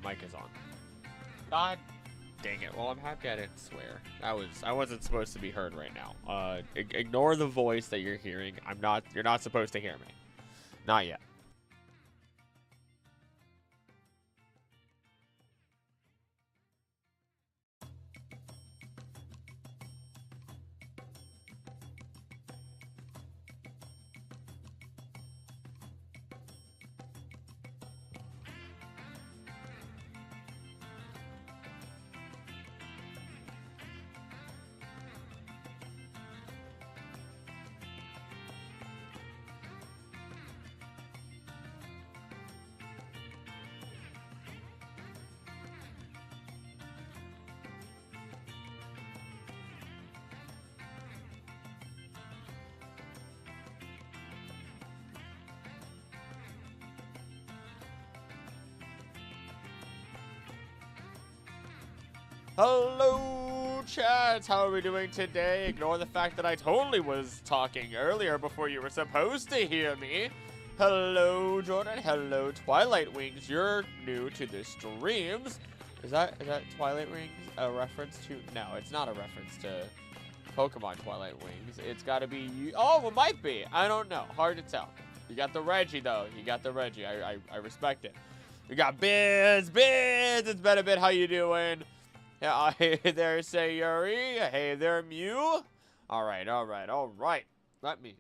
my mic is on. God dang it. Well, I'm happy I didn't swear. I wasn't supposed to be heard right now. Ignore the voice that you're hearing. You're not supposed to hear me. Not yet. Hello, chats. How are we doing today? Ignore the fact that I totally was talking earlier before you were supposed to hear me. Hello, Jordan. Hello, Twilight Wings. You're new to the streams. Is that Twilight Wings a reference to? No, it's not a reference to Pokemon Twilight Wings. It's got to be you. Oh, it might be. I don't know. Hard to tell. You got the Reggie, though. You got the Reggie. I respect it. We got Biz. Biz, it's been a bit. How you doing? Yeah, hey there, Sayuri. Hey there, Mew. All right. Let me.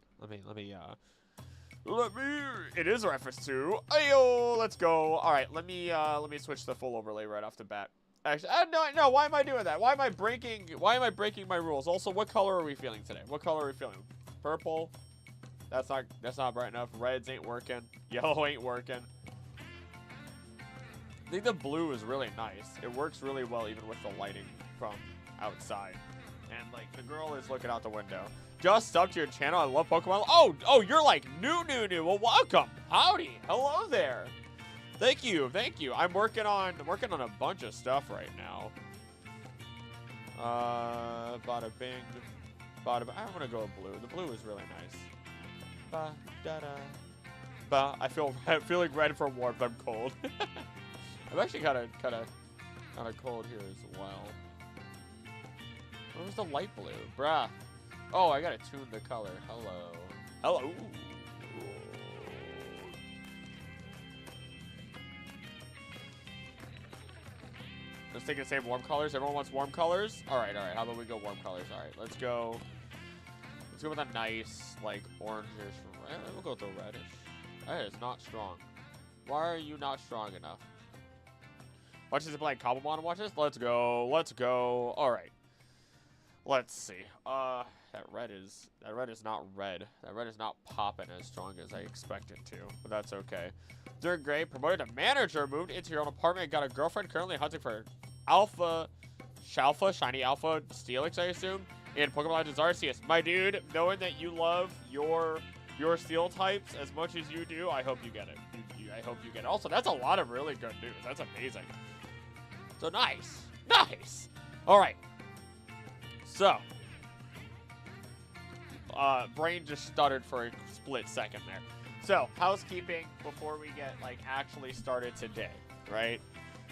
It is a reference to. Ayo, let's go. All right, let me switch the full overlay right off the bat. Actually, no. Why am I doing that? Why am I breaking my rules? Also, what color are we feeling today? What color are we feeling? Purple. That's not bright enough. Reds ain't working. Yellow ain't working. I think the blue is really nice. It works really well even with the lighting from outside. And like the girl is looking out the window. Just sub to your channel. I love Pokemon. Oh, you're like new. Well, welcome. Howdy. Hello there. Thank you. I'm working on a bunch of stuff right now. Bada bing. Bada. I want to go blue. The blue is really nice. Ba da da. Ba. I'm feeling ready for warmth. I'm cold. I'm actually kind of cold here as well. Where was the light blue? Bruh. Oh, I gotta tune the color. Hello. Let's take the same warm colors. Everyone wants warm colors? Alright. How about we go warm colors? Alright, let's go with a nice, like, orangish. We'll go with the reddish. That is not strong. Why are you not strong enough? Watches it playing Cobblemon and watches? Let's go. Alright. Let's see. That red is not red. That red is not popping as strong as I expect it to. But that's okay. Doing great. Promoted to manager. Moved into your own apartment. Got a girlfriend. Currently hunting for shiny alpha Steelix, I assume. In Pokemon Legends Arceus. My dude, knowing that you love your steel types as much as you do, I hope you get it. I hope you get it. Also, that's a lot of really good news. That's amazing. So nice. All right. So, brain just stuttered for a split second there. So, housekeeping before we get like actually started today, right?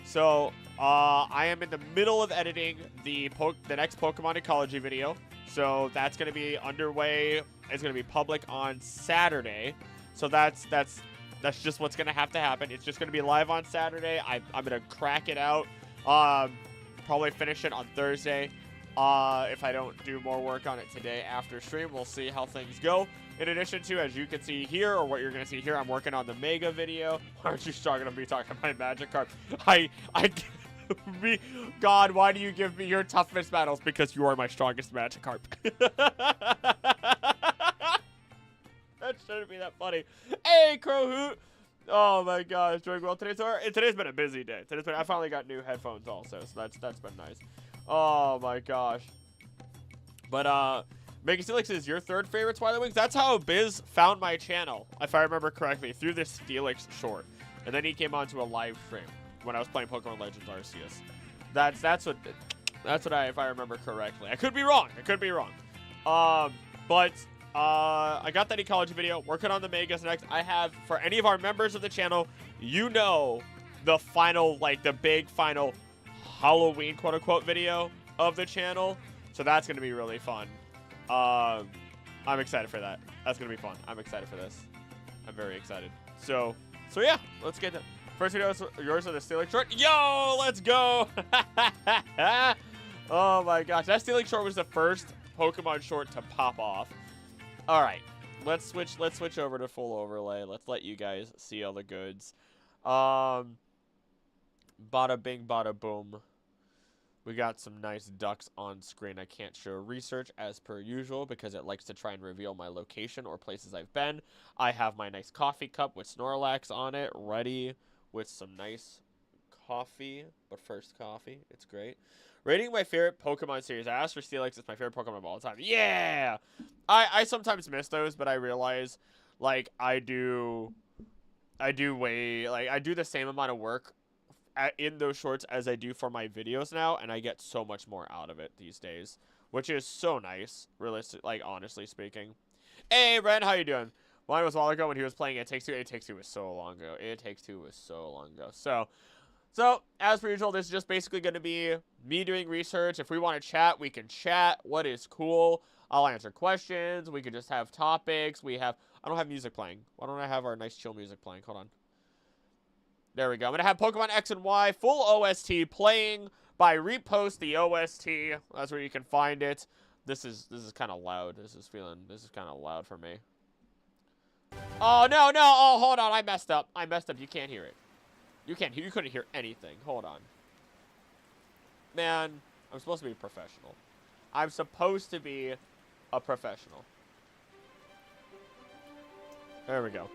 So, I am in the middle of editing the next Pokemon Ecology video. So that's gonna be underway. It's gonna be public on Saturday. So that's just what's gonna have to happen. It's just gonna be live on Saturday. I'm gonna crack it out. Probably finish it on Thursday. If I don't do more work on it today after stream, we'll see how things go. In addition to, as you can see here, or what you're gonna see here, I'm working on the Mega video. Why aren't you strong enough to be talking about my Magikarp? God, why do you give me your toughness battles? Because you are my strongest Magikarp. That shouldn't be that funny. Hey, Crowhoot! Oh my gosh, doing well today. So today's been a busy day. I finally got new headphones also, so that's been nice. Oh my gosh. But Mega Steelix is your third favorite Twilight Wings. That's how Biz found my channel, if I remember correctly, through this Steelix short. And then he came onto a live stream when I was playing Pokemon Legends Arceus. That's what if I remember correctly. I could be wrong. But I got that ecology video. Working on the Megas next. I have, for any of our members of the channel, you know the final, like, the big final Halloween, quote-unquote, video of the channel. So that's going to be really fun. I'm excited for that. That's going to be fun. I'm excited for this. I'm very excited. So yeah, let's get to first video. Yours are the Stealing Short. Yo, let's go. Oh my gosh, that Stealing Short was the first Pokemon short to pop off. All right, let's switch over to full overlay. Let's let you guys see all the goods. Bada bing, bada boom. We got some nice ducks on screen. I can't show research as per usual because it likes to try and reveal my location or places I've been. I have my nice coffee cup with Snorlax on it, ready with some nice coffee. But first coffee, it's great. Rating my favorite Pokemon series. I asked for Steelix. It's my favorite Pokemon of all time. Yeah! I sometimes miss those, but I realize, like, I do the same amount of work in those shorts as I do for my videos now, and I get so much more out of it these days, which is so nice, realistic, like, honestly speaking. Hey, Ren, how you doing? Mine was a while ago when he was playing It Takes Two. It Takes Two was so long ago. It Takes Two was so long ago. So, as per usual, this is just basically going to be me doing research. If we want to chat, we can chat. What is cool? I'll answer questions. We could just have topics. I don't have music playing. Why don't I have our nice chill music playing? Hold on. There we go. I'm going to have Pokemon X and Y full OST playing by Repost the OST. That's where you can find it. This is kind of loud. This is kind of loud for me. Oh, no. Oh, hold on. I messed up. You can't hear it. You couldn't hear anything. Hold on. Man, I'm supposed to be a professional. I'm supposed to be a professional. There we go.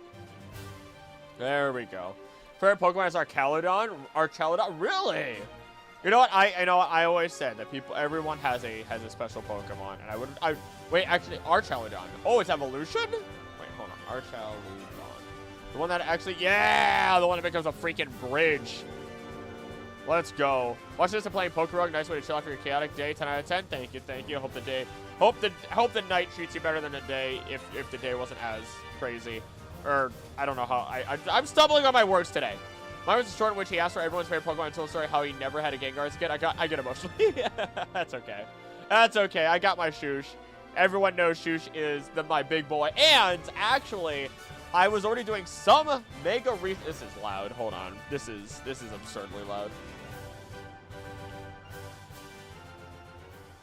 Favorite Pokemon is Archaludon. Really? You know what? I always said that everyone has a special Pokemon, and wait, actually, Archaludon. Oh, it's evolution? Wait, hold on. Archaludon. The one that actually, yeah, the one that becomes a freaking bridge. Let's go. Watch this and playing Pokerug. Nice way to chill after your chaotic day. 10 out of 10. Thank you. Hope the night treats you better than the day if the day wasn't as crazy. Or, I don't know how, I'm stumbling on my words today. Mine was a short in which he asked for everyone's favorite Pokemon and told a story how he never had a Gengar as a kid. I get emotional. That's okay. I got my Shoosh. Everyone knows Shoosh is my big boy. And, actually, I was already doing some mega This is loud. Hold on. This is absurdly loud.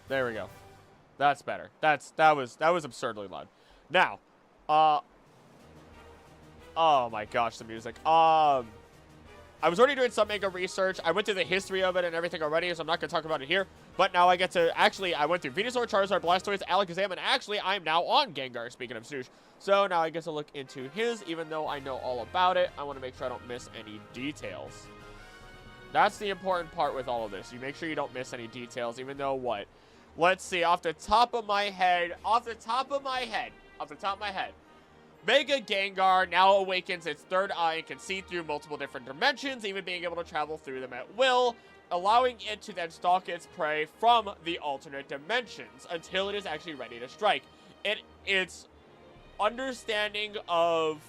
There we go. That's better. That was absurdly loud. Now, oh my gosh, the music. I was already doing some mega research. I went through the history of it and everything already, so I'm not going to talk about it here. But now I get to, actually, I went through Venusaur, Charizard, Blastoise, Alakazam, and actually, I'm now on Gengar, speaking of Swoosh. So now I get to look into his, even though I know all about it. I want to make sure I don't miss any details. That's the important part with all of this. You make sure you don't miss any details, even though what? Let's see, off the top of my head, Mega Gengar now awakens its third eye and can see through multiple different dimensions, even being able to travel through them at will, allowing it to then stalk its prey from the alternate dimensions until it is actually ready to strike. Its understanding of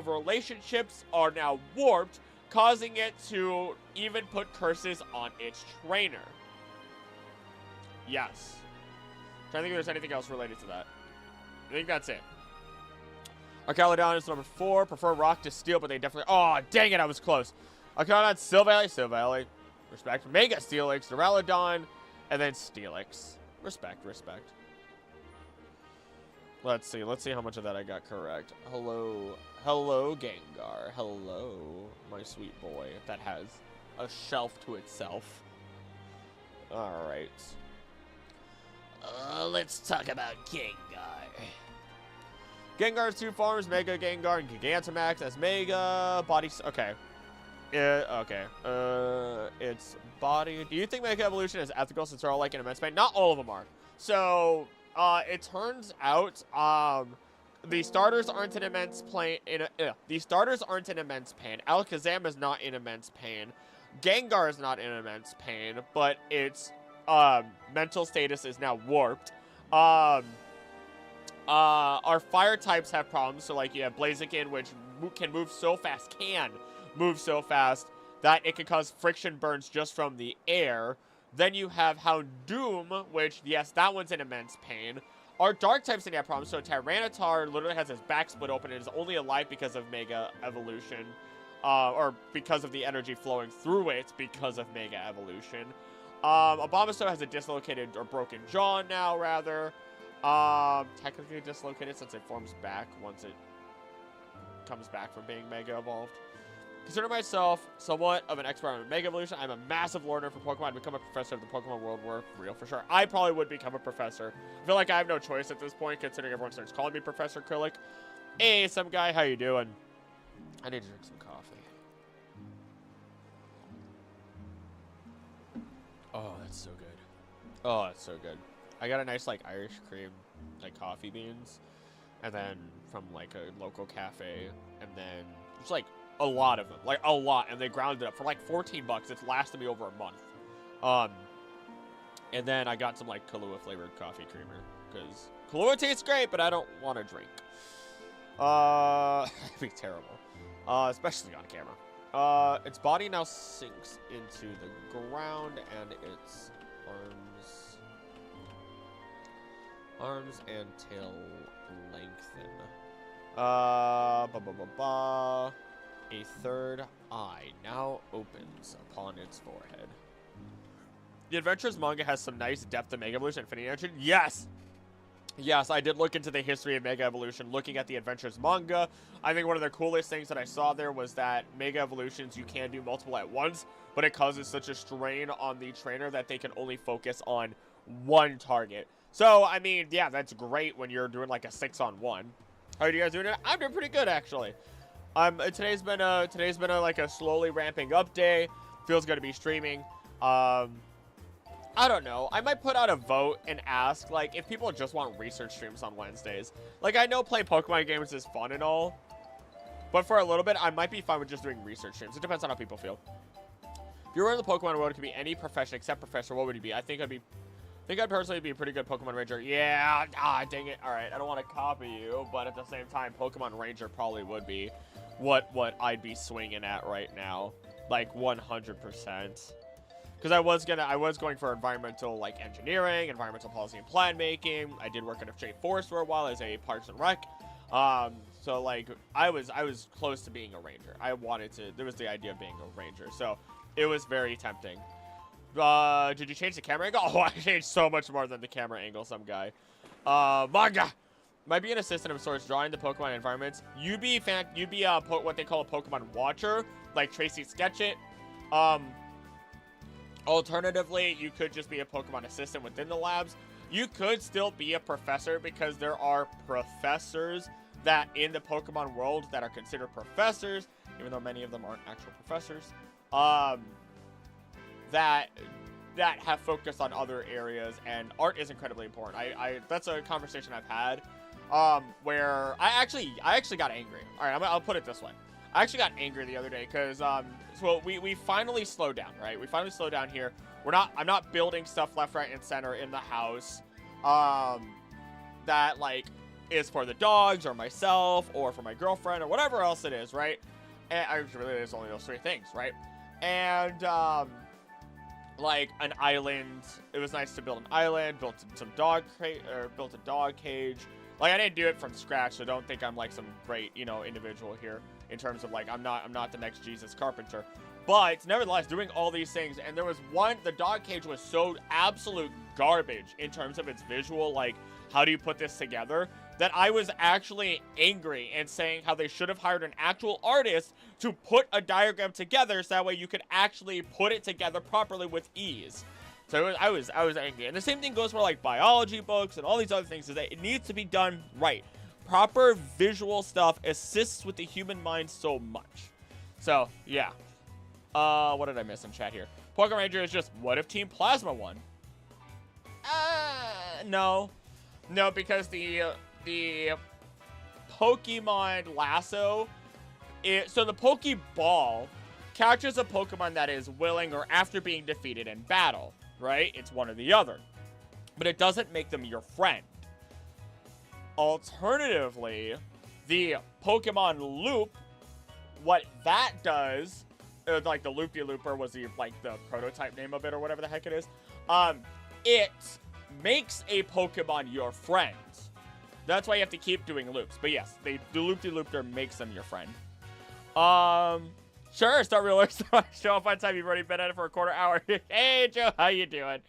relationships are now warped, causing it to even put curses on its trainer. Yes. I'm trying to think if there's anything else related to that. I think that's it. Archaludon is number 4. Prefer rock to steel, but they definitely... Oh, dang it, I was close. Archaludon, Silvally. Respect. Mega Steelix, Duraludon, and then Steelix. Respect. Let's see how much of that I got correct. Hello, Gengar. Hello, my sweet boy. That has a shelf to itself. All right. Let's talk about Gengar. Gengar's 2 forms, Mega Gengar and Gigantamax as Mega. Body... Okay. It's body... Do you think Mega Evolution is ethical since they're all like in immense pain? Not all of them are. So, it turns out, the starters aren't in immense pain. The starters aren't in immense pain. Alakazam is not in immense pain. Gengar is not in immense pain, but its mental status is now warped. Our fire types have problems, so like you have Blaziken, which can move so fast, moves so fast that it can cause friction burns just from the air. Then you have Houndoom, which, yes, that one's in immense pain. Our dark types didn't have problems, so Tyranitar literally has his back split open and is only alive because of Mega Evolution. Or because of the energy flowing through it because of Mega Evolution. Abomasnow has a dislocated or broken jaw now, rather. Technically dislocated since it forms back once it comes back from being Mega Evolved. Consider myself somewhat of an expert on Mega Evolution. I'm a massive learner for Pokemon. I'd become a professor of the Pokemon world war real for sure. I probably would become a professor. I feel like I have no choice at this point, considering everyone starts calling me Professor Krillic. Hey, some guy, how you doing? I need to drink some coffee. Oh, that's so good. Oh, that's so good. I got a nice, like, Irish cream, like, coffee beans. And then from, like, a local cafe. And then just, like, a lot of them. Like, a lot. And they ground it up for, like, 14 bucks. It's lasted me over a month. And then I got some, like, Kahlua-flavored coffee creamer. Because Kahlua tastes great, but I don't want to drink. It'd be terrible. Especially on camera. Its body now sinks into the ground, and its arms and tail lengthen. A third eye now opens upon its forehead. The Adventures manga has some nice depth of Mega Evolution and Infinity Engine. Yes! Yes, I did look into the history of Mega Evolution looking at the Adventures manga. I think one of the coolest things that I saw there was that Mega Evolutions, you can do multiple at once, but it causes such a strain on the trainer that they can only focus on one target. So, I mean, yeah, that's great when you're doing like a 6-on-1. How are you guys doing? I'm doing pretty good, actually. Today's been a like a slowly ramping up day. Feels good to be streaming. I don't know. I might put out a vote and ask, like, if people just want research streams on Wednesdays. Like, I know playing Pokemon games is fun and all, but for a little bit, I might be fine with just doing research streams. It depends on how people feel. If you were in the Pokemon world, it could be any profession except Professor. What would you be? I think I'd personally be a pretty good Pokemon Ranger. Yeah, dang it. All right, I don't want to copy you, but at the same time, Pokemon Ranger probably would be what I'd be swinging at right now, like 100%. Because I was going for environmental, like, engineering, environmental policy and plan making. I did work at FJ Forest for a while as a Parks and Rec. So, like, I was close to being a ranger. There was the idea of being a ranger. So, it was very tempting. Did you change the camera angle? Oh, I changed so much more than the camera angle, some guy. Manga! Might be an assistant of sorts drawing the Pokemon environments. You'd be what they call a Pokemon watcher, like Tracy Sketchit. Alternatively, you could just be a Pokemon assistant within the labs. You could still be a professor because there are professors that in the Pokemon world that are considered professors, even though many of them aren't actual professors, that have focused on other areas, and art is incredibly important. That's a conversation I've had, where I actually got angry. All right, I'll put it this way. I actually got angry the other day because, so we finally slowed down, right? We finally slowed down here. I'm not building stuff left, right, and center in the house, that, like, is for the dogs or myself or for my girlfriend or whatever else it is, right? And really, there's only those three things, right? And, like, an island. It was nice to build an island, built some built a dog cage. Like, I didn't do it from scratch, so don't think I'm, like, some great, individual here in terms of, like, I'm not the next Jesus Carpenter. But, nevertheless, doing all these things, and there was the dog cage was so absolute garbage in terms of its visual, like, how do you put this together, that I was actually angry and saying how they should have hired an actual artist to put a diagram together so that way you could actually put it together properly with ease. So I was angry. And the same thing goes for, like, biology books and all these other things, is that it needs to be done right. Proper visual stuff assists with the human mind so much. So, yeah. What did I miss in chat here? Pokemon Ranger is just, what if Team Plasma won? No. No, because the Pokemon Lasso, so the Pokeball catches a Pokemon that is willing or after being defeated in battle, right? It's one or the other. But it doesn't make them your friend. Alternatively, the Pokemon Loop what that does, like the Loop-de-Looper was the prototype name of it or whatever the heck it is. It makes a Pokemon your friend. That's why you have to keep doing loops. But yes, the Loop-de-Looper makes them your friend. Sure, start real early. Show up on time. You've already been at it for a quarter hour. Hey, Joe, how you doing?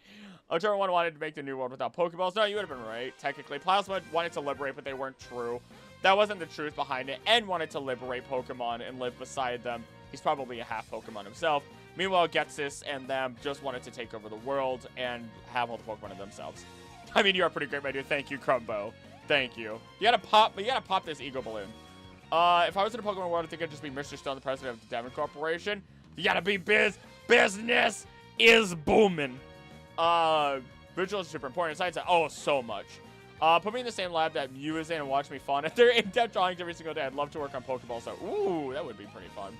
Whichever one wanted to make the new world without Pokeballs. No, you would have been right, technically. Plasma wanted to liberate, but they weren't true. That wasn't the truth behind it. And wanted to liberate Pokemon and live beside them. He's probably a half Pokemon himself. Meanwhile, Getsis and them just wanted to take over the world and have all the Pokemon of themselves. I mean, you are pretty great, my dude. Thank you, Crumbo. Thank you. You gotta pop this ego balloon. If I was in a Pokemon world, I think I'd just be Mr. Stone, the president of the Devon Corporation. You gotta be business is booming. Visuals are super important. Science, oh, so much. Put me in the same lab that Mew is in and watch me fawn at their in-depth drawings every single day. I'd love to work on Pokeballs, so ooh, that would be pretty fun.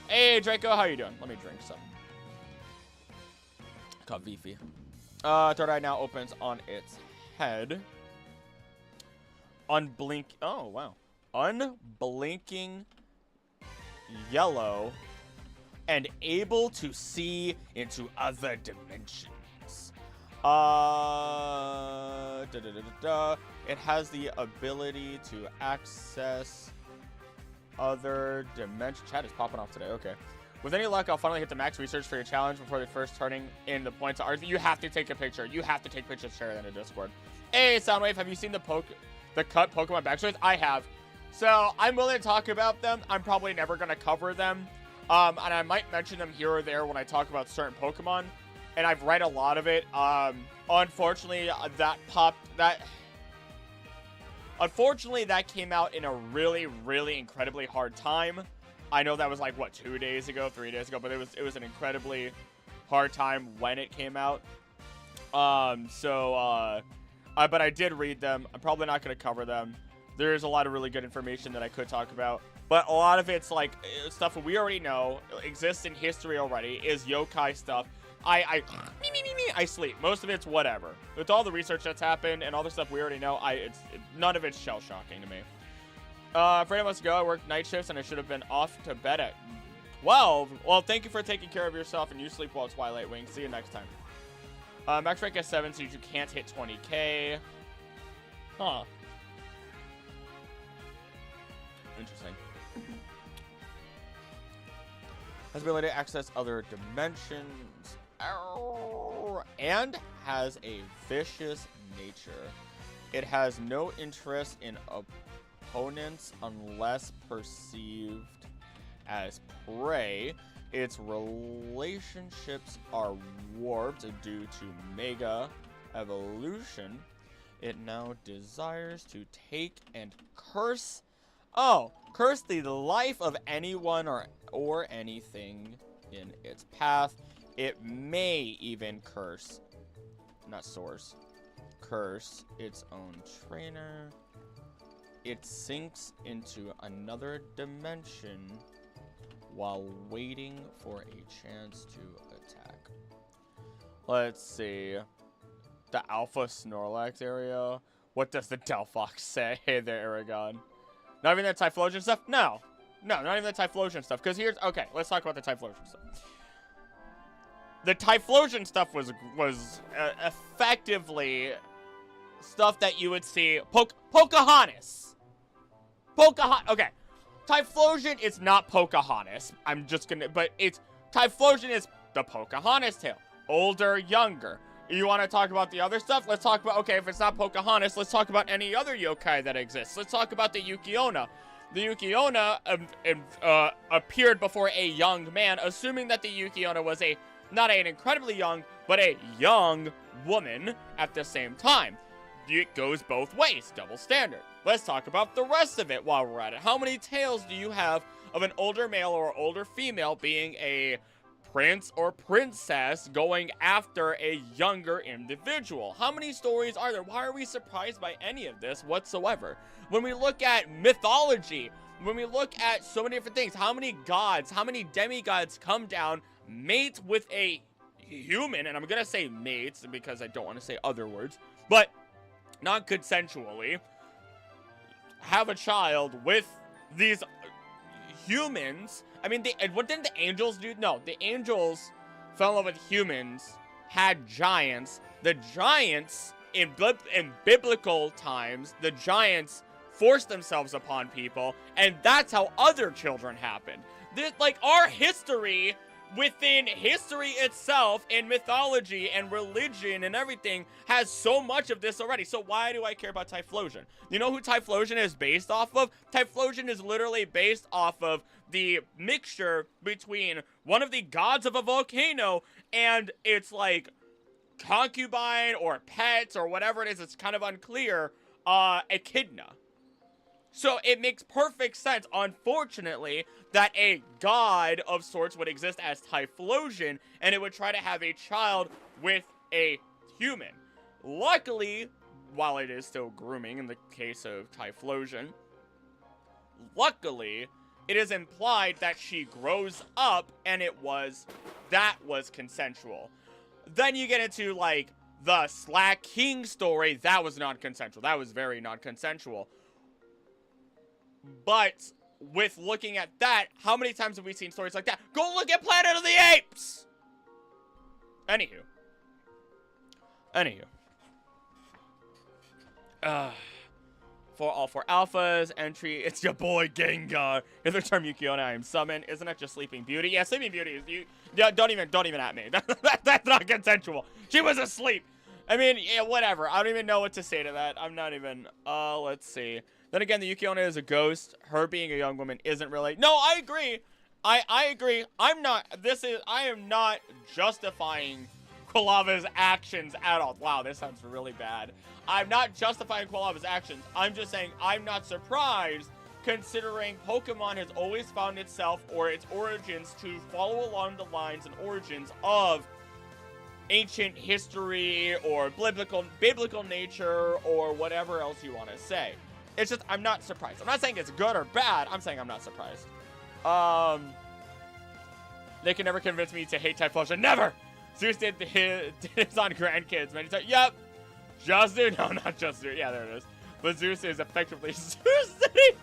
Hey, Draco, how you doing? Let me drink some. It's called Beefy. Third eye now opens on its head. Oh, wow. Unblinking yellow and able to see into other dimensions. It has the ability to access other dimensions. Chat is popping off today. Okay. With any luck, I'll finally hit the max research for your challenge before the first turning in the points of ours. You have to take a picture. You have to take pictures, share that in Discord. Hey, Soundwave, have you seen the cut Pokemon backstories? I have. So I'm willing to talk about them. I'm probably never going to cover them. And I might mention them here or there when I talk about certain Pokemon. And I've read a lot of it. Unfortunately, that came out in a really, really incredibly hard time. I know that was like, what, 2 days ago, 3 days ago, but it was an incredibly hard time when it came out. But I did read them. I'm probably not going to cover them. There's a lot of really good information that I could talk about. But a lot of it's like stuff we already know, exists in history already, is yokai stuff. I sleep. Most of it's whatever. With all the research that's happened and all the stuff we already know, none of it's shell-shocking to me. Afraid I must go. I work night shifts and I should have been off to bed at 12. Well, thank you for taking care of yourself and you sleep well, Twilight Wing. See you next time. Max rank is 7, so you can't hit 20k. Huh. Interesting. Has the ability to access other dimensions. And has a vicious nature. It has no interest in opponents unless perceived as prey. Its relationships are warped due to Mega Evolution. It now desires to take and curse. Oh, curse the life of anyone or anything in its path. It may even curse its own trainer. It sinks into another dimension while waiting for a chance to attack. Let's see. The Alpha Snorlax area. What does the Delphox say? Hey there, Aragon. Not even the Typhlosion stuff? No. No, not even the Typhlosion stuff. Because here's... Okay, let's talk about the Typhlosion stuff. The Typhlosion stuff was effectively stuff that you would see... Pocahontas. Okay. Typhlosion is not Pocahontas. I'm just gonna... But it's... Typhlosion is the Pocahontas tale. Older, younger. You want to talk about the other stuff? Let's talk about... Okay, if it's not Pocahontas, let's talk about any other yokai that exists. Let's talk about the Yukiona. The Yukiona appeared before a young man, assuming that the Yukiona was not an incredibly young, but a young woman at the same time. It goes both ways. Double standard. Let's talk about the rest of it while we're at it. How many tales do you have of an older male or older female being a prince or princess going after a younger individual? How many stories are there? Why are we surprised by any of this whatsoever? When we look at mythology, when we look at so many different things, how many gods, how many demigods come down, mate with a human, and I'm gonna say mates because I don't want to say other words, but not consensually, have a child with these humans. I mean, what didn't the angels do? No, the angels fell in love with humans, had giants. The giants, in biblical times, the giants forced themselves upon people, and that's how other children happened. Like, our history within history itself and mythology and religion and everything has so much of this already. So why do I care about Typhlosion? You know who Typhlosion is based off of? Typhlosion is literally based off of the mixture between one of the gods of a volcano and its, like, concubine or pets or whatever it is. It's kind of unclear. Echidna. So it makes perfect sense, unfortunately, that a god of sorts would exist as Typhlosion, and it would try to have a child with a human. Luckily, while it is still grooming in the case of Typhlosion, luckily, it is implied that she grows up and that was consensual. Then you get into, like, the Slack King story. That was non-consensual. That was very non-consensual. But with looking at that, how many times have we seen stories like that? Go look at Planet of the Apes! Anywho. For Alpha's entry, it's your boy Gengar. If the term Yukiona, I am summoned. Isn't that just Sleeping Beauty? Yeah, Sleeping Beauty is you. Yeah, don't even at me. That's not consensual. She was asleep. I mean, yeah, whatever. I don't even know what to say to that. I'm not even. Let's see. Then again, the Yukiona is a ghost. Her being a young woman isn't really. No, I agree. I agree. I am not justifying Quilava's actions at all. Wow, this sounds really bad. I'm not justifying Quilava's actions. I'm just saying I'm not surprised, considering Pokemon has always found itself or its origins to follow along the lines and origins of ancient history or biblical nature or whatever else you want to say. It's just, I'm not surprised. I'm not saying it's good or bad. I'm saying I'm not surprised. They can never convince me to hate Typhlosion. Never! Zeus did his on grandkids many times. Yep. Just Zeus. No, not just Zeus. Yeah, there it is. But Zeus is effectively Zeus City.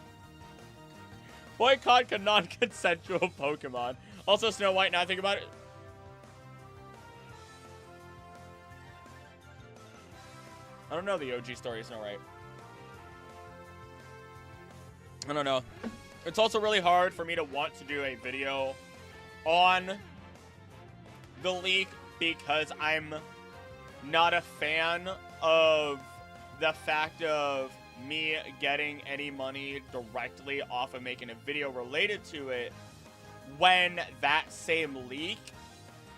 Boycott non-consensual Pokemon. Also, Snow White, now I think about it. I don't know the OG story of Snow White. I don't know. It's also really hard for me to want to do a video on the leak because I'm not a fan of the fact of me getting any money directly off of making a video related to it when that same leak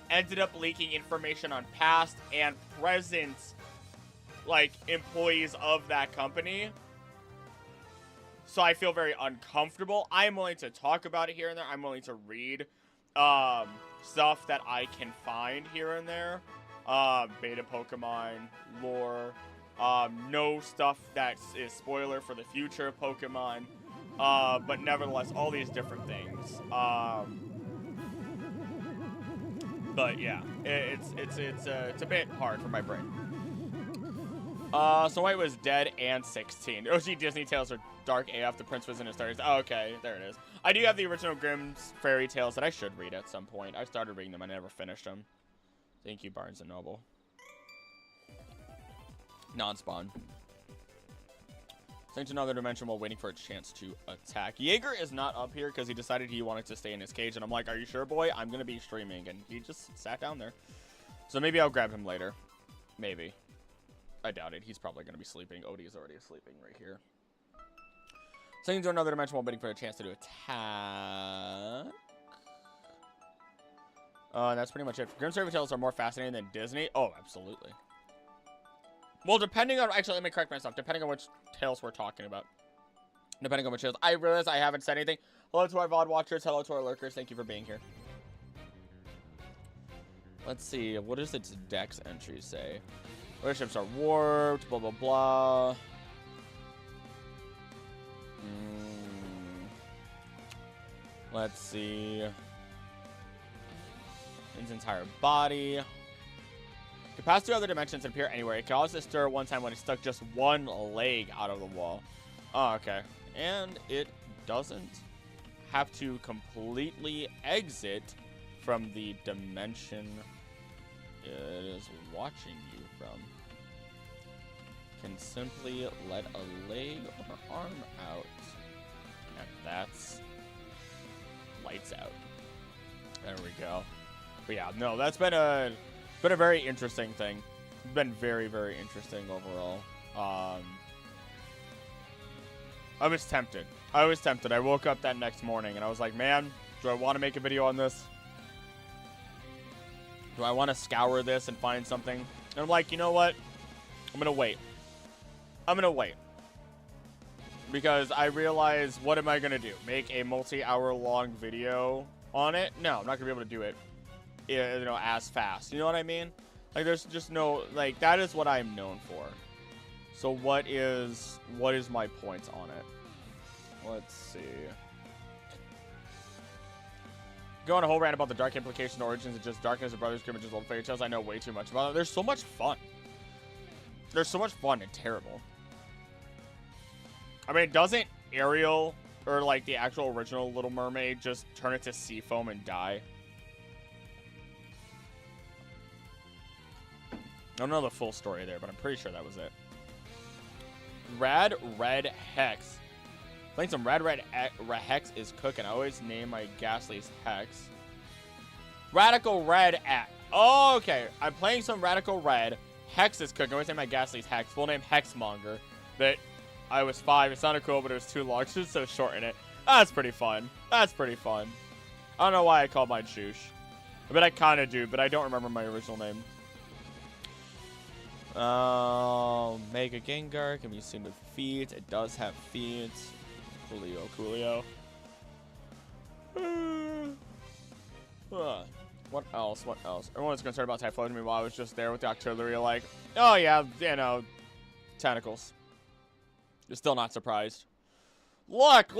ended up leaking information on past and present, like, employees of that company. So I feel very uncomfortable. I'm willing to talk about it here and there. I'm willing to read stuff that I can find here and there. Beta Pokemon, lore, no stuff that is spoiler for the future of Pokemon. But nevertheless, all these different things. But yeah, it's a bit hard for my brain. Snow White was dead and 16. OG Disney Tales are dark AF. The Prince was in his 30s. Oh, okay, there it is. I do have the original Grimm's Fairy Tales that I should read at some point. I started reading them. I never finished them. Thank you, Barnes & Noble. Non-spawn. Sent to another dimension while waiting for a chance to attack. Jaeger is not up here because he decided he wanted to stay in his cage. And I'm like, are you sure, boy? I'm going to be streaming. And he just sat down there. So maybe I'll grab him later. Maybe. I doubt it. He's probably going to be sleeping. Odie is already sleeping right here. Sending to another dimension while waiting for a chance to do attack. That's pretty much it. Grimm's Fairy Tales are more fascinating than Disney. Oh, absolutely. Well, depending on... Actually, let me correct myself. Depending on which tales we're talking about. Depending on which tales. I realize I haven't said anything. Hello to our VOD watchers. Hello to our lurkers. Thank you for being here. Let's see. What does its Dex entry say? Relationships are warped. Blah, blah, blah. Let's see. Its entire body. Can pass through other dimensions and appear anywhere. It can also stir one time when it stuck just one leg out of the wall. Oh, okay. And it doesn't have to completely exit from the dimension it is watching you from. Can simply let a leg or arm out. And that's lights out. There we go. But yeah, no, that's been a very interesting thing. It's been very, very interesting overall. I was tempted. I woke up that next morning and I was like, man, do I want to make a video on this? Do I want to scour this and find something? And I'm like, you know what? I'm going to wait. Because I realize, what am I going to do? Make a multi-hour long video on it? No, I'm not going to be able to do it, you know, as fast. You know what I mean? Like, there's just no, like, that is what I'm known for. So what is my point on it? Let's see. Go on a whole rant about the dark implication origins and just darkness of Brothers Grimm and just old fairy tales. I know way too much about it. There's so much fun. There's so much fun and terrible. I mean, doesn't Ariel, or like the actual original Little Mermaid, just turn it to sea foam and die? I don't know the full story there, but I'm pretty sure that was it. Rad Red Hex. Playing some Rad Red Hex is cooking. I always name my Ghastly's Hex. Radical Red Oh, okay. I'm playing some Radical Red. Hex is cooking. I always name my Ghastly's Hex. Full name Hexmonger. But I was 5. It sounded cool, but it was too long, so shorten it. That's pretty fun. That's pretty fun. I don't know why I called mine Shoosh. But I kind of do, but I don't remember my original name. Mega Gengar can be seen with feet. It does have feet. Coolio. What else? Everyone's concerned about Typhlosion. Meanwhile, I was just there with the Octillery, like, oh yeah, you know, tentacles. You're still not surprised. Look.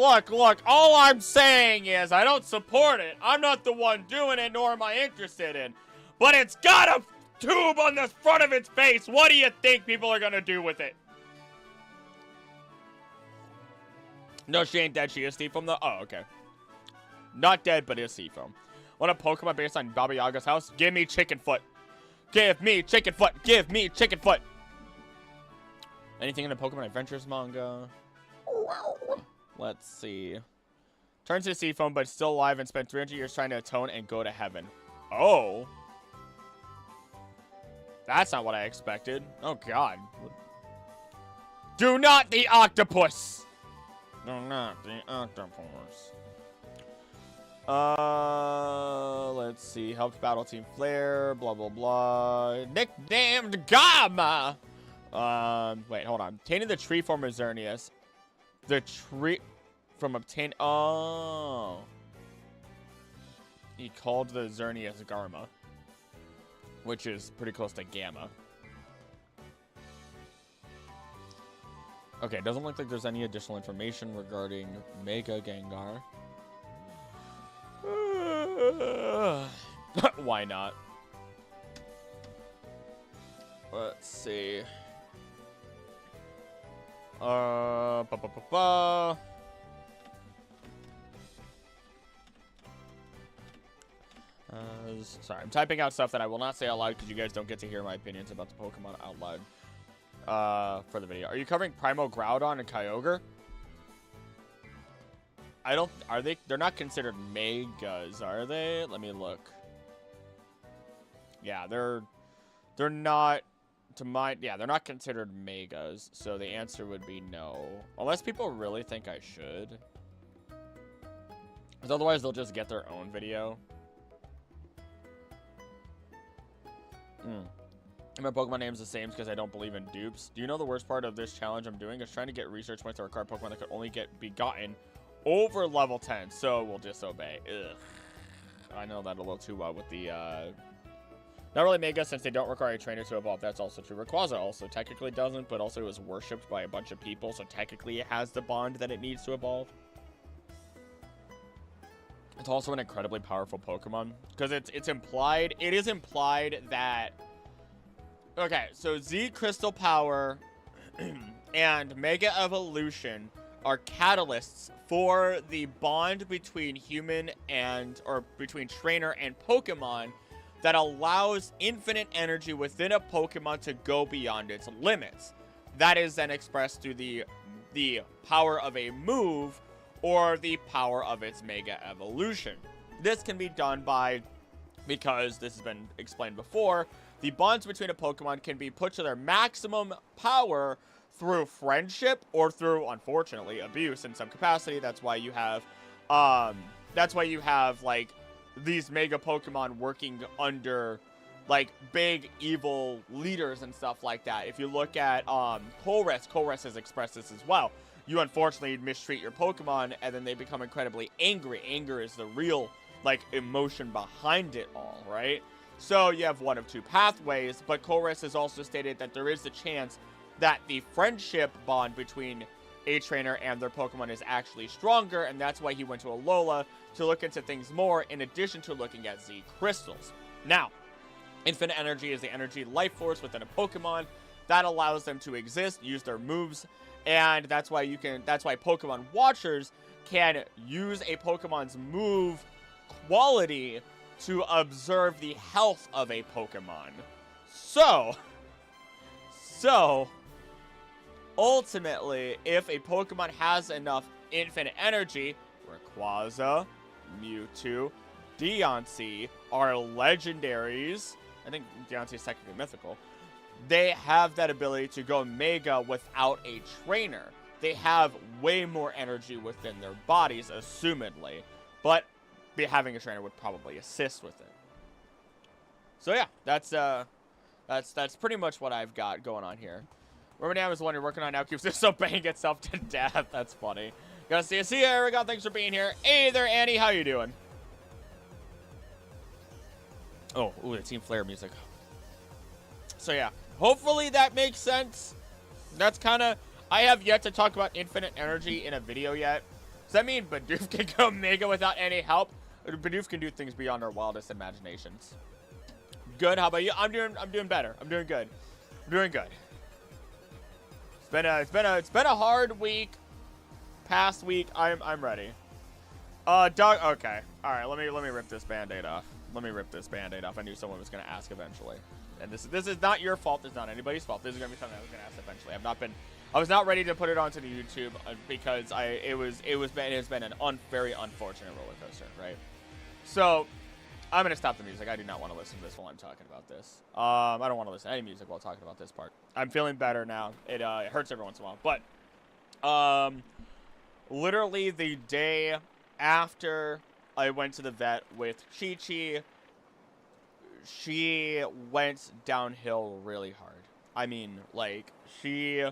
All I'm saying is I don't support it. I'm not the one doing it, nor am I interested in. But it's got a tube on the front of its face. What do you think people are gonna do with it? No, she ain't dead. She is Seafoam, though. Oh, okay. Not dead, but is Seafoam. Want a Pokemon based on Baba Yaga's house? Give me Chicken Foot. Give me Chicken Foot. Give me Chicken Foot. Anything in the Pokemon Adventures manga? Let's see. Turns to Seafoam, but still alive and spent 300 years trying to atone and go to heaven. Oh. That's not what I expected. Oh, God. Do not the octopus. No, not the octopus. Let's see. Helped battle Team Flare. Blah, blah, blah. Nicknamed Gamma. Wait, hold on. Obtaining the tree form of Xerneas. The tree from obtain. Oh. He called the Xerneas Garma, which is pretty close to Gamma. Okay, doesn't look like there's any additional information regarding Mega Gengar. Why not? Let's see. Sorry, I'm typing out stuff that I will not say out loud because you guys don't get to hear my opinions about the Pokemon out loud. For the video. Are you covering Primo Groudon and Kyogre? They're not considered megas, are they? Let me look. Yeah, they're not, they're not considered megas, so the answer would be no. Unless people really think I should. Because otherwise they'll just get their own video. My Pokemon name's the same because I don't believe in dupes. Do you know the worst part of this challenge I'm doing is trying to get research points for a card Pokemon that could only be gotten over level 10, so we'll disobey. Ugh. I know that a little too well with the, not really Mega since they don't require a trainer to evolve. That's also true. Rayquaza also technically doesn't, but also it was worshipped by a bunch of people, so technically it has the bond that it needs to evolve. It's also an incredibly powerful Pokemon because it is implied that. Okay, so Z Crystal Power and Mega Evolution are catalysts for the bond between between trainer and Pokemon that allows infinite energy within a Pokemon to go beyond its limits. That is then expressed through the power of a move or the power of its Mega Evolution. This can be done because this has been explained before, the bonds between a Pokemon can be put to their maximum power through friendship or through, unfortunately, abuse in some capacity. That's why you have, like, these Mega Pokemon working under, like, big evil leaders and stuff like that. If you look at, Colress has expressed this as well. You unfortunately mistreat your Pokemon, and then they become incredibly angry. Anger is the real, like, emotion behind it all, right? So you have one of two pathways, but Colress has also stated that there is the chance that the friendship bond between a trainer and their Pokemon is actually stronger, and that's why he went to Alola to look into things more, in addition to looking at Z crystals. Now, infinite energy is the energy life force within a Pokemon that allows them to exist, use their moves, and that's why Pokemon watchers can use a Pokemon's move quality to observe the health of a Pokemon. So ultimately, if a Pokemon has enough infinite energy, Rayquaza, Mewtwo, Deontay are legendaries. I think Deontay is technically mythical. They have that ability to go Mega without a trainer. They have way more energy within their bodies, assumedly, but having a trainer would probably assist with it. So yeah, that's pretty much what I've got going on here. Romanian is the one you're working on now, keeps this so bang itself to death. That's funny. Gotta see you. See ya, Erica. Thanks for being here. Hey there, Annie. How you doing? Oh, ooh, the Team Flare music. So yeah, hopefully that makes sense. That's kind of... I have yet to talk about infinite energy in a video yet. Does that mean Bidoof can go Mega without any help? Bidoof can do things beyond our wildest imaginations. Good. How about you? I'm doing better. I'm doing good. I'm doing good. It's been a hard week. Past week, I'm ready. Doug. Okay. All right. Let me rip this Band-Aid off. Let me rip this Band-Aid off. I knew someone was gonna ask eventually. And this is not your fault. This is not anybody's fault. This is gonna be something I was gonna ask eventually. I was not ready to put it onto the YouTube because it's been an very unfortunate roller coaster, right? So I'm gonna stop the music. I do not want to listen to this while I'm talking about this. I don't want to listen to any music while talking about this part. I'm feeling better now. It hurts every once in a while, but literally the day after I went to the vet with Chi-Chi, she went downhill really hard. I mean, like, she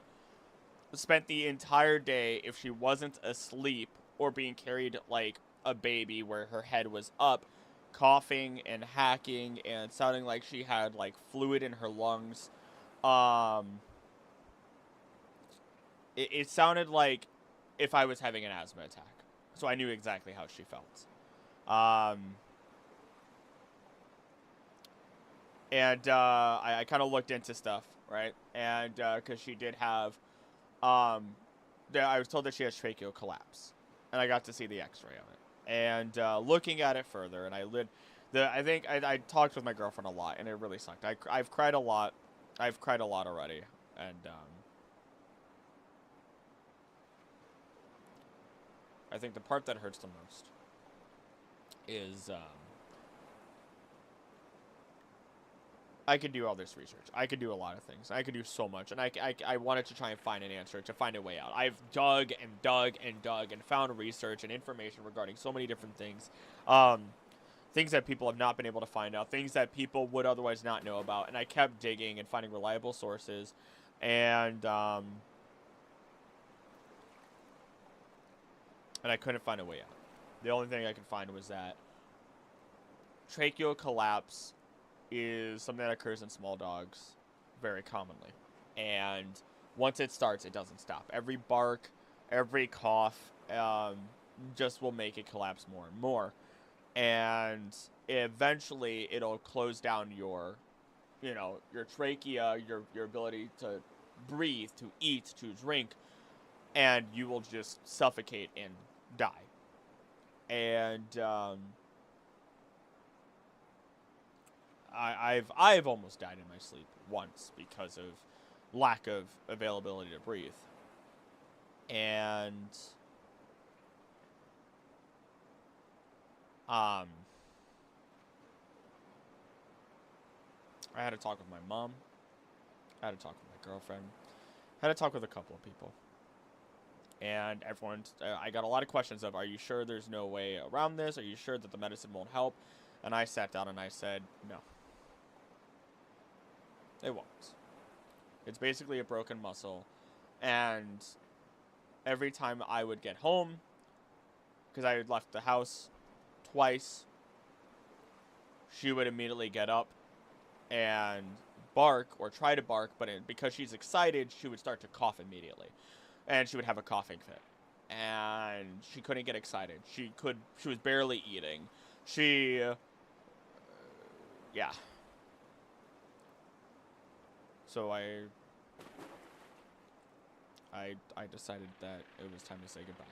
spent the entire day, if she wasn't asleep or being carried like a baby where her head was up, coughing and hacking and sounding like she had like fluid in her lungs. It sounded like if I was having an asthma attack. So I knew exactly how she felt. I kind of looked into stuff, right? And because she did have, I was told that she has tracheal collapse, and I got to see the X-ray of it. And looking at it further, and I think I talked with my girlfriend a lot, and it really sucked. I've cried a lot. I've cried a lot already, and I think the part that hurts the most is I could do all this research. I could do a lot of things. I could do so much. And I wanted to try and find an answer, to find a way out. I've dug and dug and dug and found research and information regarding so many different things. Things that people have not been able to find out. Things that people would otherwise not know about. And I kept digging and finding reliable sources. And I couldn't find a way out. The only thing I could find was that tracheal collapse is something that occurs in small dogs very commonly. And once it starts, it doesn't stop. Every bark, every cough just will make it collapse more and more. And eventually it'll close down your trachea, your ability to breathe, to eat, to drink. and you will just suffocate and die. And I've almost died in my sleep once because of lack of availability to breathe. And I had to talk with my mom. I had to talk with my girlfriend. I had to talk with a couple of people. And everyone, I got a lot of questions of, are you sure there's no way around this? Are you sure that the medicine won't help? And I sat down and I said, no. It won't. It's basically a broken muscle. And every time I would get home, because I had left the house twice, she would immediately get up and bark or try to bark, but because she's excited, she would start to cough immediately. And she would have a coughing fit. And she couldn't get excited. She was barely eating. Yeah. So I decided that it was time to say goodbye.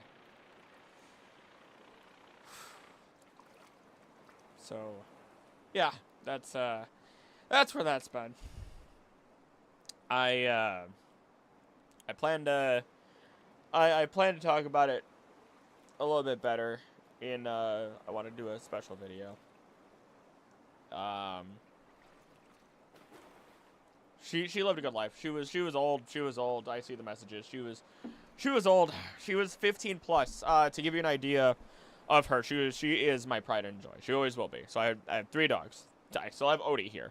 So, yeah, that's where that's been. I plan to talk about it a little bit better in I want to do a special video. She lived a good life. She was old. I see the messages. She was old. She was 15 plus. To give you an idea of her, she is my pride and joy. She always will be. So I have 3 dogs. I still have Odie here.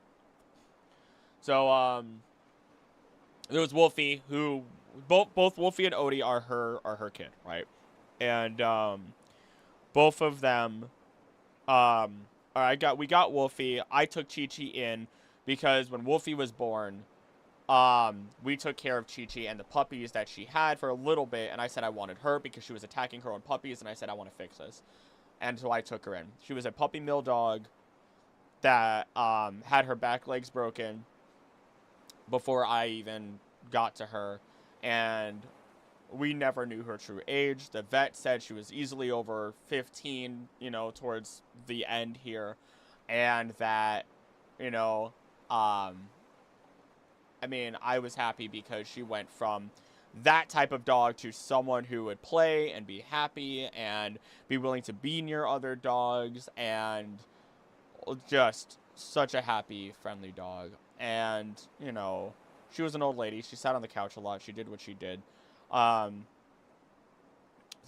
So there was Wolfie, who both Wolfie and Odie are her kid, right? And both of them we got Wolfie. I took Chi-Chi in because when Wolfie was born, we took care of Chi-Chi and the puppies that she had for a little bit, and I said I wanted her because she was attacking her own puppies, and I said I want to fix this. And so I took her in. She was a puppy mill dog that had her back legs broken before I even got to her, and we never knew her true age. The vet said she was easily over 15, towards the end here, and that, I was happy because she went from that type of dog to someone who would play and be happy and be willing to be near other dogs, and just such a happy, friendly dog. And, she was an old lady. She sat on the couch a lot. She did what she did. So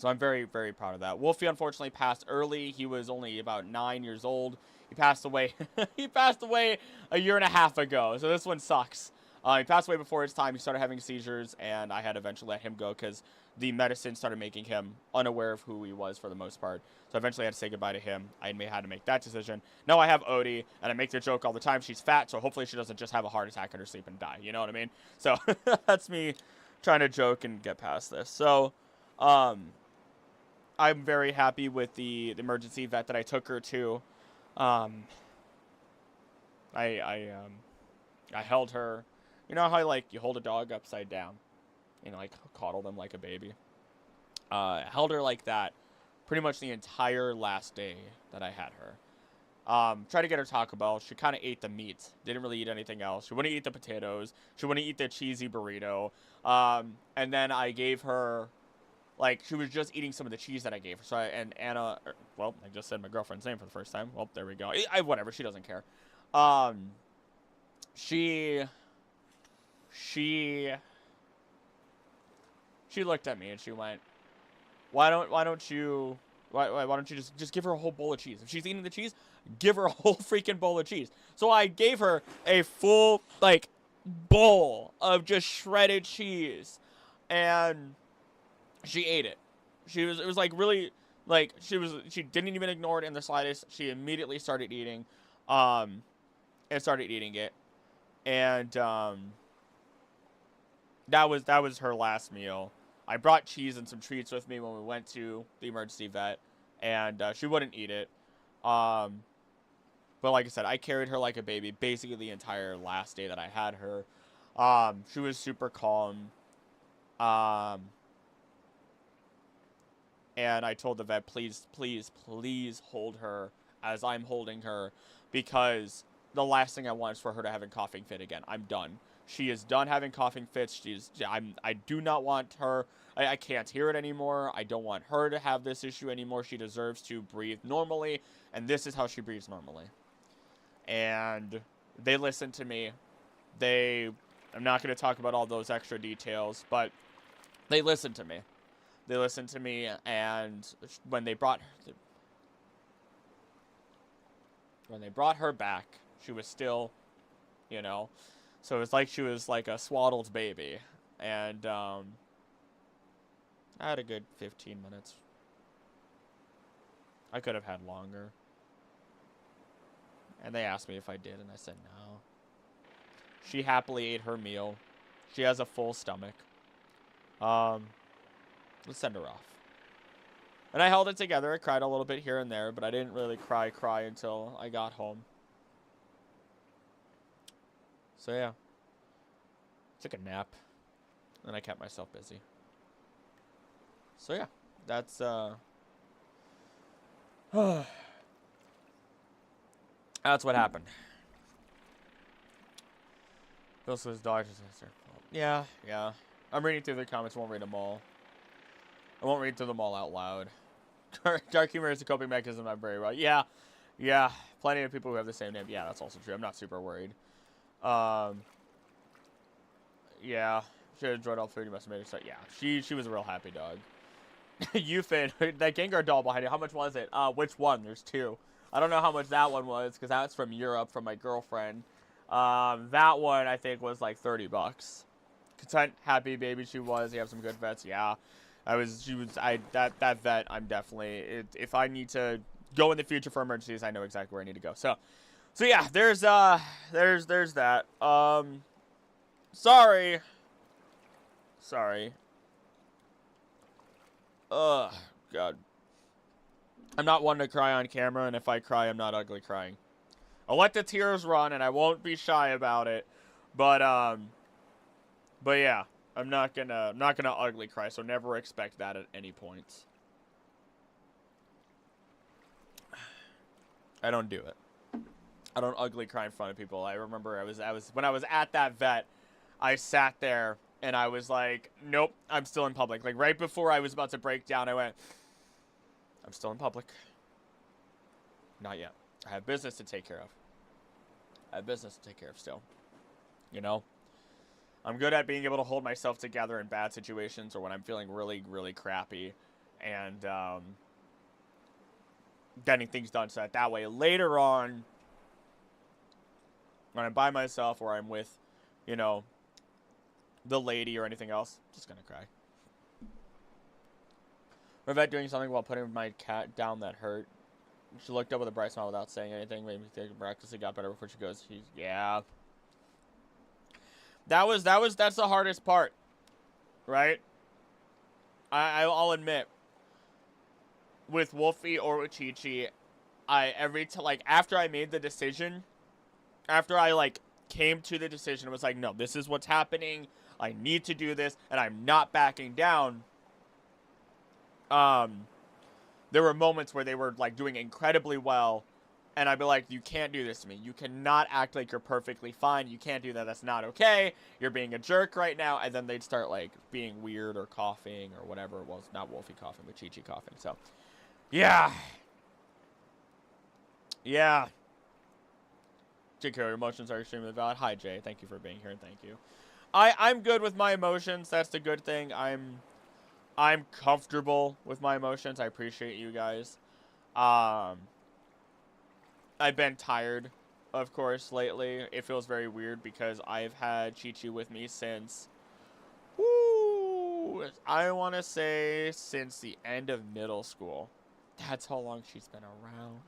I'm very, very proud of that. Wolfie unfortunately passed early. He was only about 9 years old. He passed away. He passed away a year and a half ago. So this one sucks. He passed away before his time. He started having seizures, and I had to eventually let him go because the medicine started making him unaware of who he was for the most part. So eventually I had to say goodbye to him. I had to make that decision. Now I have Odie, and I make the joke all the time. She's fat, so hopefully she doesn't just have a heart attack in her sleep and die. You know what I mean? So that's me trying to joke and get past this. So I'm very happy with the emergency vet that I took her to. I held her. You know how you hold a dog upside down, coddle them like a baby. I held her like that pretty much the entire last day that I had her. Tried to get her Taco Bell. She kind of ate the meat. Didn't really eat anything else. She wouldn't eat the potatoes. She wouldn't eat the cheesy burrito. And then I gave her, she was just eating some of the cheese that I gave her. So and Anna, I just said my girlfriend's name for the first time. Well, there we go. Whatever. She doesn't care. She looked at me and she went, why don't you just give her a whole bowl of cheese? If she's eating the cheese, give her a whole freaking bowl of cheese. So I gave her a full bowl of just shredded cheese, and she ate it. It was really she didn't even ignore it in the slightest. She immediately started eating it. And that was her last meal. I brought cheese and some treats with me when we went to the emergency vet, and she wouldn't eat it. But like I said, I carried her like a baby basically the entire last day that I had her. She was super calm. and I told the vet, please, please, please hold her as I'm holding her, because the last thing I want is for her to have a coughing fit again. I'm done. She is done having coughing fits. I do not want her. I can't hear it anymore. I don't want her to have this issue anymore. She deserves to breathe normally, and this is how she breathes normally. And they listened to me. I'm not going to talk about all those extra details, but they listened to me. They listened to me, and when they brought her back, she was still, you know, so it was like she was like a swaddled baby. And I had a good 15 minutes. I could have had longer. And they asked me if I did, and I said no. She happily ate her meal. She has a full stomach. Let's send her off. And I held it together. I cried a little bit here and there, but I didn't really cry until I got home. So yeah. Took a nap. And I kept myself busy. So yeah. That's that's what happened. This was Dodger's sister. Yeah. I'm reading through the comments. Won't read them all. I won't read through them all out loud. Dark humor is a coping mechanism I'm very well. Yeah. Plenty of people who have the same name. Yeah, that's also true. I'm not super worried. Yeah. She enjoyed all food. You must have made her start. Yeah. She was a real happy dog. Eufin, that Gengar doll behind you. How much was it? Which one? There's two. I don't know how much that one was, because that's from Europe, from my girlfriend. That one I think was like $30. Content, happy baby she was. You have some good vets. Yeah. That vet, I'm definitely, if I need to go in the future for emergencies, I know exactly where I need to go. So yeah, there's that. Sorry. Ugh, God. I'm not one to cry on camera, and if I cry, I'm not ugly crying. I'll let the tears run, and I won't be shy about it. But yeah, I'm not gonna ugly cry, so never expect that at any point. I don't do it. I don't ugly cry in front of people. I remember when I was at that vet, I sat there and I was like, nope, I'm still in public. Like right before I was about to break down, I went, I'm still in public. Not yet. I have business to take care of. Still. You know? I'm good at being able to hold myself together in bad situations or when I'm feeling really, really crappy and getting things done so that way later on when I'm by myself or I'm with, you know, the lady or anything else, just gonna cry. Revette doing something while putting my cat down that hurt. She looked up with a bright smile without saying anything. Made me think miraculously got better before she goes. Yeah. That's the hardest part, right? I'll admit, with Wolfie or with Chi-Chi, after I made the decision, after I came to the decision, it was like, no, this is what's happening. I need to do this, and I'm not backing down. There were moments where they were doing incredibly well, and I'd be like, you can't do this to me. You cannot act like you're perfectly fine. You can't do that. That's not okay. You're being a jerk right now. And then they'd start being weird or coughing or whatever it was. Not Wolfie coughing, but Chi-Chi coughing. So, yeah. Yeah. JK, your emotions are extremely valid. Hi, Jay. Thank you for being here, and thank you. I'm good with my emotions. That's the good thing. I'm comfortable with my emotions. I appreciate you guys. I've been tired, of course, lately. It feels very weird because I've had Chi-Chi with me since, I want to say since the end of middle school. That's how long she's been around.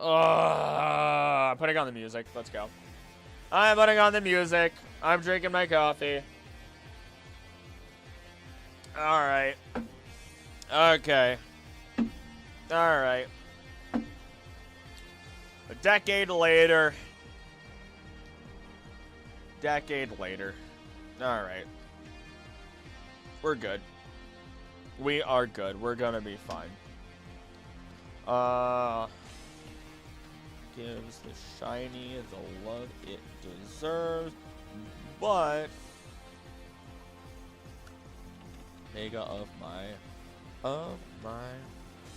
I'm putting on the music. Let's go. I'm putting on the music. I'm drinking my coffee. Alright. Okay. Alright. A decade later. Alright. We're good. We are good. We're gonna be fine. Gives the shiny the love it deserves, but Mega of my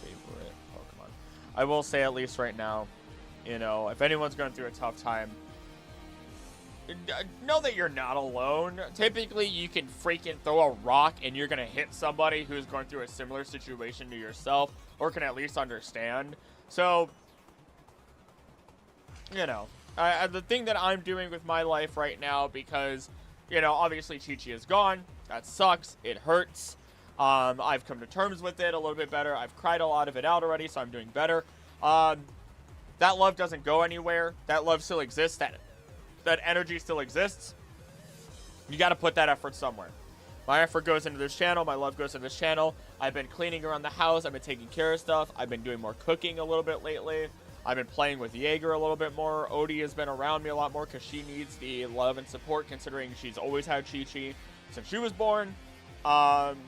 favorite Pokemon. I will say, at least right now, you know, if anyone's going through a tough time, know that you're not alone. Typically, you can freaking throw a rock and you're gonna hit somebody who's going through a similar situation to yourself, or can at least understand. So, you know, the thing that I'm doing with my life right now, because, you know, obviously Chi-Chi is gone. That sucks. It hurts. I've come to terms with it a little bit better. I've cried a lot of it out already, so I'm doing better. That love doesn't go anywhere. That love still exists. That energy still exists. You got to put that effort somewhere. My effort goes into this channel. My love goes into this channel. I've been cleaning around the house. I've been taking care of stuff. I've been doing more cooking a little bit lately. I've been playing with Jaeger a little bit more. Odie has been around me a lot more because she needs the love and support, considering she's always had Chi-Chi since she was born. And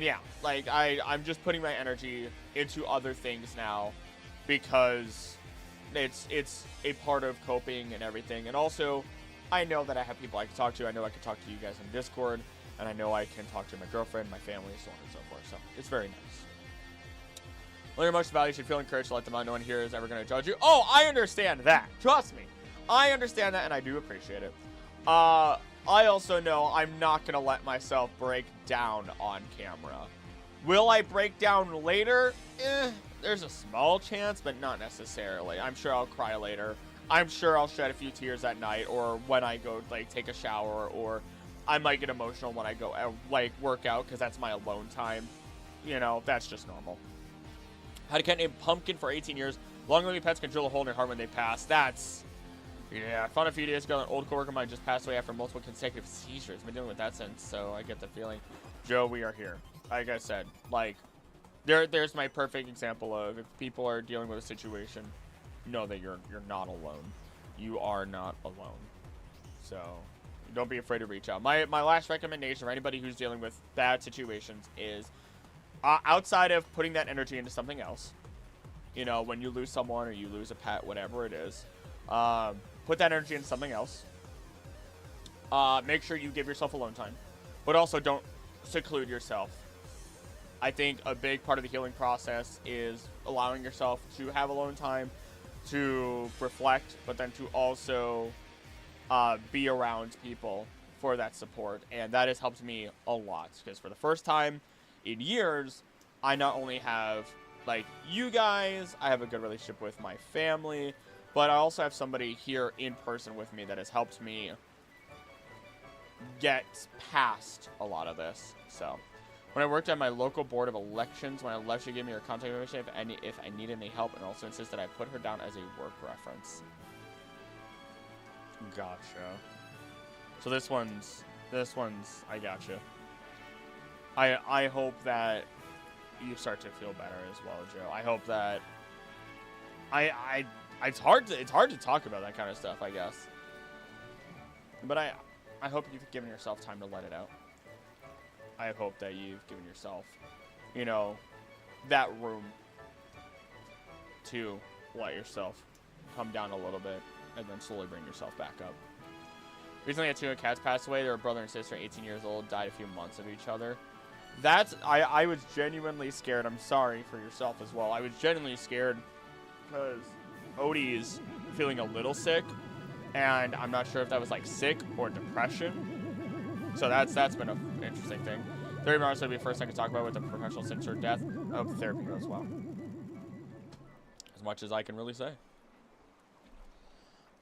yeah, like I'm just putting my energy into other things now because it's a part of coping and everything. And also, I know that I have people I can talk to. I know I can talk to you guys on Discord, and I know I can talk to my girlfriend, my family, so on and so forth. So it's very nice. Learn your most value. You should feel encouraged to let them know no one here is ever going to judge you. Oh, I understand that. Trust me. I understand that, and I do appreciate it. I also know I'm not going to let myself break down on camera. Will I break down later? There's a small chance, but not necessarily. I'm sure I'll cry later. I'm sure I'll shed a few tears at night, or when I go, like, take a shower, or I might get emotional when I go, like, work out, because that's my alone time. You know, that's just normal. How to get a pumpkin for 18 years. Long-living pets control a hole in your heart when they pass. That's... Yeah, I found a few days ago an old coworker of mine just passed away after multiple consecutive seizures. I've been dealing with that since, so I get the feeling. Joe, we are here. Like I said, like, there's my perfect example of if people are dealing with a situation, know that you're not alone. You are not alone. So, don't be afraid to reach out. My last recommendation for anybody who's dealing with bad situations is, outside of putting that energy into something else, you know, when you lose someone or you lose a pet, whatever it is, put that energy into something else. Make sure you give yourself alone time, but also don't seclude yourself. I think a big part of the healing process is allowing yourself to have alone time, to reflect, but then to also be around people for that support. And that has helped me a lot, because for the first time in years, I not only have, like, you guys, I have a good relationship with my family, but I also have somebody here in person with me that has helped me get past a lot of this. So, when I worked at my local board of elections, when I left, she gave me her contact information if I needed any help, and also insisted I put her down as a work reference. Gotcha. So this one's, I gotcha. I hope that you start to feel better as well, Joe. I hope that, it's hard to talk about that kind of stuff, I guess. But I hope you've given yourself time to let it out. I hope that you've given yourself, you know, that room to let yourself come down a little bit and then slowly bring yourself back up. Recently, had two cats pass away. They were brother and sister, 18 years old, died a few months of each other. I was genuinely scared. I'm sorry for yourself as well. I was genuinely scared because Odie is feeling a little sick, and I'm not sure if that was like sick or depression. So that's been an interesting thing. Therapy honestly will be the first thing to talk about with a professional since her death. I hope the therapy goes well. As much as I can really say.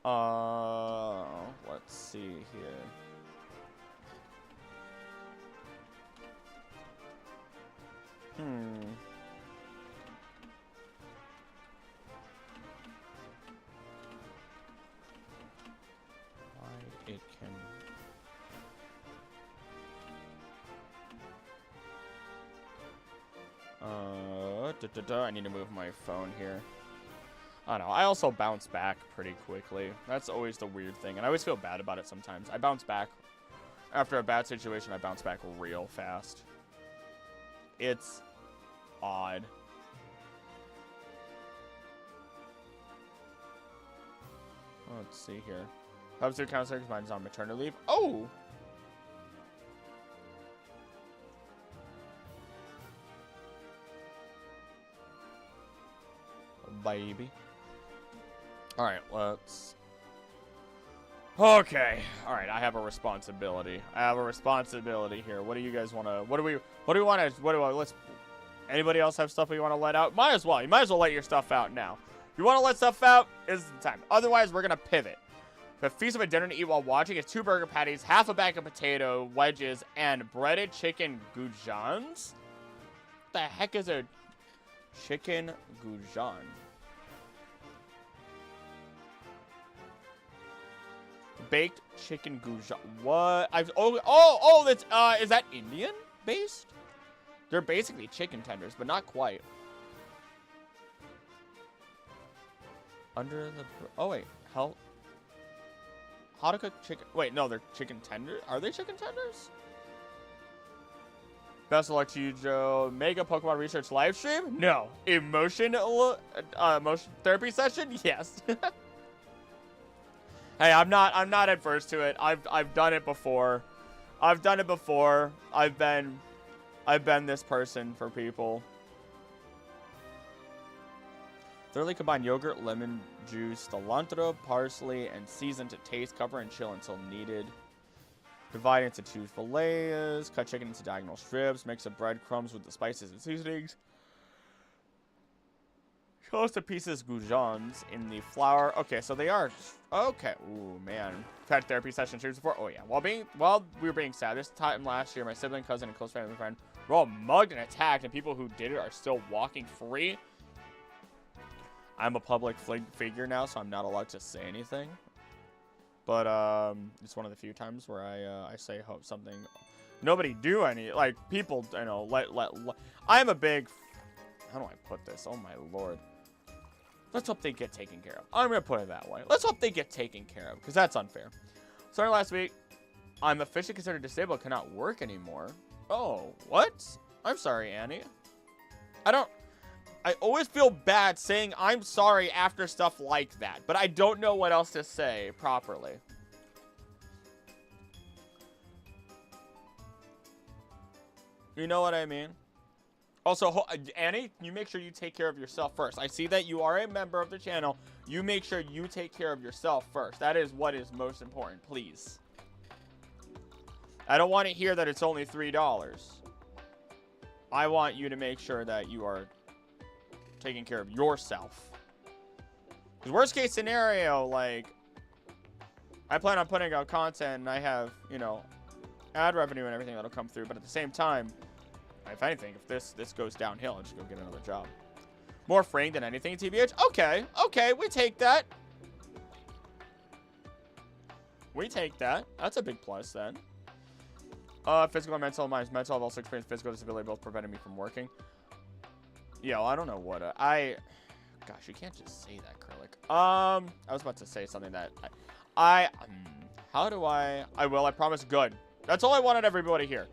Let's see here. Why it can... I need to move my phone here. I don't know. I also bounce back pretty quickly. That's always the weird thing, and I always feel bad about it sometimes. I bounce back. After a bad situation, I bounce back real fast. It's odd. Let's see here. Substitute counselor because mine's on maternity leave. Oh! Baby. Alright, let's... Okay. Alright, I have a responsibility. I have a responsibility here. What do you guys want to... What do we want to... Let's... Anybody else have stuff we want to let out? Might as well. You might as well let your stuff out now. If you want to let stuff out, is the time. Otherwise, we're going to pivot. The feast of a dinner to eat while watching is 2 burger patties, half a bag of potato wedges, and breaded chicken goujons? What the heck is a chicken goujon? Baked chicken goujon. What? That's is that Indian based? They're basically chicken tenders, but not quite. Under the... Oh, wait. How to cook chicken... Wait, no, they're chicken tenders? Are they chicken tenders? Best of luck to you, Joe. Mega Pokemon Research live stream? No. Emotion therapy session? Yes. Hey, I'm not adverse to it. I've done it before. I've been this person for people. Thoroughly combine yogurt, lemon juice, cilantro, parsley, and season to taste. Cover and chill until needed. Divide into 2 fillets. Cut chicken into diagonal strips. Mix the breadcrumbs with the spices and seasonings. Toast the pieces goujons in the flour. Okay, so they are... Okay. Ooh, man. I've had therapy session streams before. Oh, yeah. While we were being sad, this time last year, my sibling, cousin, and close family friend were all mugged and attacked, and people who did it are still walking free. I'm a public figure now, so I'm not allowed to say anything. But it's one of the few times where I say hope something. Nobody do any, like, people, you know, I'm a big... How do I put this? Oh, my Lord. Let's hope they get taken care of. I'm going to put it that way. Let's hope they get taken care of, because that's unfair. Starting last week, I'm officially considered disabled, cannot work anymore. Oh, what? I'm sorry, Annie. I always feel bad saying I'm sorry after stuff like that, but I don't know what else to say properly. You know what I mean? Also, Annie, you make sure you take care of yourself first. I see that you are a member of the channel. You make sure you take care of yourself first. That is what is most important, please. I don't want to hear that it's only $3. I want you to make sure that you are taking care of yourself. Because worst case scenario, like, I plan on putting out content and I have, you know, ad revenue and everything that'll come through. But at the same time, if anything, if this goes downhill, I'll just go get another job. More fraying than anything, TBH. Okay, we take that. We take that. That's a big plus then. Physical and mental. Mine's mental. I've also experienced physical disability, both preventing me from working. Yeah, well, I don't know what gosh, you can't just say that, Acrylic. I was about to say something that how do I will, I promise. Good. That's all I wanted everybody here.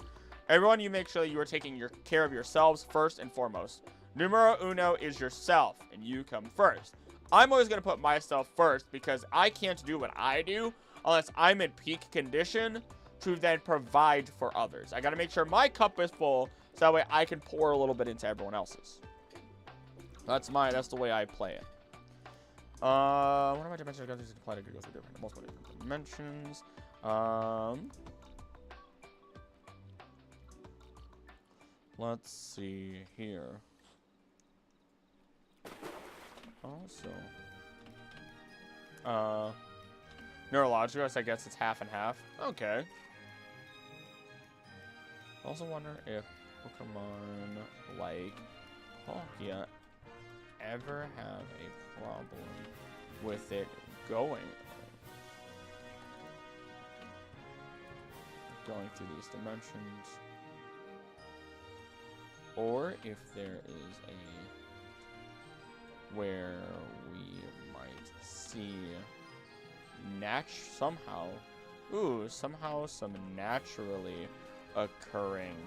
Everyone, you make sure that you are taking care of yourselves first and foremost. Numero uno is yourself, and you come first. I'm always going to put myself first because I can't do what I do unless I'm in peak condition to then provide for others. I got to make sure my cup is full so that way I can pour a little bit into everyone else's. That's the way I play it. One of my dimensions are apply to go through different multiple different dimensions. Let's see here. Also, neurological, so I guess it's half and half. Okay. Also wonder if Pokemon like Palkia ever have a problem with it going through these dimensions, or if there is where we might see somehow some naturally occurring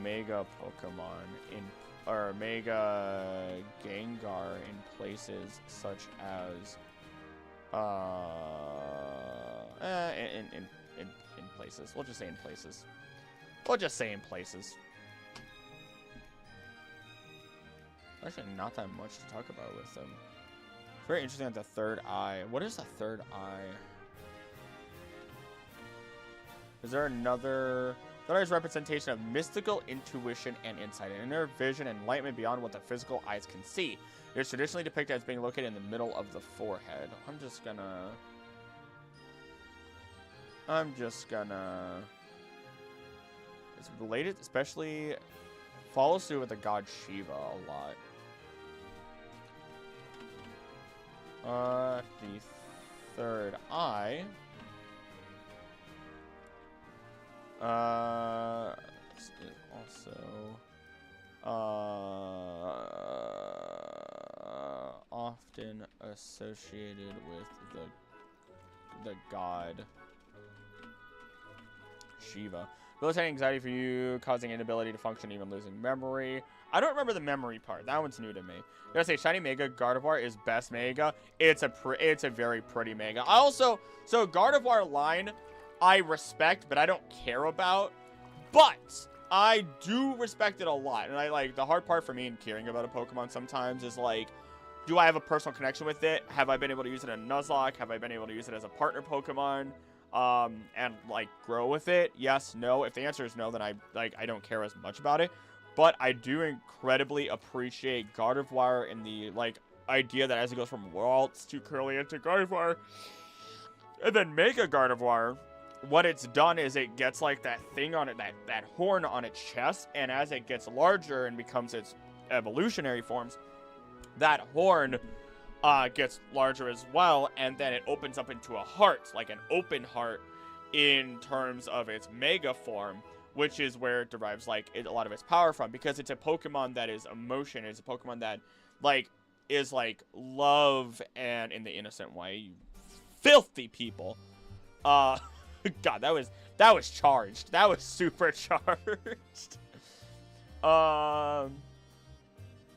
Mega Pokemon or Mega Gengar in places such as in places. We'll just say in places. We'll just say in places. Actually, not that much to talk about with them. It's very interesting that the third eye. What is the third eye? Is there another? Third eye's representation of mystical intuition and insight, an inner vision and enlightenment beyond what the physical eyes can see. It is traditionally depicted as being located in the middle of the forehead. I'm just gonna. It's related, especially follows through with the god Shiva a lot. The third eye. Also often associated with the god Shiva. Debilitating anxiety for you, causing inability to function, even losing memory. I don't remember the memory part. That one's new to me. I gotta say, Shiny Mega Gardevoir is best Mega. It's a very pretty Mega. I also, so Gardevoir line, I respect, but I don't care about. But I do respect it a lot. And I like, the hard part for me in caring about a Pokemon sometimes is like, do I have a personal connection with it? Have I been able to use it in Nuzlocke? Have I been able to use it as a partner Pokemon? And like grow with it? Yes, no. If the answer is no, then I don't care as much about it. But I do incredibly appreciate Gardevoir and the like idea that as it goes from Waltz to Curly to Gardevoir, and then Mega Gardevoir, what it's done is it gets like that thing on it, that horn on its chest, and as it gets larger and becomes its evolutionary forms, that horn gets larger as well, and then it opens up into a heart, like an open heart in terms of its mega form, which is where it derives like a lot of its power from, because it's a Pokemon that is emotion. It's a Pokemon that like is like love, and in the innocent way, you filthy people. God, that was charged. That was super charged.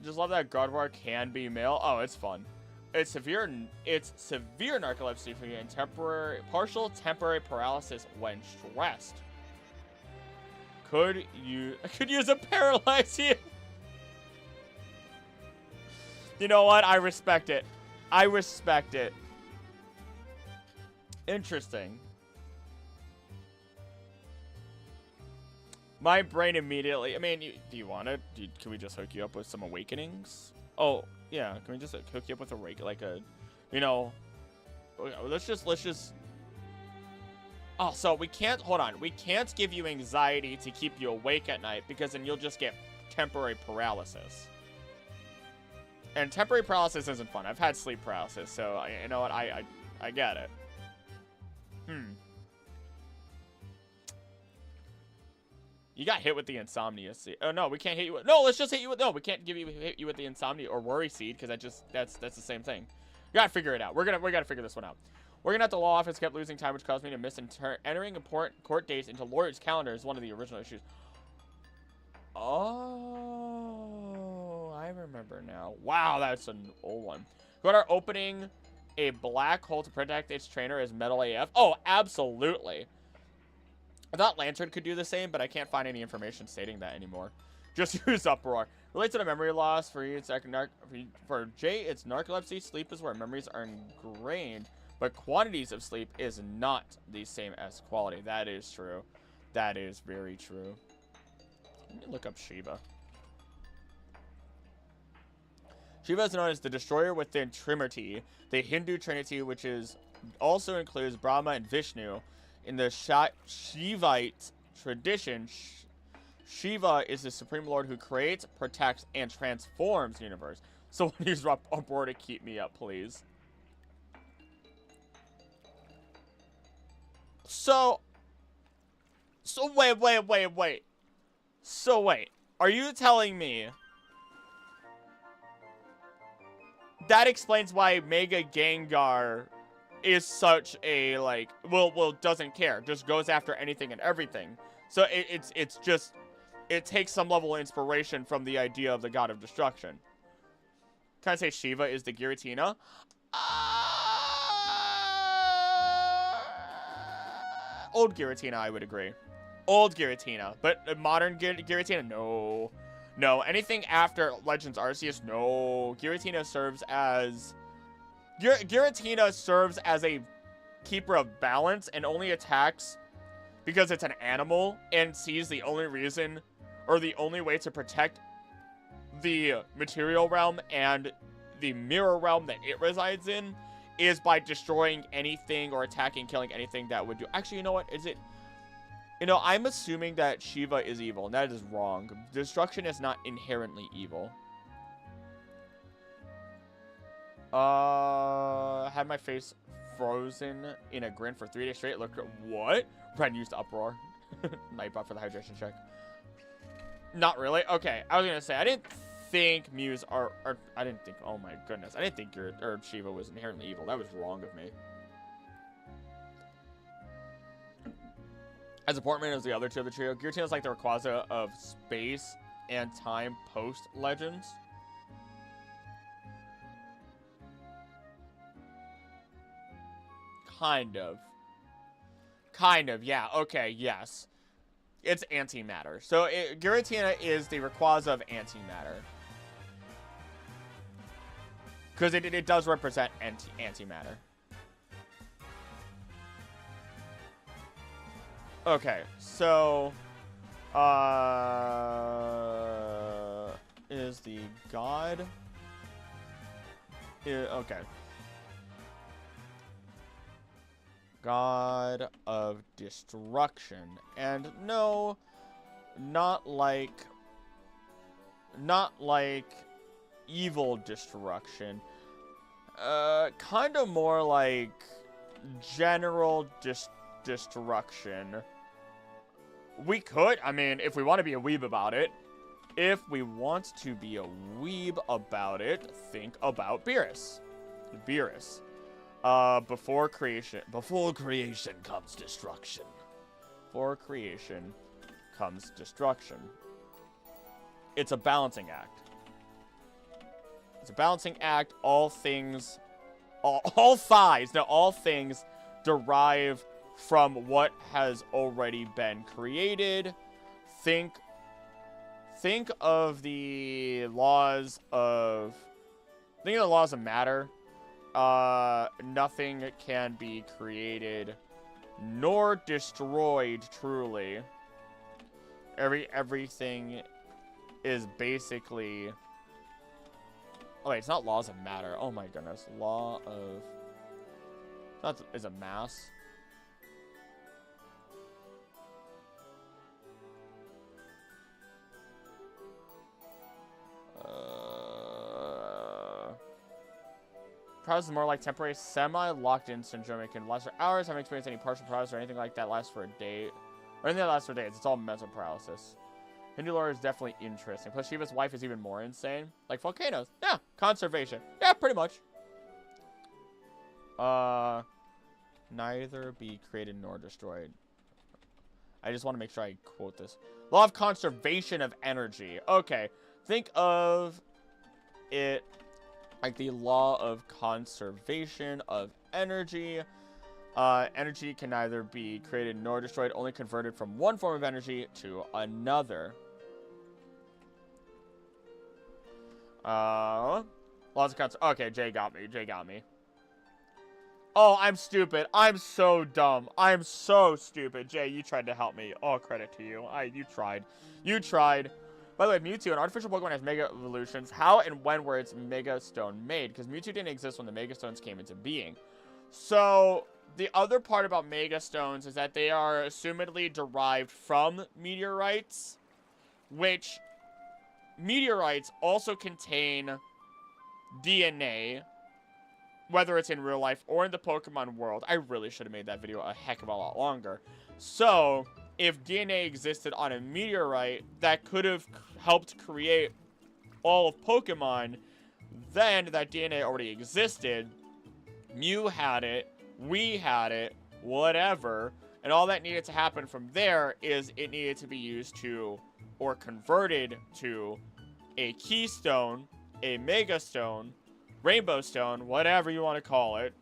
Just love that Gardevoir can be male. Oh, it's fun. It's severe narcolepsy for you and partial temporary paralysis when stressed. Could use a paralyze you. You know what? I respect it. I respect it. Interesting. My brain immediately. I mean, do you want it? Can we just hook you up with some awakenings? Oh, yeah. Can we just hook you up with let's just. Oh, so we can't. Hold on. We can't give you anxiety to keep you awake at night, because then you'll just get temporary paralysis. And temporary paralysis isn't fun. I've had sleep paralysis, so you know what? I get it. You got hit with the insomnia seed. Oh no, we can't hit you with. No, let's just hit you with. No, we can't hit you with the insomnia or worry seed, because that's the same thing. You gotta figure it out. We gotta figure this one out. Working at the law office kept losing time, which caused me to miss entering important court dates into lawyers' calendars. One of the original issues. Oh, I remember now. Wow, that's an old one. Got our opening a black hole to protect its trainer as Metal AF. Oh, absolutely. I thought Lantern could do the same, but I can't find any information stating that anymore. Just use Uproar. Relates to the memory loss for you. For Jay, it's narcolepsy. Sleep is where memories are ingrained, but quantities of sleep is not the same as quality. That is true. That is very true. Let me look up Shiva. Shiva is known as the destroyer within Trimurti, the Hindu trinity, which also includes Brahma and Vishnu. In the Shivite tradition, Shiva is the supreme lord who creates, protects, and transforms the universe. Someone use Uproar to keep me up, please. So wait. So wait. Are you telling me that explains why Mega Gengar is such a, like, well, doesn't care, just goes after anything and everything? So it's just it takes some level of inspiration from the idea of the god of destruction. Can I say Shiva is the Giratina? Old Giratina, I would agree. Old Giratina, but modern Giratina, no. No, anything after Legends Arceus, no. Giratina serves as... Giratina serves as a keeper of balance and only attacks because it's an animal and sees the only reason or the only way to protect the material realm and the mirror realm that it resides in is by destroying anything or attacking, killing anything that would do... Actually, you know what? Is it... You know, I'm assuming that Shiva is evil, and that is wrong. Destruction is not inherently evil. Had my face frozen in a grin for 3 days straight. Look, what? Ren used Uproar. Nightbot for the hydration check. Not really. Okay, I was gonna say I didn't think Muse are I didn't think. Oh my goodness, I didn't think Shiva was inherently evil. That was wrong of me. As important as the other two of the trio, Giratina is like the Rayquaza of space and time post Legends. Kind of. Kind of, yeah. Okay, yes. It's antimatter. So, Giratina is the Rayquaza of antimatter. Because it does represent antimatter. Okay, so... is the god... okay. God of destruction. And no, not like evil destruction. Kind of more like general destruction. We could, I mean, if we want to be a weeb about it, think about Beerus. Beerus. Before creation comes destruction. Before creation comes destruction. It's a balancing act. It's a balancing act. All things derive from what has already been created. Think of the laws of matter. Nothing can be created nor destroyed truly. Everything is basically... Oh wait, it's not laws of matter. Oh my goodness. Law of... That is a mass. Paralysis is more like temporary semi-locked-in syndrome. It can last for hours. Haven't experienced any partial paralysis or anything like that lasts for a day. Or anything that lasts for days. It's all mental paralysis. Hindu lore is definitely interesting. Plus, Shiva's wife is even more insane. Like volcanoes. Yeah. Conservation. Yeah, pretty much. Neither be created nor destroyed. I just want to make sure I quote this. Law of conservation of energy. Okay. Think of it like the law of conservation of energy. Energy can neither be created nor destroyed, only converted from one form of energy to another. Laws of conservation. Okay, Jay got me. Oh, I'm stupid. I'm so dumb. I'm so stupid. Jay, you tried to help me. All credit to you. You tried. You tried. By the way, Mewtwo, an artificial Pokemon, has Mega Evolutions. How and when were its Mega Stone made? Because Mewtwo didn't exist when the Mega Stones came into being. So, the other part about Mega Stones is that they are assumedly derived from meteorites, which meteorites also contain DNA, whether it's in real life or in the Pokemon world. I really should have made that video a heck of a lot longer. So, if DNA existed on a meteorite that could have helped create all of Pokemon, then that DNA already existed. Mew had it, we had it, whatever, and all that needed to happen from there is it needed to be used to or converted to a keystone, a mega stone, rainbow stone, whatever you want to call it.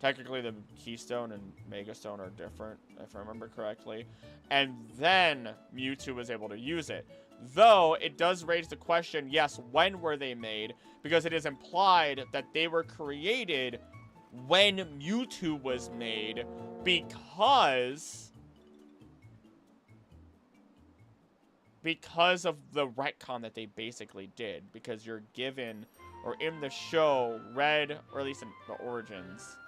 Technically, the keystone and mega stone are different, if I remember correctly. And then Mewtwo was able to use it. Though, it does raise the question, yes, when were they made? Because it is implied that they were created when Mewtwo was made because of the retcon that they basically did. Because you're given, or in the show, Red, or at least in the Origins.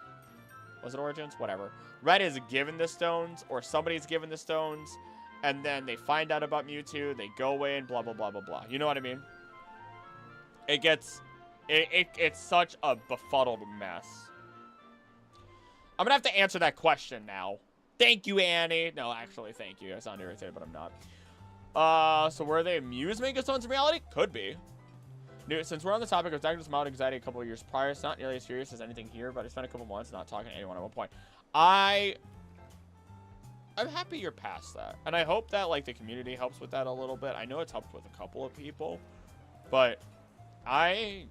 Was it Origins? Whatever. Red is given the stones, or somebody's given the stones, and then they find out about Mewtwo, they go in, blah, blah, blah, blah, blah. You know what I mean? It's such a befuddled mess. I'm gonna have to answer that question now. Thank you, Annie. No, actually, thank you. I sound irritated, but I'm not. So were they Mew's Mega Stones in reality? Could be. Since we're on the topic of diagnosed mild anxiety a couple of years prior, it's not nearly as serious as anything here, but I spent a couple months not talking to anyone at one point. I'm happy you're past that. And I hope that, like, the community helps with that a little bit. I know it's helped with a couple of people, but I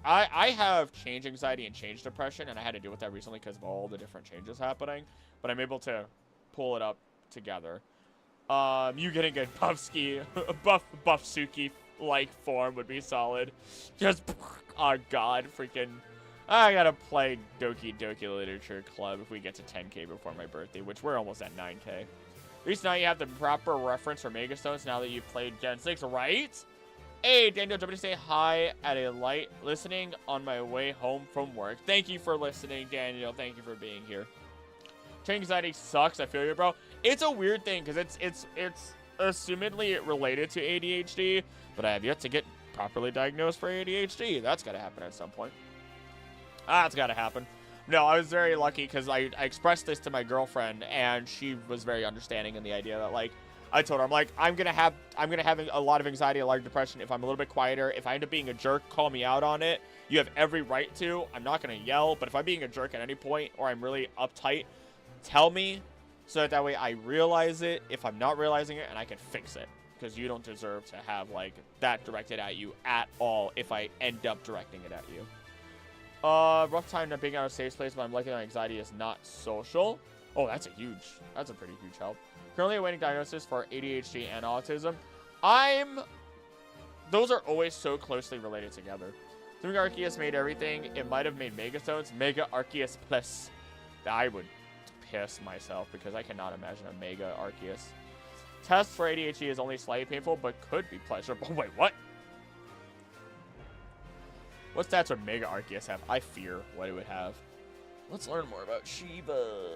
have change anxiety and change depression, and I had to deal with that recently because of all the different changes happening, but I'm able to pull it up together. You getting a Buffsuki like form would be solid. Just, oh god, freaking, I gotta play Doki Doki Literature Club if we get to 10k before my birthday, which we're almost at 9k. At least now you have the proper reference for Mega Stones now that you've played Gen 6, right? Hey, Daniel, do you want me to say hi at a light listening on my way home from work? Thank you for listening, Daniel. Thank you for being here. Change anxiety sucks. I feel you, bro. It's a weird thing because it's assumedly related to ADHD, but I have yet to get properly diagnosed for ADHD. That's got to happen at some point. That's got to happen. No, I was very lucky because I expressed this to my girlfriend, and she was very understanding in the idea that, like, I told her, I'm like, I'm gonna have a lot of anxiety, a lot of depression if I'm a little bit quieter. If I end up being a jerk, call me out on it. You have every right to. I'm not gonna yell, but if I'm being a jerk at any point or I'm really uptight, tell me so that way I realize it if I'm not realizing it, and I can fix it. Because you don't deserve to have, like, that directed at you at all if I end up directing it at you. Rough time not being out of safe place, but I'm lucky that anxiety is not social. Oh, that's a pretty huge help. Currently awaiting diagnosis for ADHD and autism. Those are always so closely related together. Assuming Arceus made everything, it might have made Mega Stones. Mega Arceus Plus. I would piss myself because I cannot imagine a Mega Arceus. Test for ADHD is only slightly painful, but could be pleasurable. Wait, what? What stats would Mega Arceus have? I fear what it would have. Let's learn more about Shiva.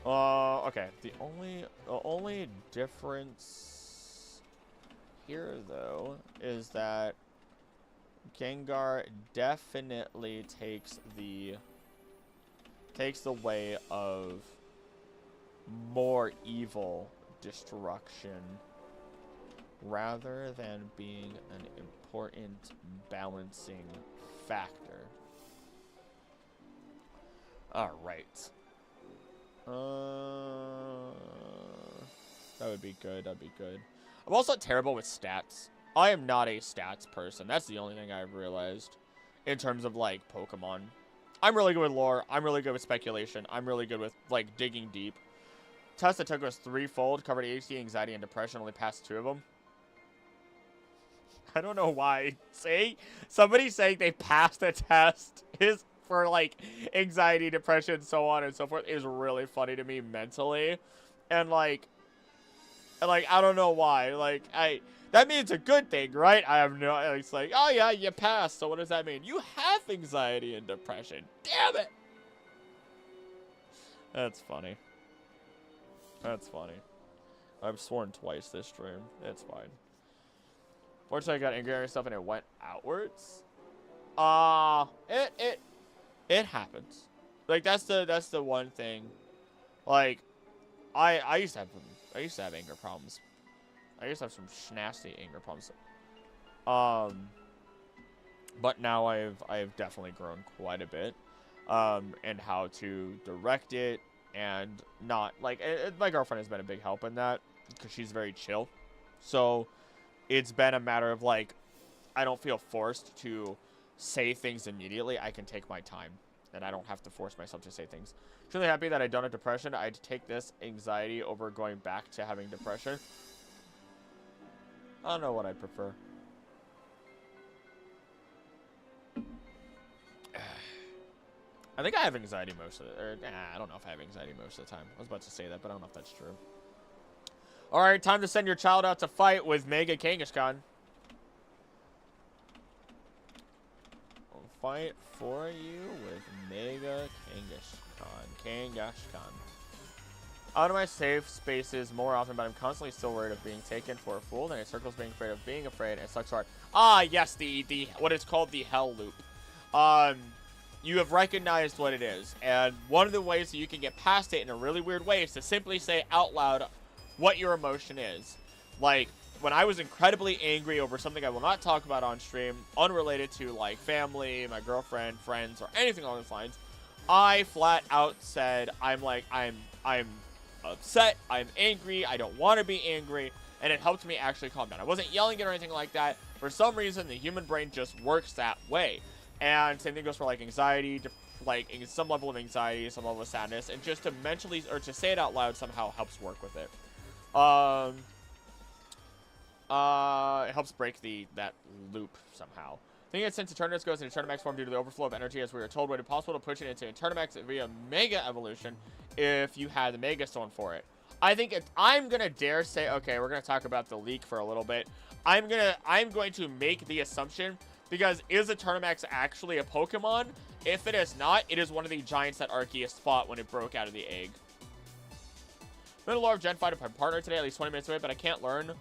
Okay. The only difference here, though, is that Gengar definitely takes the way of more evil destruction rather than being an important balancing factor. Alright. That would be good. That'd be good. I'm also terrible with stats. I am not a stats person. That's the only thing I've realized in terms of, like, Pokemon. I'm really good with lore. I'm really good with speculation. I'm really good with, like, digging deep. Test that took us threefold, covered ADHD, anxiety, and depression, only passed 2 of them. I don't know why. See? Somebody saying they passed the test is for, like, anxiety, depression, so on and so forth is really funny to me mentally. And, like, I don't know why. Like, that means a good thing, right? I have no, it's like, oh yeah, you passed. So what does that mean? You have anxiety and depression. Damn it. That's funny. That's funny. I've sworn twice this stream. It's fine. Fortunately, I got angry at myself and it went outwards. It happens. Like, that's the one thing. Like, I used to have anger problems. I used to have some nasty anger problems. But now I've definitely grown quite a bit. And how to direct it and not, like, my girlfriend has been a big help in that, because she's very chill. So, it's been a matter of, like, I don't feel forced to say things immediately. I can take my time, and I don't have to force myself to say things. I'm really happy that I don't have depression. I'd take this anxiety over going back to having depression. I don't know what I prefer. I think I have anxiety most of it. Or, I don't know if I have anxiety most of the time. I was about to say that, but I don't know if that's true. Alright, time to send your child out to fight with Mega Kangaskhan. I'll fight for you with Mega Kangaskhan. Out of my safe spaces more often, but I'm constantly still worried of being taken for a fool. Then it circles being afraid of being afraid, and it sucks hard. Ah, yes, the what is called the hell loop. You have recognized what it is, and one of the ways that you can get past it in a really weird way is to simply say out loud what your emotion is. Like, when I was incredibly angry over something I will not talk about on stream, unrelated to, like, family, my girlfriend, friends, or anything along those lines, I flat out said, I'm upset, I'm angry, I don't want to be angry, and it helped me actually calm down. I wasn't yelling it or anything like that. For some reason, the human brain just works that way. And same thing goes for, like, anxiety, like, some level of anxiety, some level of sadness, and just to mentally, or to say it out loud somehow helps work with it. It helps break that loop somehow. Thinking that since Eternus goes into Eternamax form due to the overflow of energy, as we were told, would it be possible to push it into Eternamax via Mega Evolution if you had the Mega Stone for it? I think I'm gonna dare say, okay, we're gonna talk about the leak for a little bit. I'm going to make the assumption, because is Eternamax actually a Pokemon? If it is not, it is one of the giants that Arceus fought when it broke out of the egg. I'm in a lore of Gen 5 to my partner today, at least 20 minutes away, but I can't learn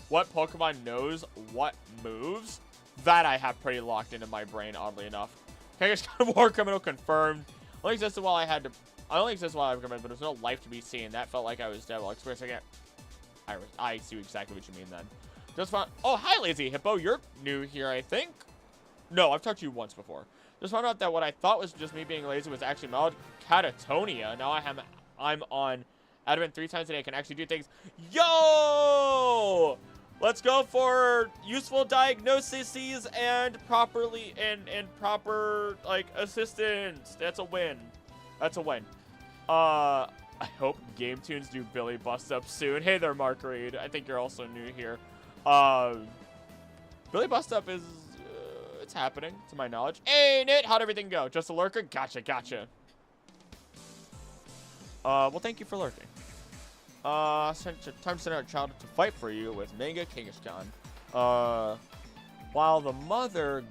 what Pokemon knows what moves. That I have pretty locked into my brain, oddly enough. Kangaskhan War Criminal confirmed. Only existed while I only existed while I was committed, but there's no life to be seen. That felt like I was dead while experiencing it. I see exactly what you mean then. Just found. Oh, hi, Lazy Hippo. You're new here, I think. No, I've talked to you once before. Just found out that what I thought was just me being lazy was actually mild catatonia. Now I'm on Adamant 3 times a day. I can actually do things. Yo! Let's go for useful diagnoses and proper like assistance. That's a win. That's a win. I hope Game Tunes do Billy Bust Up soon. Hey there, Mark Reed. I think you're also new here. Billy Bust Up is it's happening to my knowledge. Hey Nit, how'd everything go? Just a lurker? Gotcha. Well, thank you for lurking. Time to send out a child to fight for you with Mega Kangaskhan. While the mother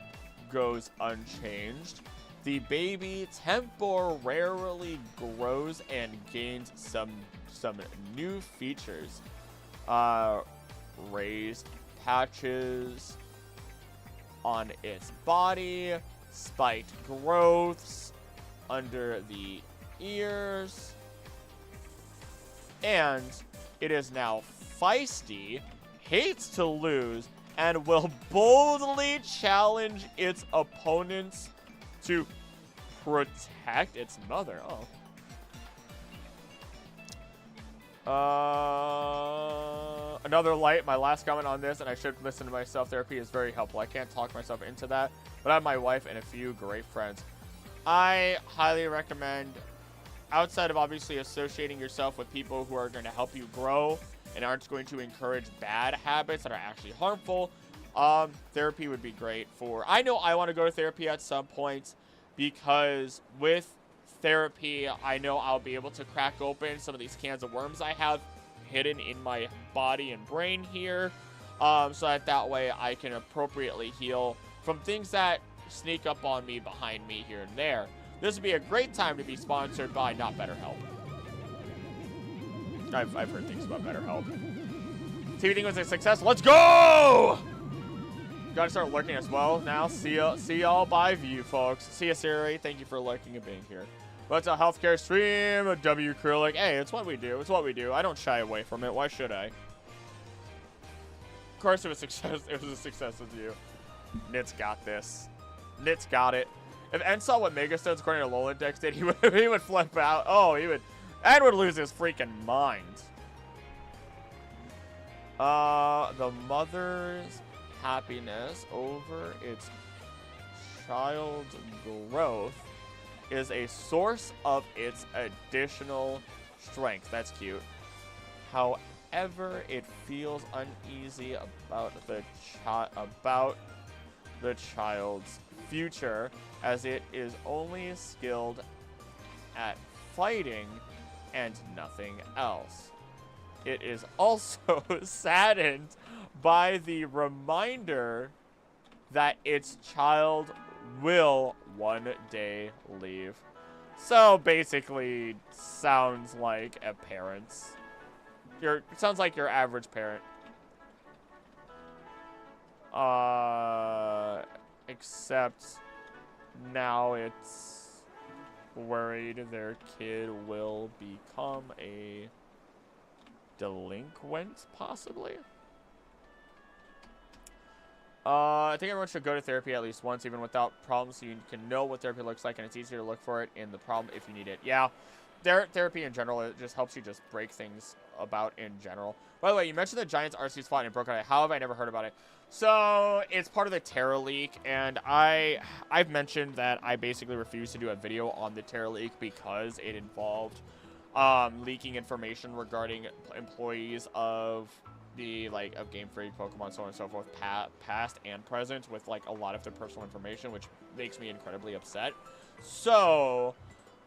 goes unchanged, the baby temporarily grows and gains some new features. Raised patches on its body, spiked growths under the ears, and it is now feisty, hates to lose, and will boldly challenge its opponents to protect its mother. Another light. My last comment on this, and I should listen to myself. Therapy is very helpful. I can't talk myself into that, but I have my wife and a few great friends. I highly recommend, outside of obviously associating yourself with people who are going to help you grow and aren't going to encourage bad habits that are actually harmful, therapy would be great for. I know I want to go to therapy at some point, because with therapy, I know I'll be able to crack open some of these cans of worms I have hidden in my body and brain here, so that way I can appropriately heal from things that sneak up on me behind me here and there. This would be a great time to be sponsored by Not BetterHelp. I've heard things about BetterHelp. TV thing was a success. Let's go! Gotta start lurking as well now. See y'all by view, folks. See ya, Siri. Thank you for lurking and being here. What's a healthcare stream? A W Acrylic. Hey, it's what we do. It's what we do. I don't shy away from it. Why should I? Of course it was a success. It was a success with you. Nit's got this. Nit's got it. If N saw what Megastones according to Lolindex did, he would flip out. Oh, he would. and would lose his freaking mind. The mother's happiness over its child's growth is a source of its additional strength. That's cute. However, it feels uneasy about the child's future, as it is only skilled at fighting and nothing else. It is also saddened by the reminder that its child will one day leave. So basically, sounds like a parent's. Sounds like your average parent. Except now it's worried their kid will become a delinquent, possibly. I think everyone should go to therapy at least once, even without problems, so you can know what therapy looks like, and it's easier to look for it in the problem if you need it. Yeah, therapy in general, it just helps you just break things about in general. By the way, you mentioned the Giants RC spot and it broke out. How have I never heard about it? So, it's part of the Terra leak, and I've mentioned that I basically refused to do a video on the Terra leak because it involved leaking information regarding employees of of Game Freak, Pokemon, so on and so forth, past and present, with like a lot of their personal information, which makes me incredibly upset. So,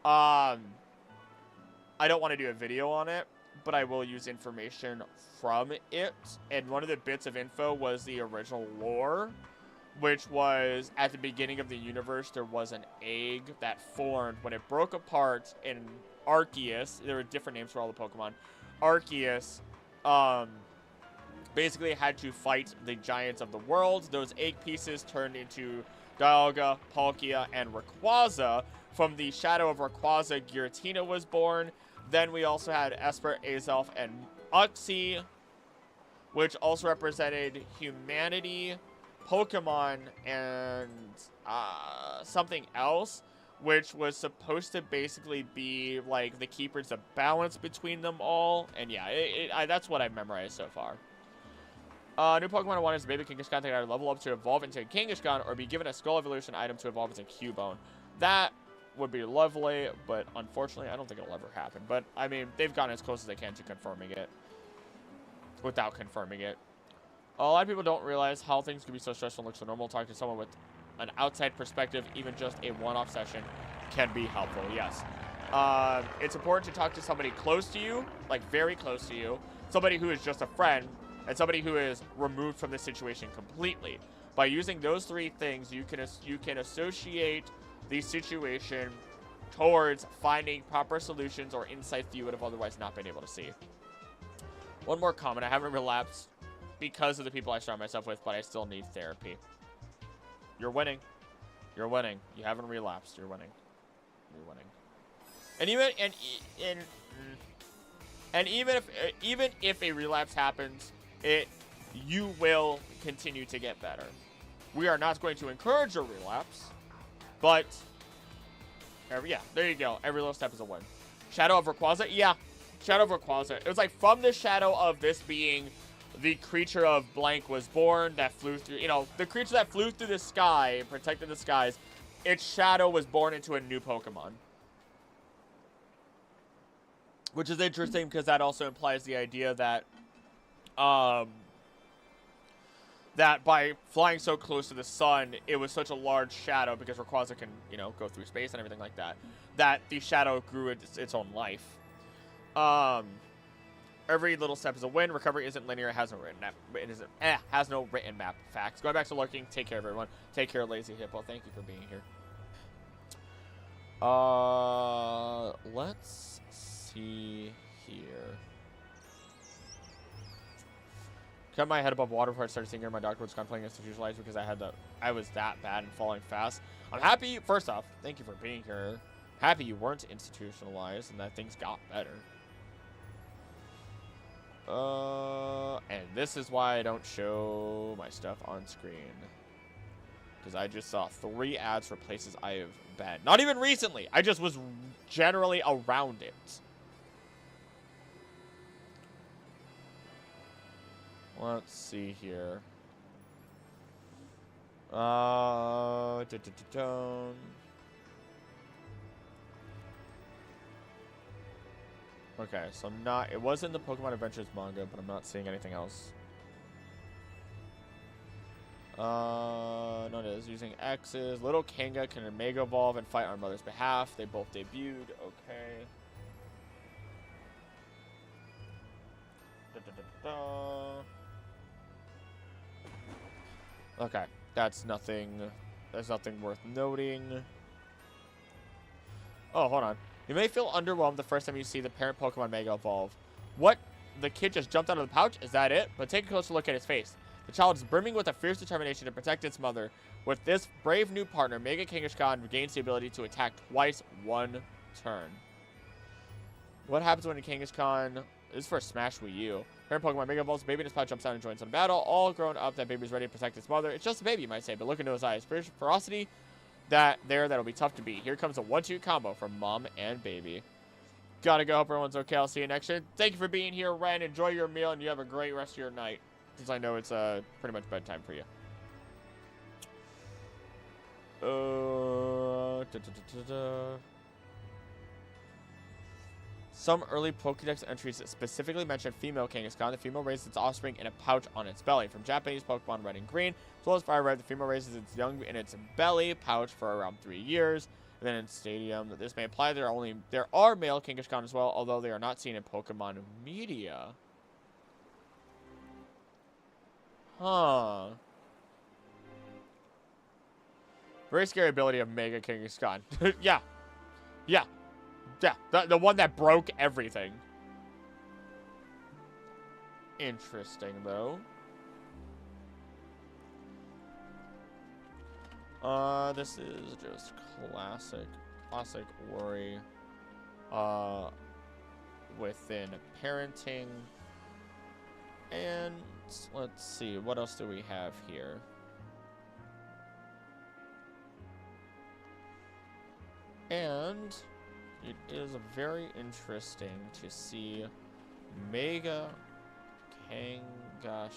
I don't want to do a video on it, but I will use information from it. And one of the bits of info was the original lore, which was at the beginning of the universe, there was an egg that formed when it broke apart in Arceus. There were different names for all the Pokemon. Arceus, basically had to fight the giants of the world. Those egg pieces turned into Dialga, Palkia, and Rayquaza. From the shadow of Rayquaza, Giratina was born. Then we also had Esper, Azelf, and Uxie, which also represented humanity, Pokemon, and something else, which was supposed to basically be like the keepers of balance between them all. And yeah, that's what I've memorized so far. New Pokemon I want is a baby Kangaskhan that either level up to evolve into a Kangaskhan or be given a Skull Evolution item to evolve into Cubone. That would be lovely, but unfortunately, I don't think it'll ever happen. But, I mean, they've gotten as close as they can to confirming it without confirming it. A lot of people don't realize how things can be so stressful and look so normal. Talking to someone with an outside perspective, even just a one-off session, can be helpful, yes. It's important to talk to somebody close to you, like very close to you, somebody who is just a friend, and somebody who is removed from the situation completely. By using those three things, you can associate the situation towards finding proper solutions or insights that you would have otherwise not been able to see. One more comment. I haven't relapsed because of the people I surround myself with, but I still need therapy. You're winning. You're winning. You haven't relapsed. You're winning. You're winning. And even if a relapse happens, you will continue to get better. We are not going to encourage a relapse, but yeah, there you go. Every little step is a win. Shadow of Rayquaza? Yeah, Shadow of Rayquaza. It was like from the shadow of this being the creature of blank was born that flew through, the creature that flew through the sky and protected the skies, its shadow was born into a new Pokemon. Which is interesting because that also implies the idea that that by flying so close to the sun, it was such a large shadow, because Rayquaza can, go through space and everything like that, that the shadow grew its own life. Every little step is a win. Recovery isn't linear. It has no written map. Has no written map. Facts. Going back to lurking. Take care, everyone. Take care, Lazy Hippo. Thank you for being here. Let's see here. Kept my head above water before I started seeing her. My doctor was contemplating institutionalized because I was that bad and falling fast. I'm happy. First off, thank you for being here. Happy you weren't institutionalized and that things got better. And this is why I don't show my stuff on screen. Because I just saw 3 ads for places I have been. Not even recently. I just was generally around it. Let's see here. Okay, so I'm not. It was in the Pokemon Adventures manga, but I'm not seeing anything else. No, it is using X's. Little Kanga can Mega Evolve and fight on Mother's behalf. They both debuted. Okay. Okay, that's nothing. There's nothing worth noting. Oh, hold on. You may feel underwhelmed the first time you see the parent Pokemon Mega Evolve. What? The kid just jumped out of the pouch? Is that it? But take a closer look at his face. The child is brimming with a fierce determination to protect its mother. With this brave new partner, Mega Kangaskhan gains the ability to attack twice one turn. What happens when a Kangaskhan... This is for Smash Wii U. Parent Pokemon Mega Evolves, baby in his pouch jumps out and joins in battle. All grown up, that baby is ready to protect its mother. It's just a baby, you might say, but look into his eyes. Ferocity that'll be tough to beat. Here comes a 1-2 combo from mom and baby. Gotta go. Hope everyone's okay. I'll see you next year. Thank you for being here, Ren. Enjoy your meal, and you have a great rest of your night. Since I know it's pretty much bedtime for you. Some early Pokédex entries specifically mention female Kangaskhan. The female raises its offspring in a pouch on its belly. From Japanese Pokemon Red and Green, as well as Fire Red, the female raises its young in its belly pouch for around 3 years. And then in Stadium, this may apply. There are male Kangaskhan as well, although they are not seen in Pokemon media. Huh. Very scary ability of Mega Kangaskhan. Yeah. Yeah. Yeah. The one that broke everything. Interesting, though. This is just classic worry. Within parenting. And let's see, what else do we have here? And it is very interesting to see Mega Kangaskhan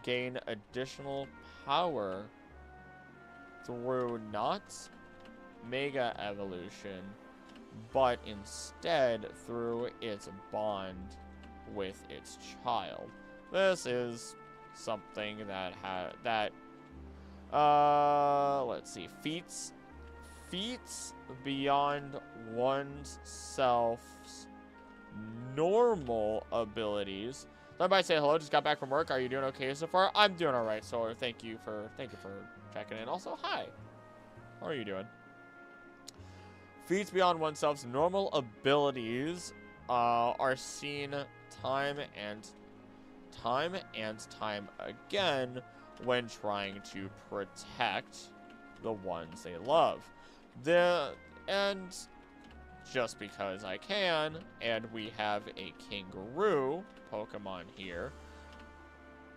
gain additional power through not Mega Evolution, but instead through its bond with its child. This is something that let's see, feats beyond one's self's normal abilities. Somebody say hello, just got back from work. Are you doing okay so far? I'm doing all right, Solar. Thank you for checking in. Also, hi. How are you doing? Feats beyond oneself's normal abilities are seen time and time again when trying to protect the ones they love. And just because I can, and we have a kangaroo Pokemon here,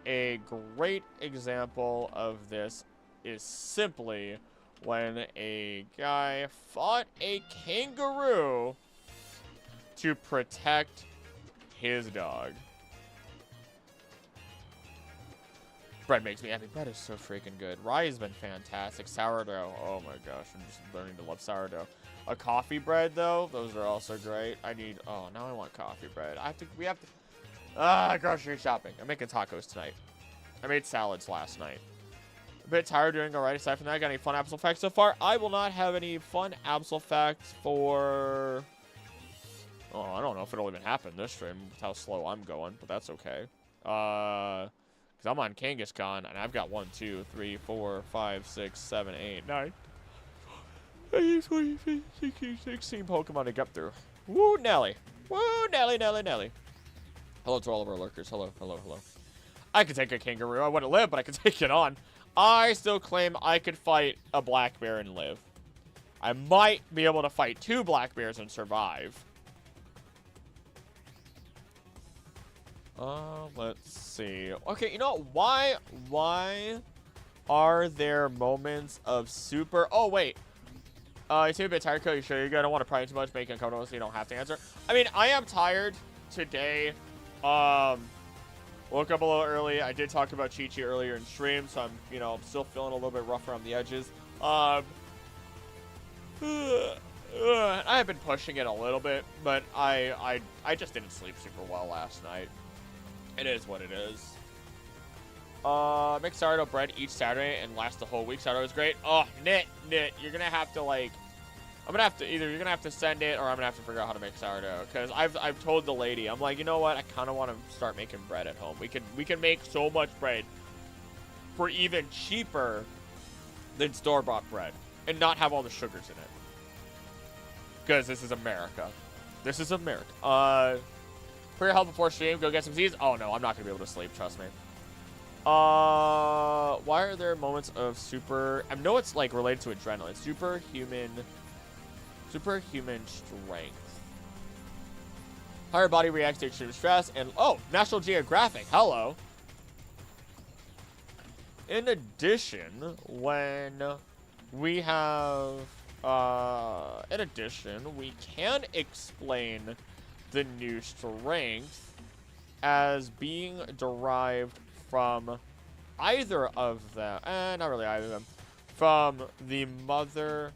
a great example of this is simply when a guy fought a kangaroo to protect his dog. Bread makes me happy. Bread is so freaking good. Rye has been fantastic. Sourdough. Oh my gosh, I'm just learning to love sourdough. A coffee bread though, those are also great. Oh, now I want coffee bread. Grocery shopping. I'm making tacos tonight. I made salads last night. A bit tired, doing alright. Aside from that, got any fun Absol facts so far? I will not have any fun Absol facts for... Oh, I don't know if it'll even happen this stream with how slow I'm going, but that's okay. Because I'm on Kangaskhan, and I've got 1, 2, 3, 4, 5, 6, 7, 8, 9, 16 Pokemon to get through. Woo, Nelly. Woo, Nelly, Nelly, Nelly. Hello to all of our lurkers. Hello, hello, hello. I could take a kangaroo. I wouldn't live, but I could take it on. I still claim I could fight a black bear and live. I might be able to fight 2 black bears and survive. Let's see. Okay, you know what? Why are there moments of super... Oh, wait. You seem a bit tired, Cody. You sure you're going to want to pry too much, make it uncomfortable so you don't have to answer? I mean, I am tired. today. Woke up a little early. I did talk about Chi-Chi earlier in stream, so I'm, I'm still feeling a little bit rough around the edges. I have been pushing it a little bit, but I just didn't sleep super well last night. It is what it is. Make sourdough bread each Saturday and last the whole week. Sourdough is great. Oh, Knit, you're gonna have to either you're gonna have to send it or I'm gonna have to figure out how to make sourdough. Cause I've told the lady, I'm like, you know what? I kind of want to start making bread at home. We can make so much bread for even cheaper than store-bought bread and not have all the sugars in it. Cause this is America. This is America. For your help before stream, go get some Z's. Oh no, I'm not gonna be able to sleep. Trust me. Why are there moments of I know it's like related to adrenaline. Superhuman strength. How your body reacts to extreme stress and National Geographic. Hello. In addition, we can explain the new strength as being derived from either of them, not really either of them, from the mother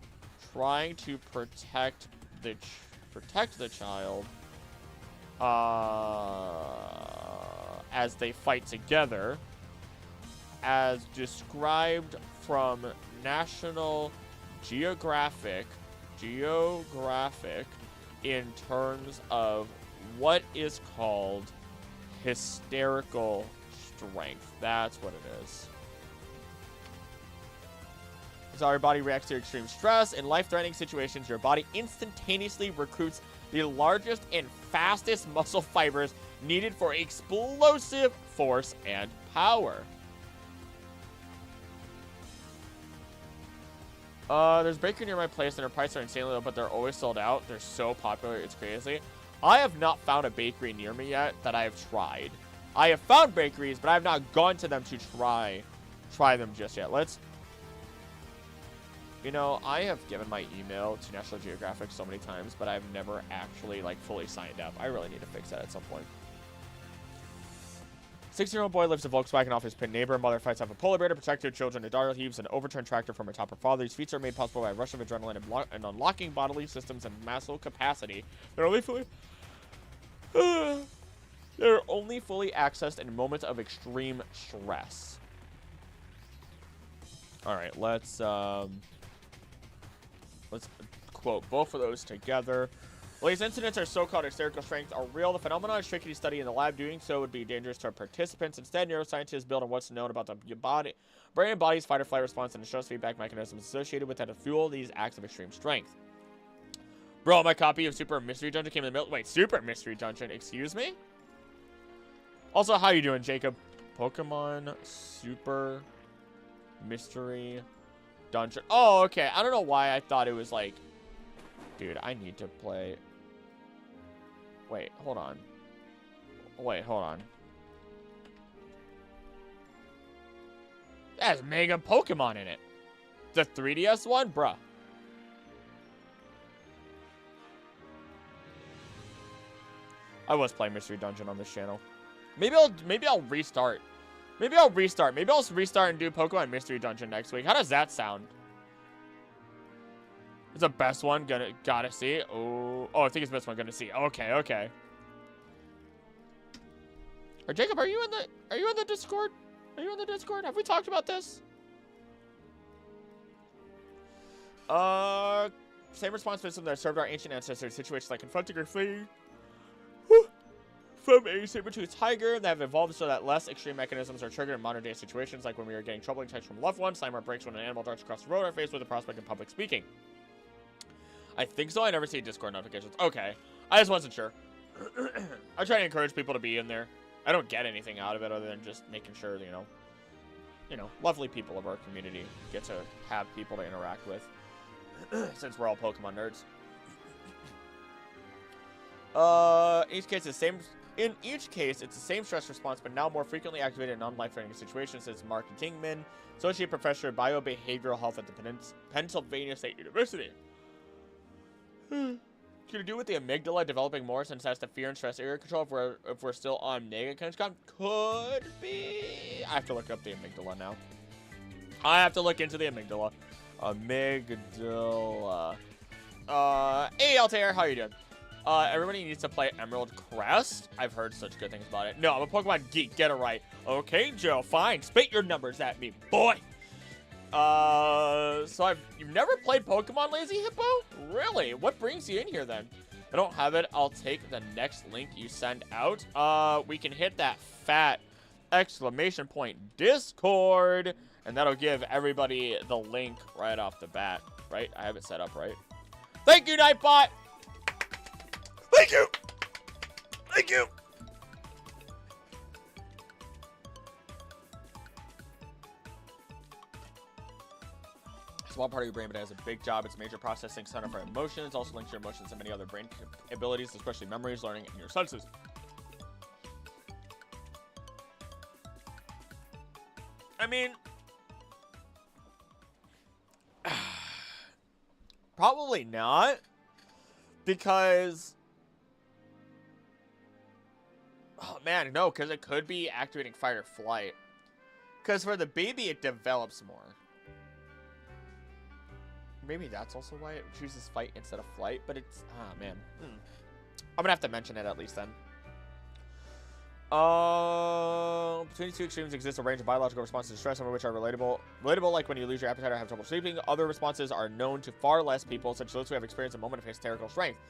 trying to protect the child as they fight together, as described from National Geographic in terms of what is called hysterical strength. That's what it is. As our body reacts to extreme stress in life-threatening situations, your body instantaneously recruits the largest and fastest muscle fibers needed for explosive force and power. There's a bakery near my place, and their prices are insanely low, but they're always sold out. They're so popular, it's crazy. I have not found a bakery near me yet that I have tried. I have found bakeries, but I have not gone to them to try them just yet. I have given my email to National Geographic so many times, but I've never actually, fully signed up. I really need to fix that at some point. 16-year-old boy lives in Volkswagen off his pit neighbor. Mother fights off a polar bear to protect her children. A daughter heaves an overturned tractor from atop her father. These feats are made possible by a rush of adrenaline and unlocking bodily systems and muscle capacity. They're only fully accessed in moments of extreme stress. All right, let's quote both of those together. While these incidents are so-called hysterical strengths are real, the phenomenon is tricky to study in the lab. Doing so would be dangerous to our participants. Instead, neuroscientists build on what's known about the brain and body's fight-or-flight response and the stress feedback mechanisms associated with that to fuel these acts of extreme strength. Bro, my copy of Super Mystery Dungeon came in the middle. Wait, Super Mystery Dungeon? Excuse me? Also, how you doing, Jacob? Pokemon Super Mystery Dungeon. Oh, okay. I don't know why I thought it was like... Dude, I need to play... Wait, hold on. That has Mega Pokemon in it. The 3DS one? Bruh. I was playing Mystery Dungeon on this channel. Maybe I'll restart. Maybe I'll restart and do Pokemon Mystery Dungeon next week. How does that sound? It's the best one. Gotta see. Oh, I think it's the best one. Gonna see. Okay. Or Jacob, are you in the Discord? Are you in the Discord? Have we talked about this? Same response system that served our ancient ancestors. Situations like confronting or fleeing from a saber-toothed tiger that have evolved so that less extreme mechanisms are triggered in modern-day situations, like when we are getting troubling texts from loved ones, slam our brakes when an animal darts across the road, or faced with the prospect of public speaking. I think so. I never see Discord notifications. Okay. I just wasn't sure. I try to encourage people to be in there. I don't get anything out of it other than just making sure, lovely people of our community get to have people to interact with. Since we're all Pokemon nerds. In each case, it's the same stress response, but now more frequently activated in non-life-threatening situations, says Mark Dingman, Associate Professor of Biobehavioral Health at the Pennsylvania State University. to do with the amygdala developing more since that's the fear and stress area control if we're still on Mega Con? Could be. I have to look up the amygdala now. I have to look into the amygdala. Amygdala. Hey, Altair, how you doing? Everybody needs to play Emerald Crest. I've heard such good things about it. No, I'm a Pokemon geek. Get it right. Okay, Joe, fine. Spit your numbers at me, boy. So you've never played Pokemon, Lazy Hippo? Really? What brings you in here then? I don't have it. I'll take the next link you send out. We can hit that fat exclamation point Discord, and that'll give everybody the link right off the bat, right? I have it set up right. Thank you, Nightbot. Thank you. Thank you. Small part of your brain, but it has a big job. It's a major processing center for emotions. Also links your emotions and many other brain abilities, especially memories, learning, and your senses. I mean, probably not, because, oh man, no, because it could be activating fight or flight. Because for the baby, it develops more. Maybe that's also why it chooses fight instead of flight, but it's, ah, man. I'm gonna have to mention it at least then. Between two extremes exists a range of biological responses to stress, some of which are relatable, like when you lose your appetite or have trouble sleeping. Other responses are known to far less people, such as those who have experienced a moment of hysterical strength.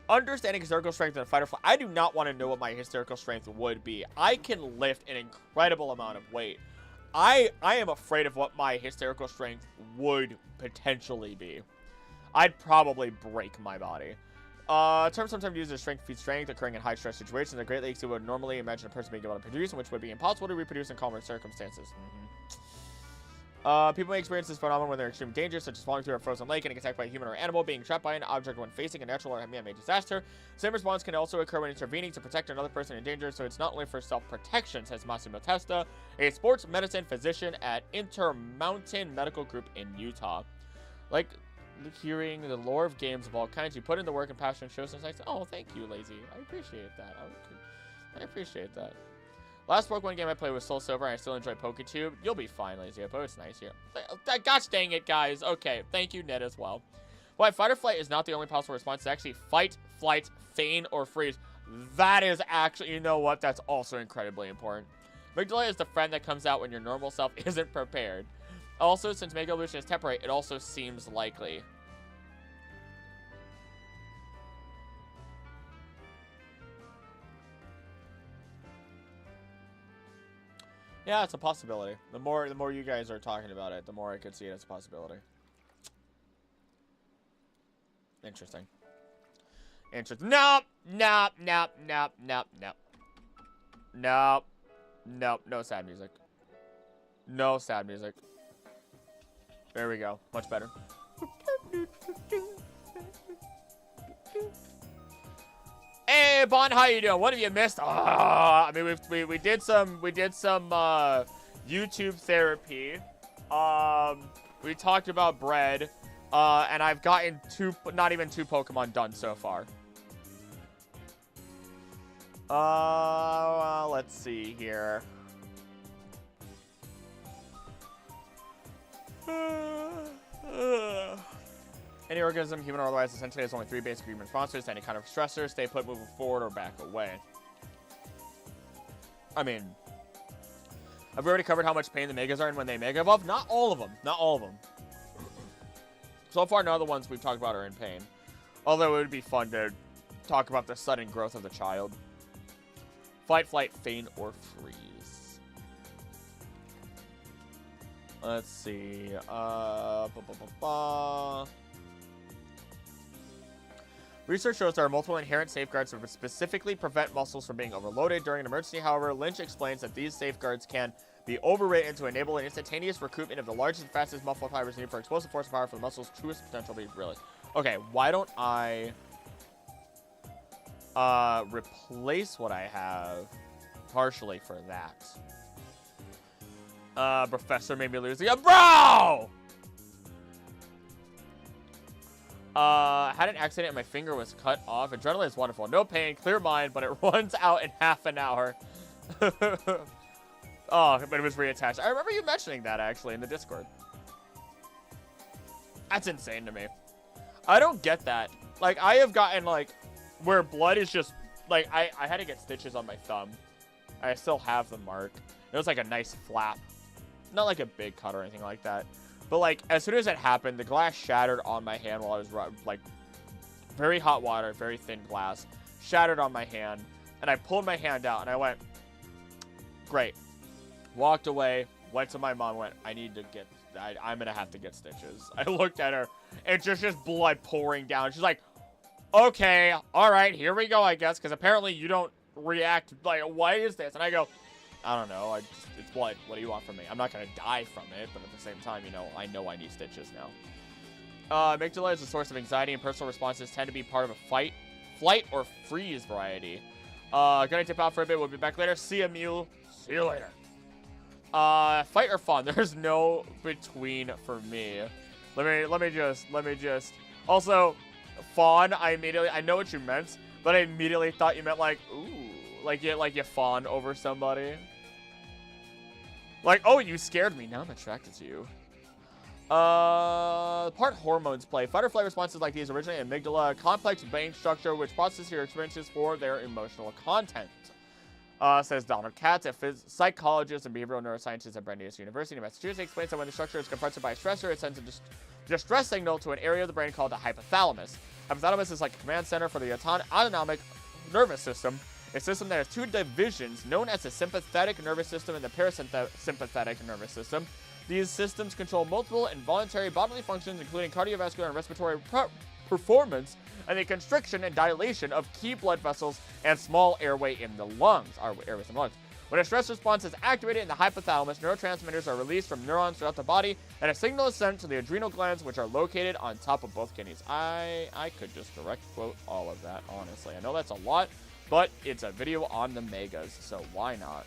Understanding hysterical strength in a fight or flight. I do not want to know what my hysterical strength would be. I can lift an incredible amount of weight. I am afraid of what my hysterical strength would potentially be. I'd probably break my body. Term sometimes used as strength feeds strength, occurring in high stress situations. The Great Lakes, you would normally imagine a person being able to produce, and which would be impossible to reproduce in calmer circumstances. People may experience this phenomenon when they're in extreme danger, such as falling through a frozen lake, getting attacked by a human or animal, being trapped by an object when facing a natural or man-made disaster. Same response can also occur when intervening to protect another person in danger, so it's not only for self-protection, says Massimo Testa, a sports medicine physician at Intermountain Medical Group in Utah. Like hearing the lore of games of all kinds, you put in the work and passion shows and sites. Oh, thank you, Lazy. I appreciate that. I appreciate that. Last Pokemon game I played was Soul Silver, and I still enjoy Poketube. You'll be fine, Lazy Hippo. It's nice here. Gosh dang it, guys. Okay, thank you, Ned, as well. Why fight or flight is not the only possible response. It's actually fight, flight, feign, or freeze. That is actually, you know what? That's also incredibly important. Amygdala is the friend that comes out when your normal self isn't prepared. Also, since Mega Evolution is temporary, it also seems likely. Yeah, it's a possibility. The more you guys are talking about it, the more I could see it as a possibility. Interesting. Interesting. Nope. Nope. Nope. Nope. Nope. Nope. Nope. Nope. No sad music. No sad music. There we go. Much better. Hey, Bon, how you doing? What have you missed? I mean, we did some YouTube therapy. We talked about bread, and I've gotten not even two Pokemon done so far. Let's see here. Any organism, human or otherwise, essentially has only 3 basic human responses to any kind of stressor: stay put, move forward, or back away. I mean, have we already covered how much pain the Megas are in when they Mega Evolve? Not all of them. Not all of them. So far, none of the ones we've talked about are in pain. Although it would be fun to talk about the sudden growth of the child. Fight, flight, feign, or freeze. Let's see. Research shows there are multiple inherent safeguards that specifically prevent muscles from being overloaded during an emergency. However, Lynch explains that these safeguards can be overwritten to enable an instantaneous recoupment of the largest and fastest muscle fibers needed for explosive force and power for the muscle's truest potential to be realized. Okay, why don't I replace what I have partially for that? Professor made me lose again. Bro! Had an accident and my finger was cut off. Adrenaline is wonderful. No pain, clear mind, but it runs out in half an hour. Oh, but it was reattached. I remember you mentioning that, actually, in the Discord. That's insane to me. I don't get that. Like, I have gotten, like, where blood is just... Like, I had to get stitches on my thumb. I still have the mark. It was, like, a nice flap. Not, like, a big cut or anything like that. But, like, as soon as it happened, the glass shattered on my hand while I was, like, very hot water, very thin glass. Shattered on my hand. And I pulled my hand out, and I went, great. Walked away, went to my mom, went, I need to get, I'm going to have to get stitches. I looked at her, and just blood pouring down. She's like, okay, all right, here we go, I guess, because apparently you don't react, like, what is this? And I go, I don't know, it's blood. What do you want from me? I'm not going to die from it, but at the same time, you know I need stitches now. Amygdala is a source of anxiety, and personal responses tend to be part of a fight, flight, or freeze variety. Gonna dip out for a bit. We'll be back later. See ya, Mew. See you later. Fight or fun? There's no between for me. Let me just. Also, fawn. I know what you meant, but I immediately thought you meant like, ooh, like you fawn over somebody. Like, oh, you scared me. Now I'm attracted to you. Part hormones play. Fight or flight responses like these originate in amygdala, a complex brain structure which processes your experiences for their emotional content. Says Donald Katz, a psychologist and behavioral neuroscientist at Brandeis University in Massachusetts, explains that when the structure is confronted by a stressor, it sends a distress signal to an area of the brain called the hypothalamus. Hypothalamus is like a command center for the autonomic nervous system, a system that has two divisions known as the sympathetic nervous system and the parasympathetic nervous system. These systems control multiple involuntary bodily functions, including cardiovascular and respiratory performance, and the constriction and dilation of key blood vessels and small airway in the lungs. Airways in the lungs. When a stress response is activated in the hypothalamus, neurotransmitters are released from neurons throughout the body, and a signal is sent to the adrenal glands, which are located on top of both kidneys. I could just direct quote all of that, honestly. I know that's a lot, but it's a video on the megas, so why not?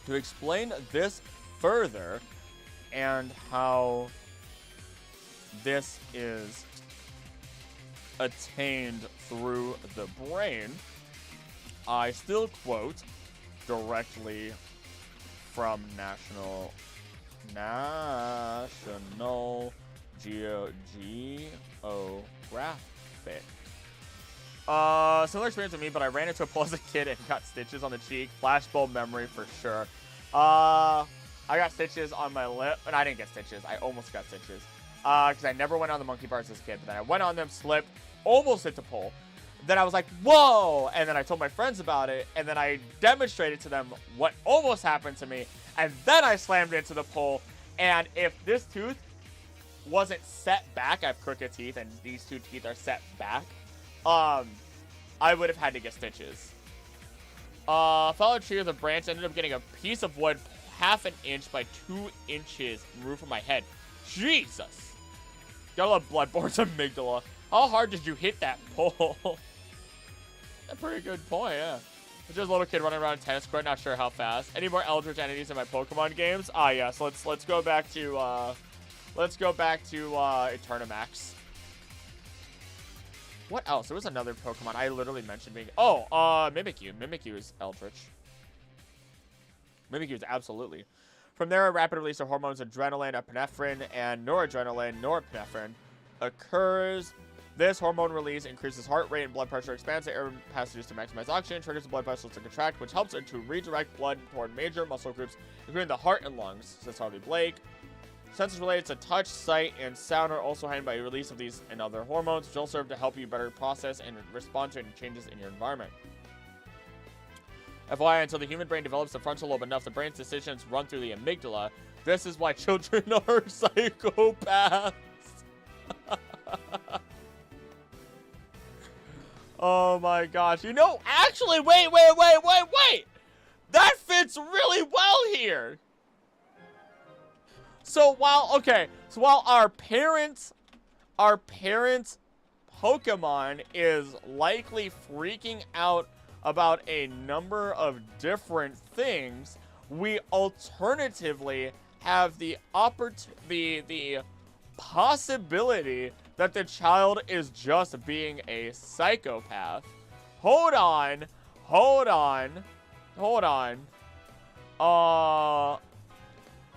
To explain this further and how this is attained through the brain, I still quote directly from National Geographic. Similar experience with me, but I ran into a pole as a kid and got stitches on the cheek. Flashbulb memory for sure. I got stitches on my lip, and I didn't get stitches. I almost got stitches. Because I never went on the monkey bars as a kid, but then I went on them, slipped, almost hit the pole. Then I was like, whoa! And then I told my friends about it, and then I demonstrated to them what almost happened to me, and then I slammed into the pole, and if this tooth wasn't set back, I have crooked teeth, and these two teeth are set back, I would have had to get stitches. Fellow tree with a branch ended up getting a piece of wood half an inch by 2 inches removed from my head. Jesus! Gotta love Bloodborne's amygdala. How hard did you hit that pole? A pretty good point, yeah. It's just a little kid running around a tennis court, not sure how fast. Any more Eldritch entities in my Pokemon games? Yes. Let's go back to Eternamax. What else? There was another Pokemon I literally mentioned being... Oh, Mimikyu. Mimikyu is Eldritch. Mimikyu is absolutely. From there, a rapid release of hormones adrenaline, epinephrine, and noradrenaline, norepinephrine occurs. This hormone release increases heart rate and blood pressure, expands the air passages to maximize oxygen, triggers the blood vessels to contract, which helps it to redirect blood toward major muscle groups, including the heart and lungs, says Harvey Blake. Senses related to touch, sight, and sound are also heightened by release of these and other hormones, which will serve to help you better process and respond to any changes in your environment. FYI, until the human brain develops the frontal lobe enough, the brain's decisions run through the amygdala. This is why children are psychopaths. Oh my gosh. You know, actually, wait. That fits really well here. So while our parents' Pokemon is likely freaking out about a number of different things, we alternatively have the possibility that the child is just being a psychopath. Hold on.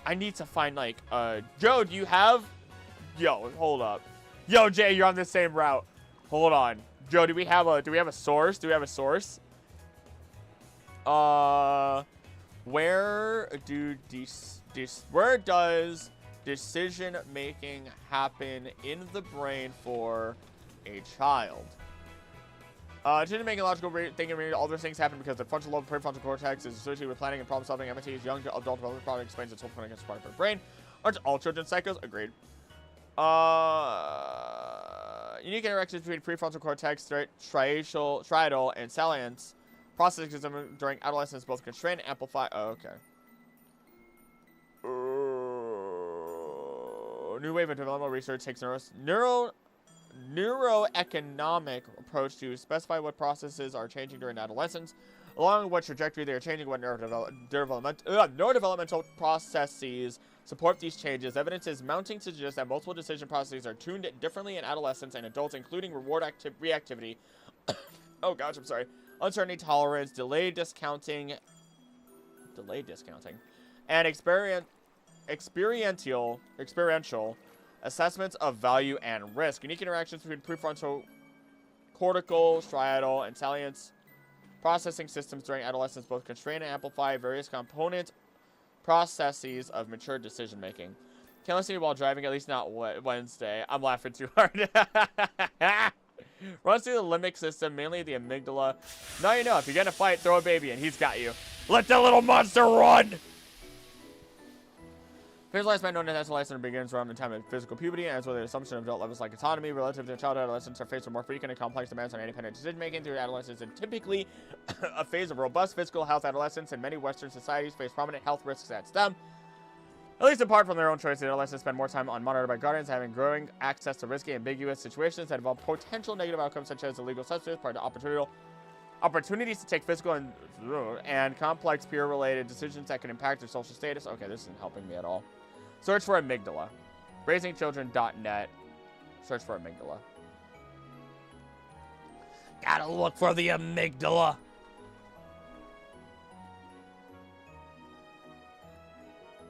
I need to find, like, Joe, do you have... Yo, hold up. Yo, Jay, you're on the same route. Hold on. Joe, do we have a source? Where does decision making happen in the brain for a child? Decision making, logical thinking, all those things happen because the frontal lobe, prefrontal cortex is associated with planning and problem solving. MIT's young adult development product explains its whole point against part of the brain. Aren't all children psychos? Agreed. Unique interactions between prefrontal cortex, striatal, and salience processing system during adolescence both constrain and amplify. Oh, okay. New wave of developmental research takes neuroeconomic approach to specify what processes are changing during adolescence, along what trajectory they are changing, what neurodevelopmental processes support these changes. Evidence is mounting to suggest that multiple decision processes are tuned differently in adolescents and adults, including reward reactivity. Oh gosh, I'm sorry. Uncertainty tolerance, delayed discounting, and experiential assessments of value and risk. Unique interactions between prefrontal, cortical, striatal, and salience processing systems during adolescence both constrain and amplify various component processes of mature decision making. Can't listen to you while driving, at least not Wednesday. I'm laughing too hard. Runs through the limbic system, mainly the amygdala. Now you know, if you're gonna fight, throw a baby and he's got you. Let the little monster run! Phase lifespan known as lifespan begins around the time of physical puberty, and as well the assumption of adult levels like autonomy relative to childhood. Adolescents are faced with more frequent and complex demands on independent decision making through adolescence, and typically a phase of robust physical health. Adolescents in many Western societies face prominent health risks at STEM. At least apart from their own choices, adolescents spend more time unmonitored by guardians, having growing access to risky, ambiguous situations that involve potential negative outcomes such as illegal substance, part of opportunities to take physical and complex peer-related decisions that can impact their social status. Okay, this isn't helping me at all. Search for amygdala. Raisingchildren.net. Search for amygdala. Gotta look for the amygdala.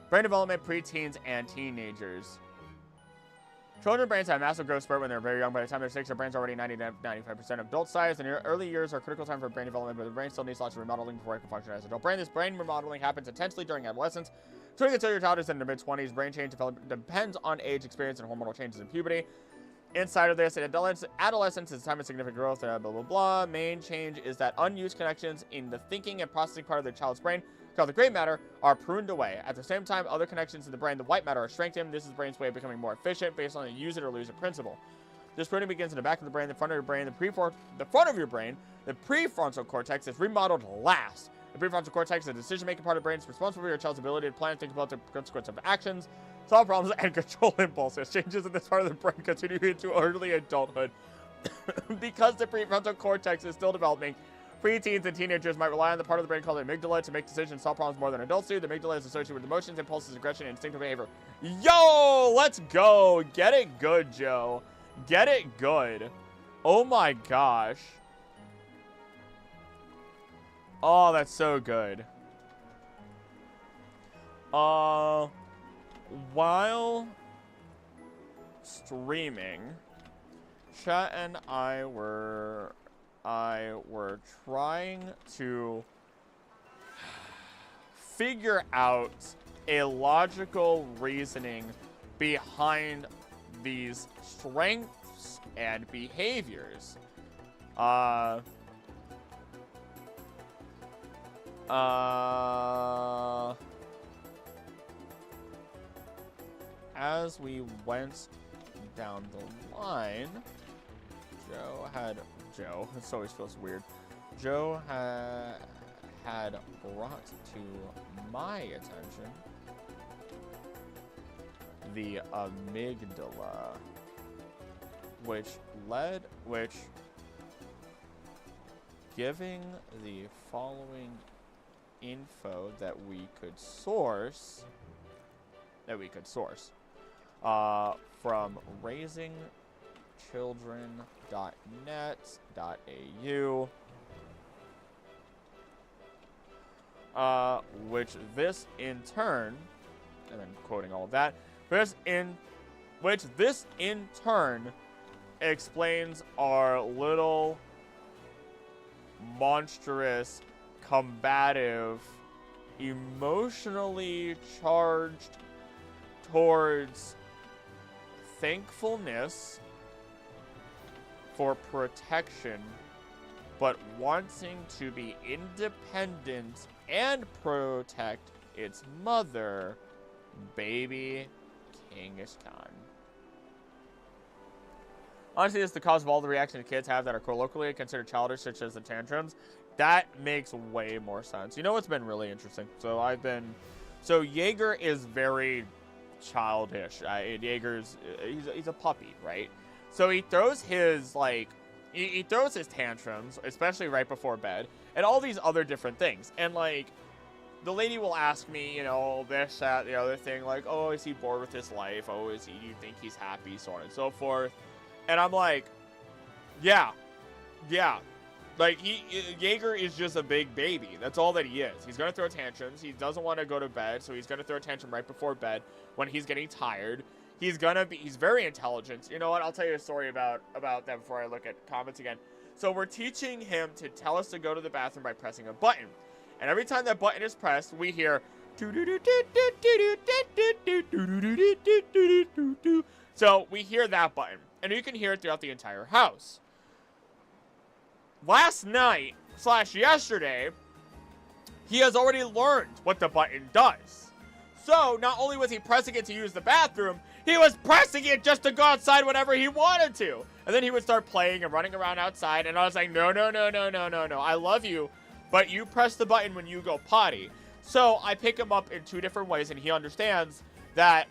Brain development, preteens, and teenagers. Children's brains have massive growth spurt when they're very young. By the time they're 6, their brains are already 90-95% adult size. And early years are critical time for brain development, but the brain still needs lots of remodeling before it can function as an adult brain. This brain remodeling happens intensely during adolescence. During until your child is in their mid-20s, brain change development depends on age, experience, and hormonal changes in puberty. Inside of this, adolescence is a time of significant growth, blah, blah, blah. Main change is that unused connections in the thinking and processing part of the child's brain, called the gray matter, are pruned away. At the same time, other connections in the brain, the white matter, are strengthened. This is the brain's way of becoming more efficient based on a use it or lose it principle. This pruning begins in the back of the brain, the front of your brain, the front of your brain. The prefrontal cortex is remodeled last. The prefrontal cortex is the decision-making part of the brain. It's responsible for your child's ability to plan and think about the consequence of actions, solve problems, and control impulses. Changes in this part of the brain continue into early adulthood. Because the prefrontal cortex is still developing, preteens and teenagers might rely on the part of the brain called the amygdala to make decisions and solve problems more than adults do. The amygdala is associated with emotions, impulses, aggression, and instinctive behavior. Yo, let's go. Get it good, Joe. Get it good. Oh my gosh. Oh, that's so good. While streaming, Chet and I were trying to figure out a logical reasoning behind these strengths and behaviors. As we went down the line, Joe, this always feels weird. Joe had brought to my attention the amygdala, which giving the following info that we could source. From raisingchildren.net.au. Which this in turn, and then quoting all of that, which this in turn explains our little monstrous, combative, emotionally charged towards thankfulness for protection, but wanting to be independent and protect its mother, baby Kangaskhan. Honestly, it's the cause of all the reactions kids have that are colloquially considered childish, such as the tantrums. That makes way more sense. You know what's been really interesting? So Jaeger is very childish. Jaeger's he's a puppy, right? So he throws his he throws his tantrums, especially right before bed, and all these other different things. And like, the lady will ask me, you know, this, that, the other thing, like, oh, is he bored with his life? Oh, do you think he's happy? So on and so forth. And I'm like, yeah. Like, Jaeger is just a big baby. That's all that he is. He's going to throw tantrums. He doesn't want to go to bed, so he's going to throw a tantrum right before bed when he's getting tired. He's very intelligent. You know what? I'll tell you a story about that before I look at comments again. So we're teaching him to tell us to go to the bathroom by pressing a button. And every time that button is pressed, we hear... So we hear that button. And you can hear it throughout the entire house. Last night / yesterday, he has already learned what the button does. So not only was he pressing it to use the bathroom, he was pressing it just to go outside whenever he wanted to. And then he would start playing and running around outside. And I was like, no. I love you, but you press the button when you go potty. So I pick him up in 2 different ways, and he understands that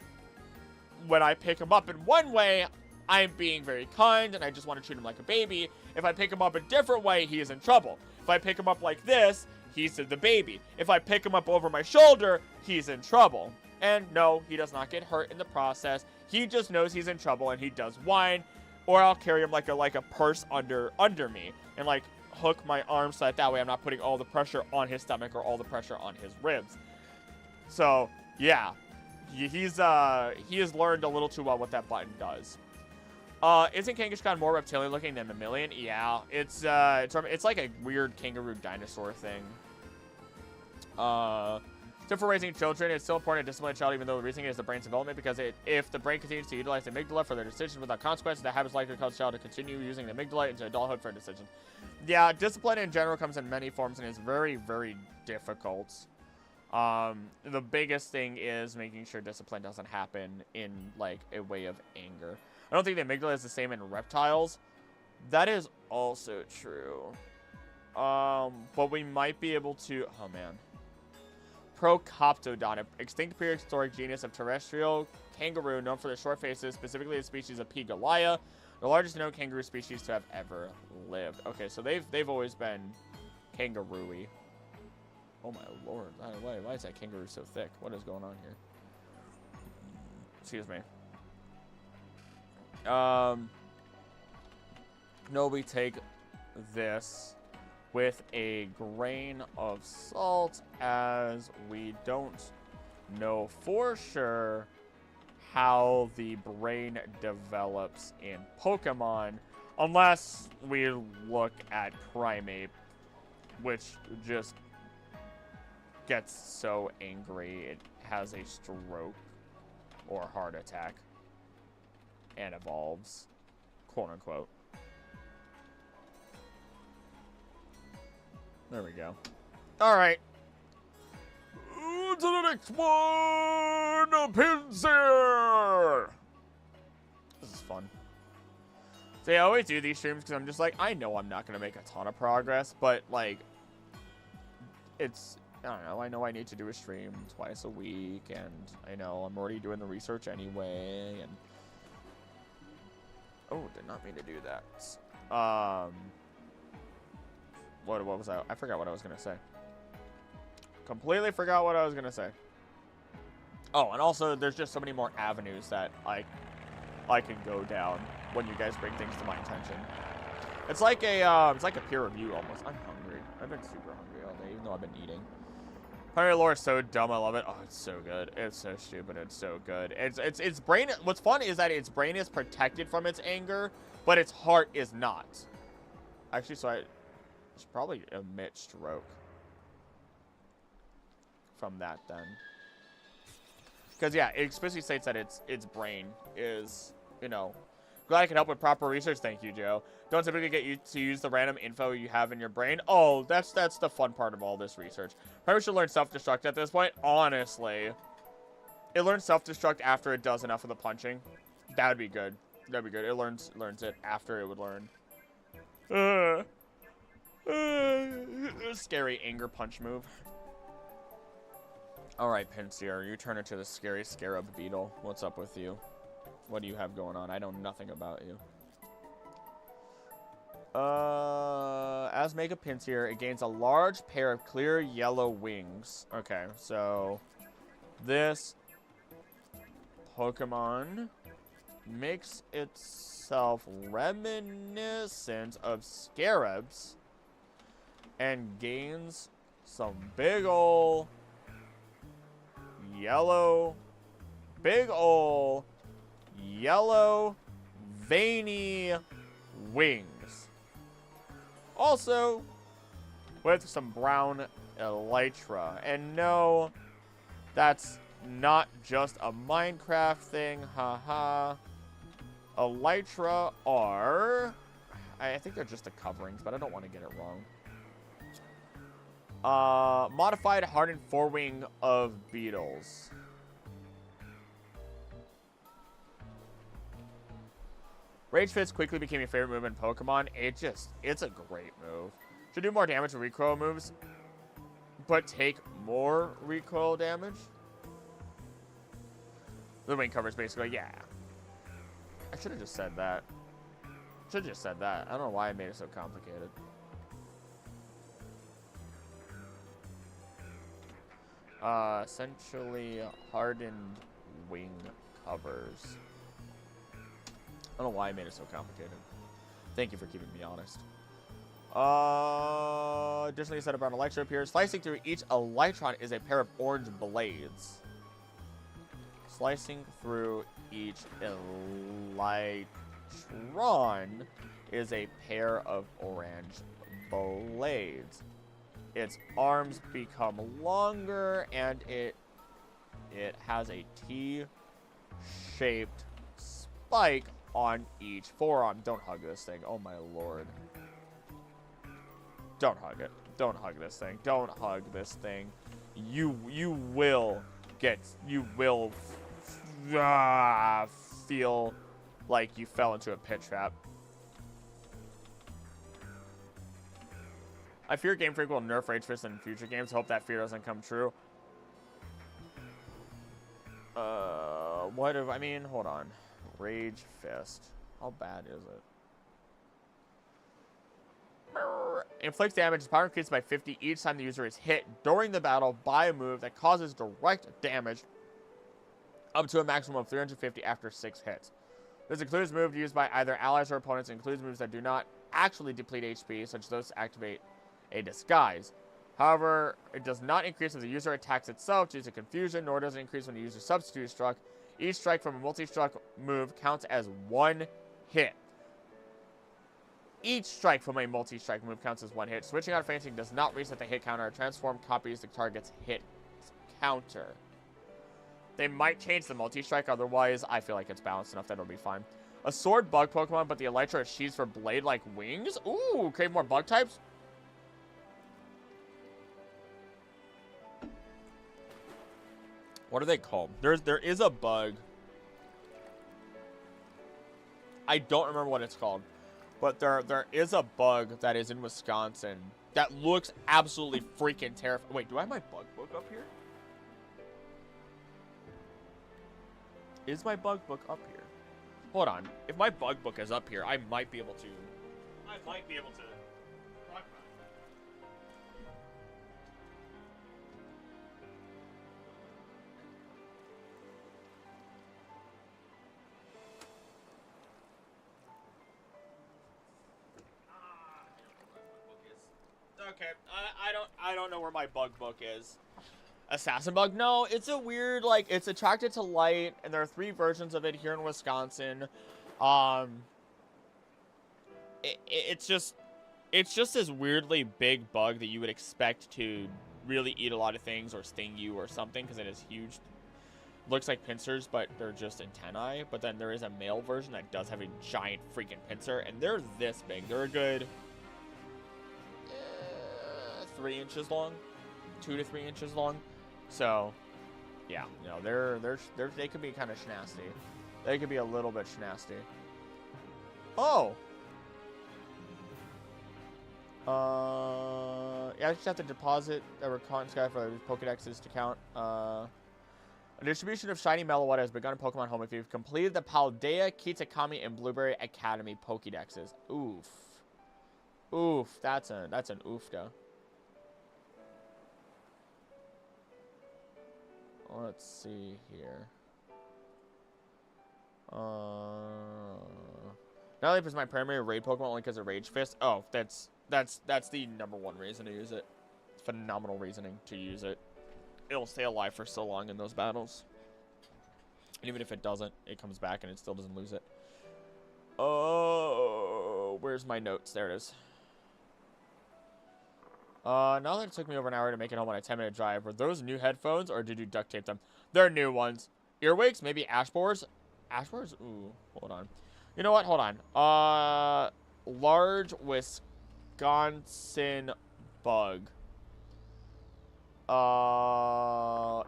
when I pick him up in one way, I'm being very kind, and I just want to treat him like a baby. If I pick him up a different way, he is in trouble. If I pick him up like this, he's the baby. If I pick him up over my shoulder, he's in trouble. And no, he does not get hurt in the process. He just knows he's in trouble, and he does whine. Or I'll carry him like a purse under me, and like hook my arm so that way I'm not putting all the pressure on his stomach or all the pressure on his ribs. So yeah, he has learned a little too well what that button does. Isn't Kangaskhan more reptilian looking than mammalian? Yeah, it's like a weird kangaroo dinosaur thing. So for raising children, it's still important to discipline a child even though the reasoning is the brain's development, because if the brain continues to utilize the amygdala for their decisions without consequences, that habit is likely to cause the child to continue using the amygdala into adulthood for decisions. Yeah, discipline in general comes in many forms and is very, very difficult. The biggest thing is making sure discipline doesn't happen in like a way of anger. I don't think the amygdala is the same in reptiles. That is also true. But we might be able to... Oh, man. Procoptodon, extinct prehistoric genus of terrestrial kangaroo known for their short faces, specifically the species of P. gallia, the largest known kangaroo species to have ever lived. Okay, so they've always been kangaroo-y. Oh, my lord. Why is that kangaroo so thick? What is going on here? Excuse me. No, we take this with a grain of salt, as we don't know for sure how the brain develops in Pokemon, unless we look at Primeape, which just gets so angry it has a stroke or heart attack and evolves, quote unquote. There we go. All right. To the next one, Pinsir. This is fun. So yeah, I always do these streams because I'm just like, I know I'm not going to make a ton of progress, but like, it's, I don't know, I know I need to do a stream twice a week, and I know I'm already doing the research anyway, and oh, did not mean to do that. What was I forgot what I was gonna say. Completely forgot what I was gonna say. Oh, and also there's just so many more avenues that I can go down when you guys bring things to my attention. It's like a peer review almost. I'm hungry. I've been super hungry all day, even though I've been eating. Pirate lore is so dumb. I love it. Oh, it's so good. It's so stupid. It's so good. Its brain. What's fun is that its brain is protected from its anger, but its heart is not. Actually, so I should probably omit stroke from that then. Because, yeah, it explicitly states that its brain is, you know... Glad I can help with proper research. Thank you, Joe. Don't typically get you to use the random info you have in your brain. Oh, that's the fun part of all this research. Probably should learn self-destruct at this point. Honestly. It learns self-destruct after it does enough of the punching. That would be good. That'd be good. It learns it after it would learn. Scary anger punch move. Alright, Pinsir, you turn into the scary scarab beetle. What's up with you? What do you have going on? I know nothing about you. As Mega Pinsir, it gains a large pair of clear yellow wings. Okay, so this Pokemon makes itself reminiscent of scarabs and gains some big ol' yellow, veiny wings. Also, with some brown elytra. And no, that's not just a Minecraft thing, haha. Elytra are... I think they're just the coverings, but I don't want to get it wrong. Modified hardened forewing of beetles. Rage Fist quickly became your favorite move in Pokemon. It's a great move. Should do more damage with recoil moves, but take more recoil damage. The wing covers basically, yeah. I should have just said that. I don't know why I made it so complicated. Essentially hardened wing covers. I don't know why I made it so complicated. Thank you for keeping me honest. Additionally, a set of brown elytra appears. Slicing through each elytron is a pair of orange blades. Slicing through each elytron is a pair of orange blades. Its arms become longer, and it has a T-shaped spike on each forearm. Don't hug this thing. Oh my lord. Don't hug it. Don't hug this thing. Don't hug this thing. You will feel like you fell into a pit trap. I fear Game Freak will nerf Rage Fist in future games. Hope that fear doesn't come true. I mean, hold on. Rage Fist. How bad is it? Inflicts damage. Its power increases by 50 each time the user is hit during the battle by a move that causes direct damage up to a maximum of 350 after 6 hits. This includes moves used by either allies or opponents. It includes moves that do not actually deplete HP, such as those that activate a disguise. However, it does not increase if the user attacks itself due to confusion, nor does it increase when the user substitute struck. Each strike from a multi-struck move counts as 1 hit. Each strike from a multi-strike move counts as 1 hit. Switching out of fainting does not reset the hit counter. Transform copies the target's hit counter. They might change the multi-strike, otherwise I feel like it's balanced enough that it'll be fine. A sword bug Pokemon, but the elytra is sheathed for blade-like wings? Ooh, crave more bug types? What are they called? There is a bug. I don't remember what it's called. But there is a bug that is in Wisconsin that looks absolutely freaking terrifying. Wait, do I have my bug book up here? Is my bug book up here? Hold on. If my bug book is up here, I might be able to talk about it. Okay. I don't know where my bug book is. Assassin bug? No, it's a weird, like, it's attracted to light, and there are 3 versions of it here in Wisconsin. It's just this weirdly big bug that you would expect to really eat a lot of things or sting you or something, because it is huge. Looks like pincers, but they're just antennae. But then there is a male version that does have a giant freaking pincer, and they're this big. They're a good 3 inches long, 2 to 3 inches long. So, yeah, you know, they could be kind of schnasty. They could be a little bit schnasty. Oh. Yeah, I just have to deposit a recon sky for Pokedexes to count. A distribution of shiny Meloetta has begun in Pokemon Home if you've completed the Paldea, Kitakami, and Blueberry Academy Pokedexes. Oof. Oof, that's an oofda. Let's see here. Nightleaf is my primary raid Pokemon only because of Rage Fist. Oh, that's the #1 reason to use it. Phenomenal reasoning to use it. It'll stay alive for so long in those battles. And even if it doesn't, it comes back and it still doesn't lose it. Oh, where's my notes? There it is. Now that it took me over an hour to make it home on a 10-minute drive, were those new headphones or did you duct tape them? They're new ones. Earwigs? Maybe ash borers? Ash borers? Ooh, hold on. You know what? Hold on. Large Wisconsin bug.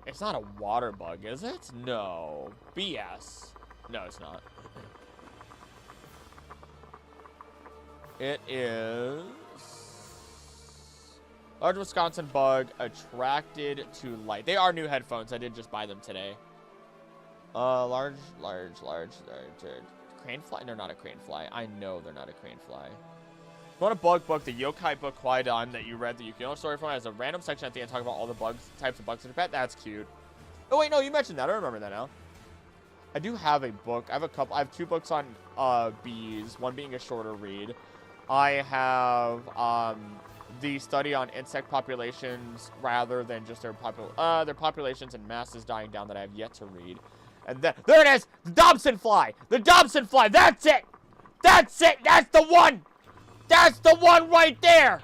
It's not a water bug, is it? No. BS. No, it's not. It is... Large Wisconsin bug attracted to light. They are new headphones. I did just buy them today. Large. Crane fly? They're not a crane fly. I know they're not a crane fly. You want a bug book, the Yokai book Quaidon that you read the Yukino story from has a random section at the end talking about all the bugs, types of bugs in your pet. That's cute. Oh wait, no, you mentioned that. I remember that now. I do have a book. I have 2 books on bees, one being a shorter read. I have the study on insect populations rather than just their populations and masses dying down that I have yet to read. And then there it is, the Dobson fly. The Dobson fly. That's it. That's it. That's the one. That's the one right there.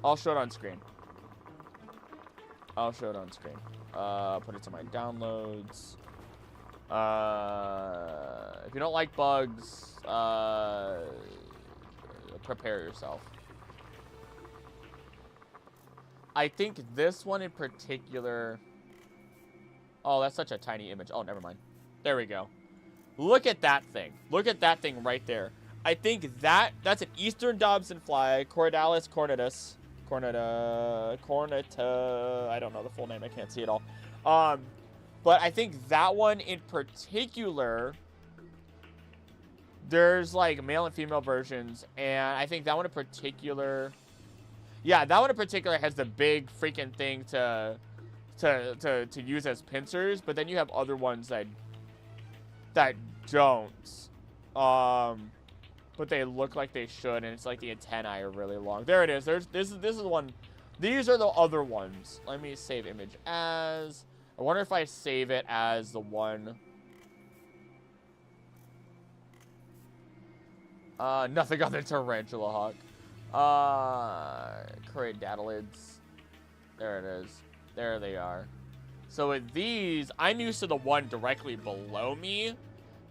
I'll show it on screen. Put it to my downloads. If you don't like bugs, prepare yourself. I think this one in particular... Oh, that's such a tiny image. Oh, never mind. There we go. Look at that thing. Look at that thing right there. I think that's an Eastern Dobson fly. Cordalis cornutus. Cornuta. I don't know the full name. I can't see it all. But I think that one in particular... There's like male and female versions, and I think that one in particular... Yeah, that one in particular has the big freaking thing to use as pincers, but then you have other ones that don't. But they look like they should, and it's like the antennae are really long. There it is. This is the one. These are the other ones. Let me save image as. I wonder if I save it as the one. Nothing other tarantula hawk. Cradadalids. There it is. There they are. So with these, I'm used to the one directly below me,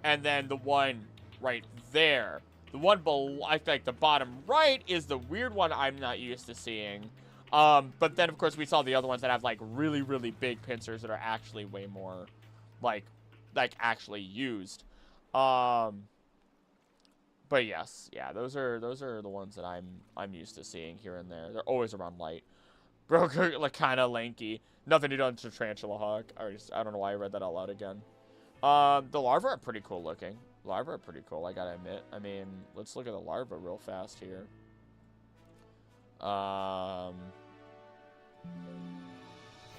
and then the one right there. The one below, I think the bottom right is the weird one I'm not used to seeing. But then of course we saw the other ones that have like really, really big pincers that are actually way more like actually used. But yes, yeah, those are the ones that I'm used to seeing here and there. They're always around light. Bro, like kind of lanky. Nothing to do with tarantula hawk. I don't know why I read that out loud again. The larvae are pretty cool looking. Larvae are pretty cool, I gotta admit. I mean, let's look at the larvae real fast here. And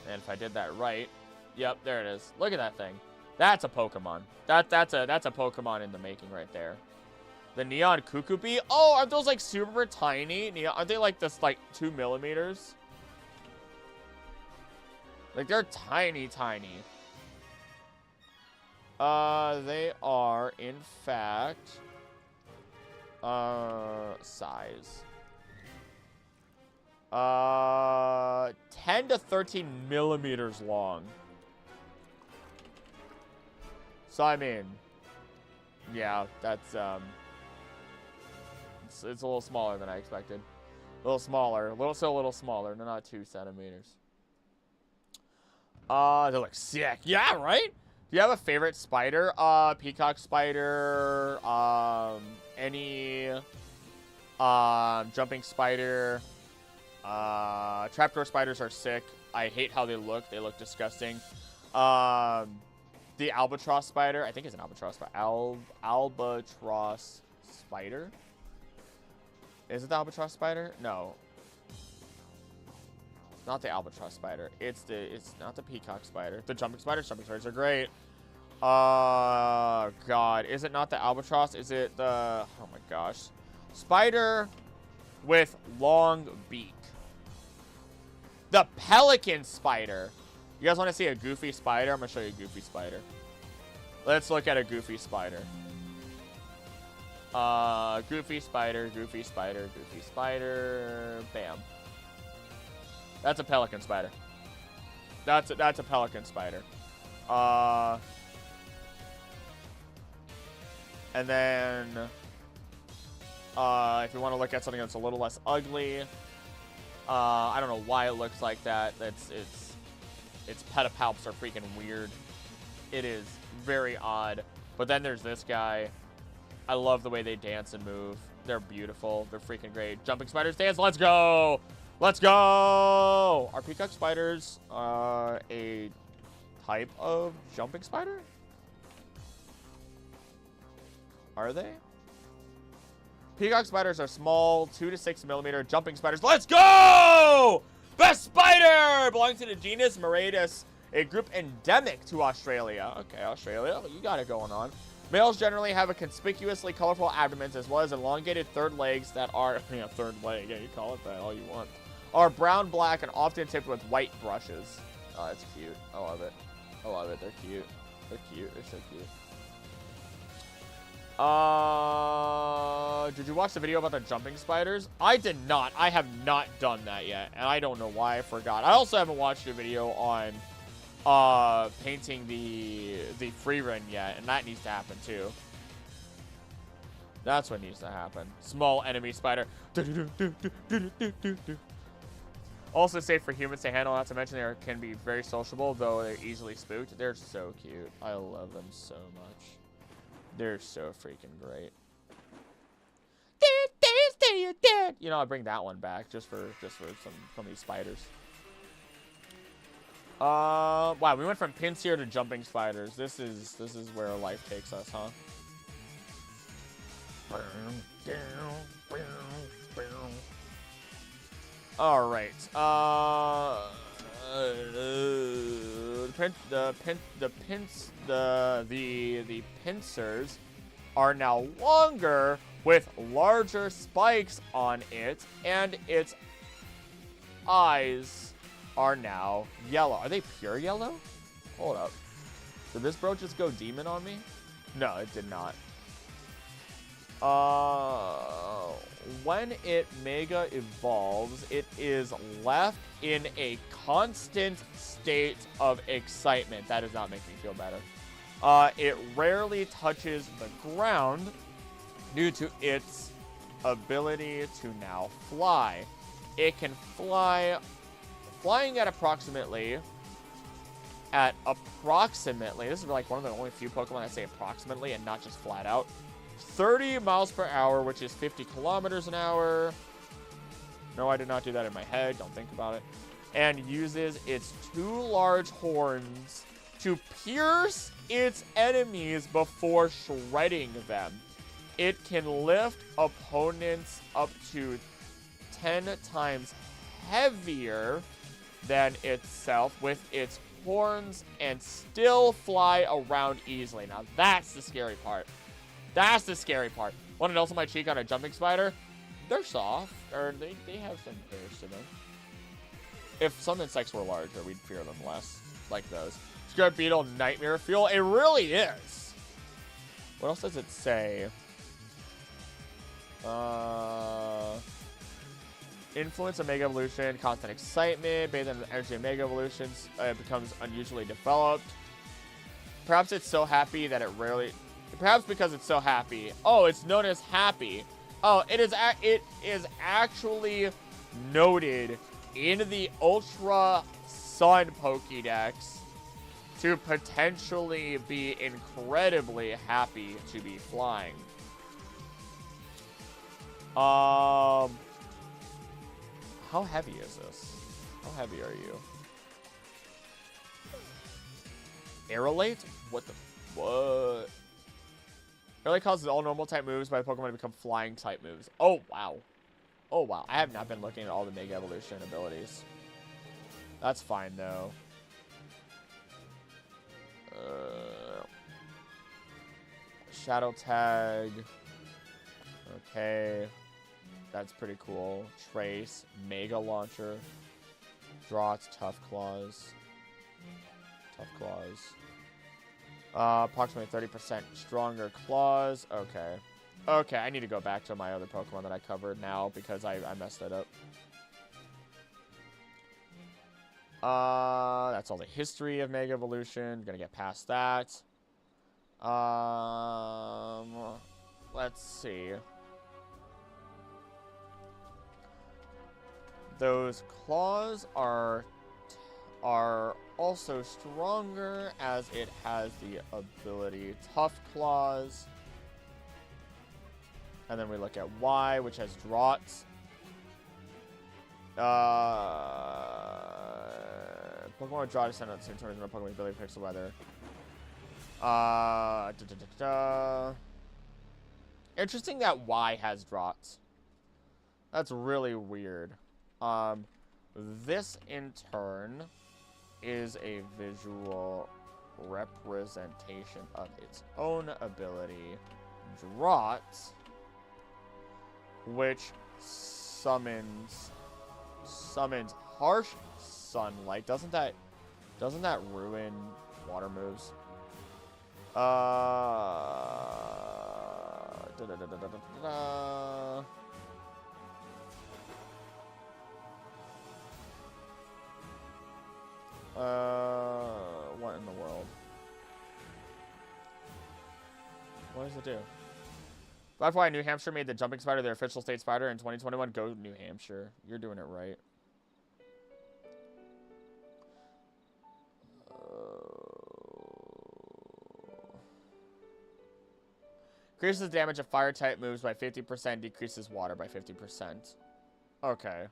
if I did that right, yep, there it is. Look at that thing. That's a Pokemon. That's a Pokemon in the making right there. The neon cuckoo bee? Oh, aren't those like super tiny? Aren't they like this, like 2 millimeters? Like they're tiny, tiny. They are in fact size. 10 to 13 millimeters long. So I mean, yeah, that's it's a little smaller than I expected. A little smaller, a little smaller. No, not 2 centimeters. They look sick. Yeah, right? Do you have a favorite spider? Peacock spider, any jumping spider. Trapdoor spiders are sick. I hate how they look. They look disgusting. The albatross spider, I think it's an albatross spider. Albatross spider? Is it the albatross spider? No. It's not the albatross spider. It's not the peacock spider. The jumping spiders. Jumping spiders are great. God. Is it not the albatross? Is it the... Oh, my gosh. Spider with long beak. The pelican spider. You guys want to see a goofy spider? I'm going to show you a goofy spider. Let's look at a goofy spider. Goofy spider, goofy spider, goofy spider. Bam. That's a pelican spider. That's a pelican spider. And then if you want to look at something that's a little less ugly, I don't know why it looks like that. Its pedipalps are freaking weird. It is very odd. But then there's this guy. I love the way they dance and move. They're beautiful. They're freaking great. Jumping spiders dance. Let's go. Let's go. Are peacock spiders a type of jumping spider? Are they? Peacock spiders are small, 2 to 6 millimeter jumping spiders. Let's go! Best spider! Belongs to the genus Meratus, a group endemic to Australia. Okay, Australia, you got it going on. Males generally have a conspicuously colorful abdomens as well as elongated third legs that are, yeah, third leg, yeah, you call it that all you want, are brown, black, and often tipped with white brushes. Oh, that's cute. I love it. I love it. They're cute. They're cute. They're so cute. Did you watch the video about the jumping spiders? I did not. I have not done that yet, and I don't know why I forgot. I also haven't watched a video on painting the free run yet, and that needs to happen too. That's what needs to happen. Small enemy spider. Also safe for humans to handle, not to mention they can be very sociable, though they're easily spooked. They're so cute. I love them so much. They're so freaking great. You know, I bring that one back just for some of these spiders. Wow, we went from pincer to jumping spiders. This is where life takes us, huh? All right. The pincers are now longer with larger spikes on it, and its eyes are now yellow. Are they pure yellow? Hold up. Did this bro just go demon on me? No, it did not. When it mega evolves, it is left in a constant state of excitement. That does not make me feel better. It rarely touches the ground due to its ability to now fly. It can flying at approximately, this is like one of the only few Pokemon that say approximately and not just flat out, 30 miles per hour, which is 50 kilometers an hour. No, I did not do that in my head. Don't think about it. And uses its 2 large horns to pierce its enemies before shredding them. It can lift opponents up to 10 times heavier than itself with its horns and still fly around easily. Now, that's the scary part. That's the scary part. Want to nuzzle my cheek on a jumping spider? They're soft, or they have some hairs to them. If some insects were larger, we'd fear them less, like those. Scarab beetle nightmare fuel. It really is. What else does it say? Influence of Mega Evolution, constant excitement, based on the energy of Mega Evolutions, it becomes unusually developed. Perhaps it's so happy that it rarely... Perhaps because it's so happy. Oh, it's known as happy. Oh, it is actually noted in the Ultra Sun Pokédex to potentially be incredibly happy to be flying. How heavy is this? How heavy are you? Aerolate? What the... What? Aerolate causes all normal type moves by the Pokemon to become flying type moves. Oh, wow. Oh, wow. I have not been looking at all the Mega Evolution abilities. That's fine, though. Shadow Tag. Okay. That's pretty cool. Trace. Mega Launcher. Draughts. Tough Claws. Tough Claws. Approximately 30% stronger claws. Okay. Okay, I need to go back to my other Pokemon that I covered now because I messed that up. That's all the history of Mega Evolution. Gonna get past that. Let's see. Those claws are also stronger as it has the ability Tough Claws. And then we look at Y, which has Draughts. Pokemon with Draw descend on the same turn as no Pokemon ability picks the weather. Interesting that Y has Draughts. That's really weird. This in turn is a visual representation of its own ability, Draught, which summons harsh sunlight. Doesn't that ruin water moves? What in the world? What does it do? That's why New Hampshire made the jumping spider their official state spider in 2021. Go New Hampshire. You're doing it right. Increases the damage of fire type moves by 50%, decreases water by 50%. Okay.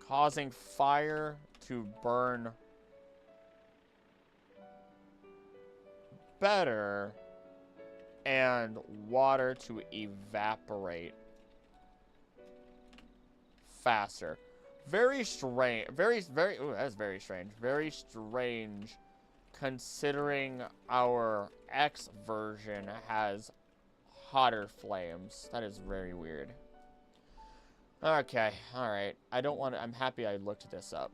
Causing fire to burn better and water to evaporate faster. Very strange. Ooh, that's very strange. Very strange considering our X version has hotter flames. That is very weird. Okay, alright. I'm happy I looked this up.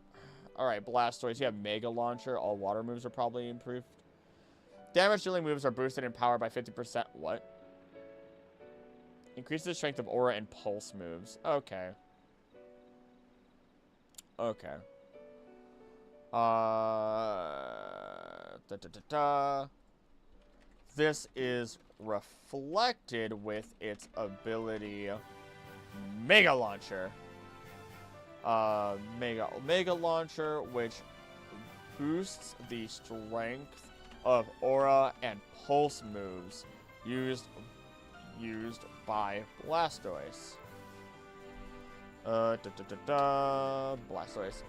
Alright, Blastoise. You have Mega Launcher. All water moves are probably improved. Damage dealing moves are boosted in power by 50%. What? Increases the strength of aura and pulse moves. Okay. Okay. This is reflected with its ability Mega Launcher. Mega Launcher, which boosts the strength of aura and pulse moves used by Blastoise. Blastoise.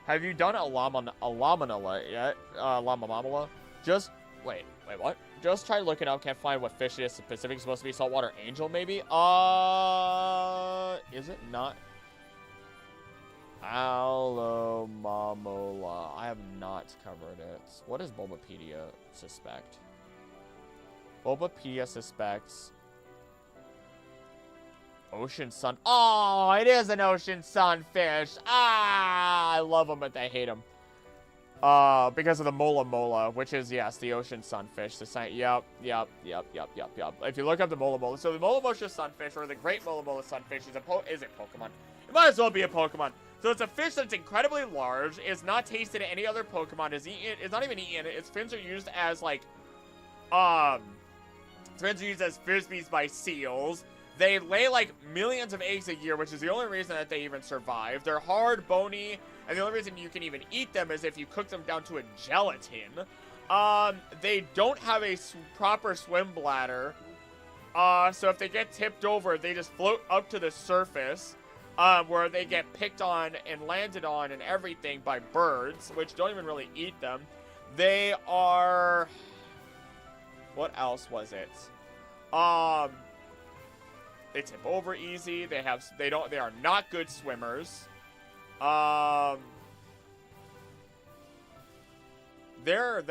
Have you done Alamanala yet? Lamamamala? Just wait, what? Just try looking up, can't find what fish it is specifically supposed to be. Saltwater angel, maybe? Is it not? Alomamola. I have not covered it. What does Bulbapedia suspect? Bulbapedia suspects ocean sun. Oh, it is an ocean sunfish. Ah, I love them, but I hate them. Because of the Mola Mola, which is, yes, the ocean sunfish. Yep. If you look up the Mola Mola, so the Mola Mola sunfish, or the Great Mola Mola sunfish, is a Pokemon. It might as well be a Pokemon. So it's a fish that's incredibly large, is not tasted in any other Pokemon, is not even eaten. Its fins are used as, like, fins are used as frisbees by seals. They lay, like, millions of eggs a year, which is the only reason that they even survive. They're hard, bony, and the only reason you can even eat them is if you cook them down to a gelatin. They don't have a proper swim bladder. So if they get tipped over, they just float up to the surface, where they get picked on and landed on and everything by birds, which don't even really eat them. They are... What else was it? They tip over easy. They are not good swimmers. They're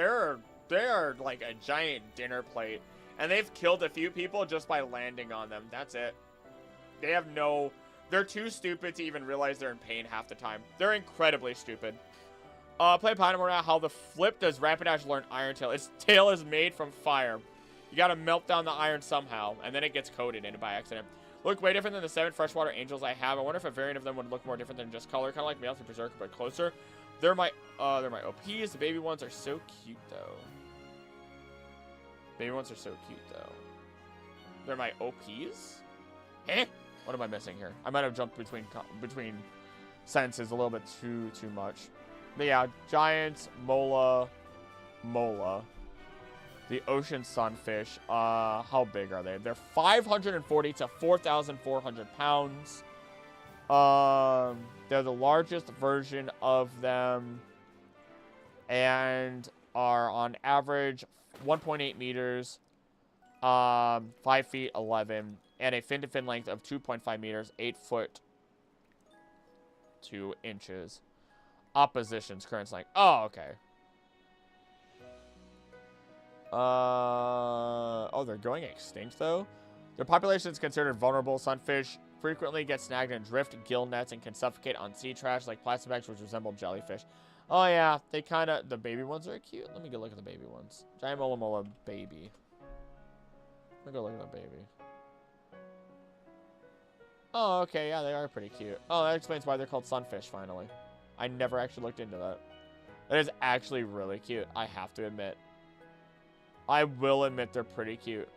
like a giant dinner plate, and they've killed a few people just by landing on them. That's it. They're too stupid to even realize they're in pain half the time. They're incredibly stupid. Play Pineapple now. How the flip does Rapidash learn Iron Tail? Its tail is made from fire. You gotta melt down the iron somehow, and then it gets coated in by accident. Look way different than the 7 freshwater angels I have. I wonder if a variant of them would look more different than just color, kind of like Meowth and Berserker, but closer. They're my OPs. The baby ones are so cute, though. Baby ones are so cute, though. They're my OPs? Eh? What am I missing here? I might have jumped between sentences a little bit too much. But yeah, giants, Mola. The ocean sunfish. How big are they? They're 540 to 4,400 pounds. They're the largest version of them, and are on average 1.8 meters, 5 feet 11, and a fin-to-fin length of 2.5 meters, 8 foot 2 inches. Opposition's current length. Oh, okay. Oh, they're going extinct, though? Their population is considered vulnerable. Sunfish frequently get snagged in drift gill nets and can suffocate on sea trash like plastic bags, which resemble jellyfish. Oh, yeah. They kind of... The baby ones are cute. Let me go look at the baby ones. Giant Mola Mola baby. Let me go look at the baby. Oh, okay. Yeah, they are pretty cute. Oh, that explains why they're called sunfish, finally. I never actually looked into that. That is actually really cute, I have to admit. I will admit they're pretty cute.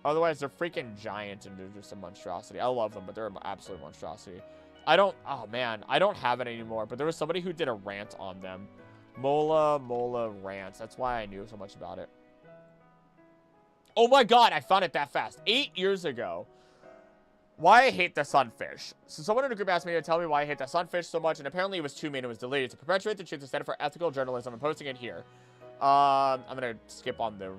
Otherwise, they're freaking giant and they're just a monstrosity. I love them, but they're an absolute monstrosity. Oh man, I don't have it anymore, but there was somebody who did a rant on them. Mola rants. That's why I knew so much about it. Oh my god, I found it that fast. 8 years ago. Why I hate the sunfish. So someone in the group asked me to tell me why I hate the sunfish so much, and apparently it was too mean. It was deleted to perpetuate the truth instead for ethical journalism. I'm posting it here. I'm gonna skip on the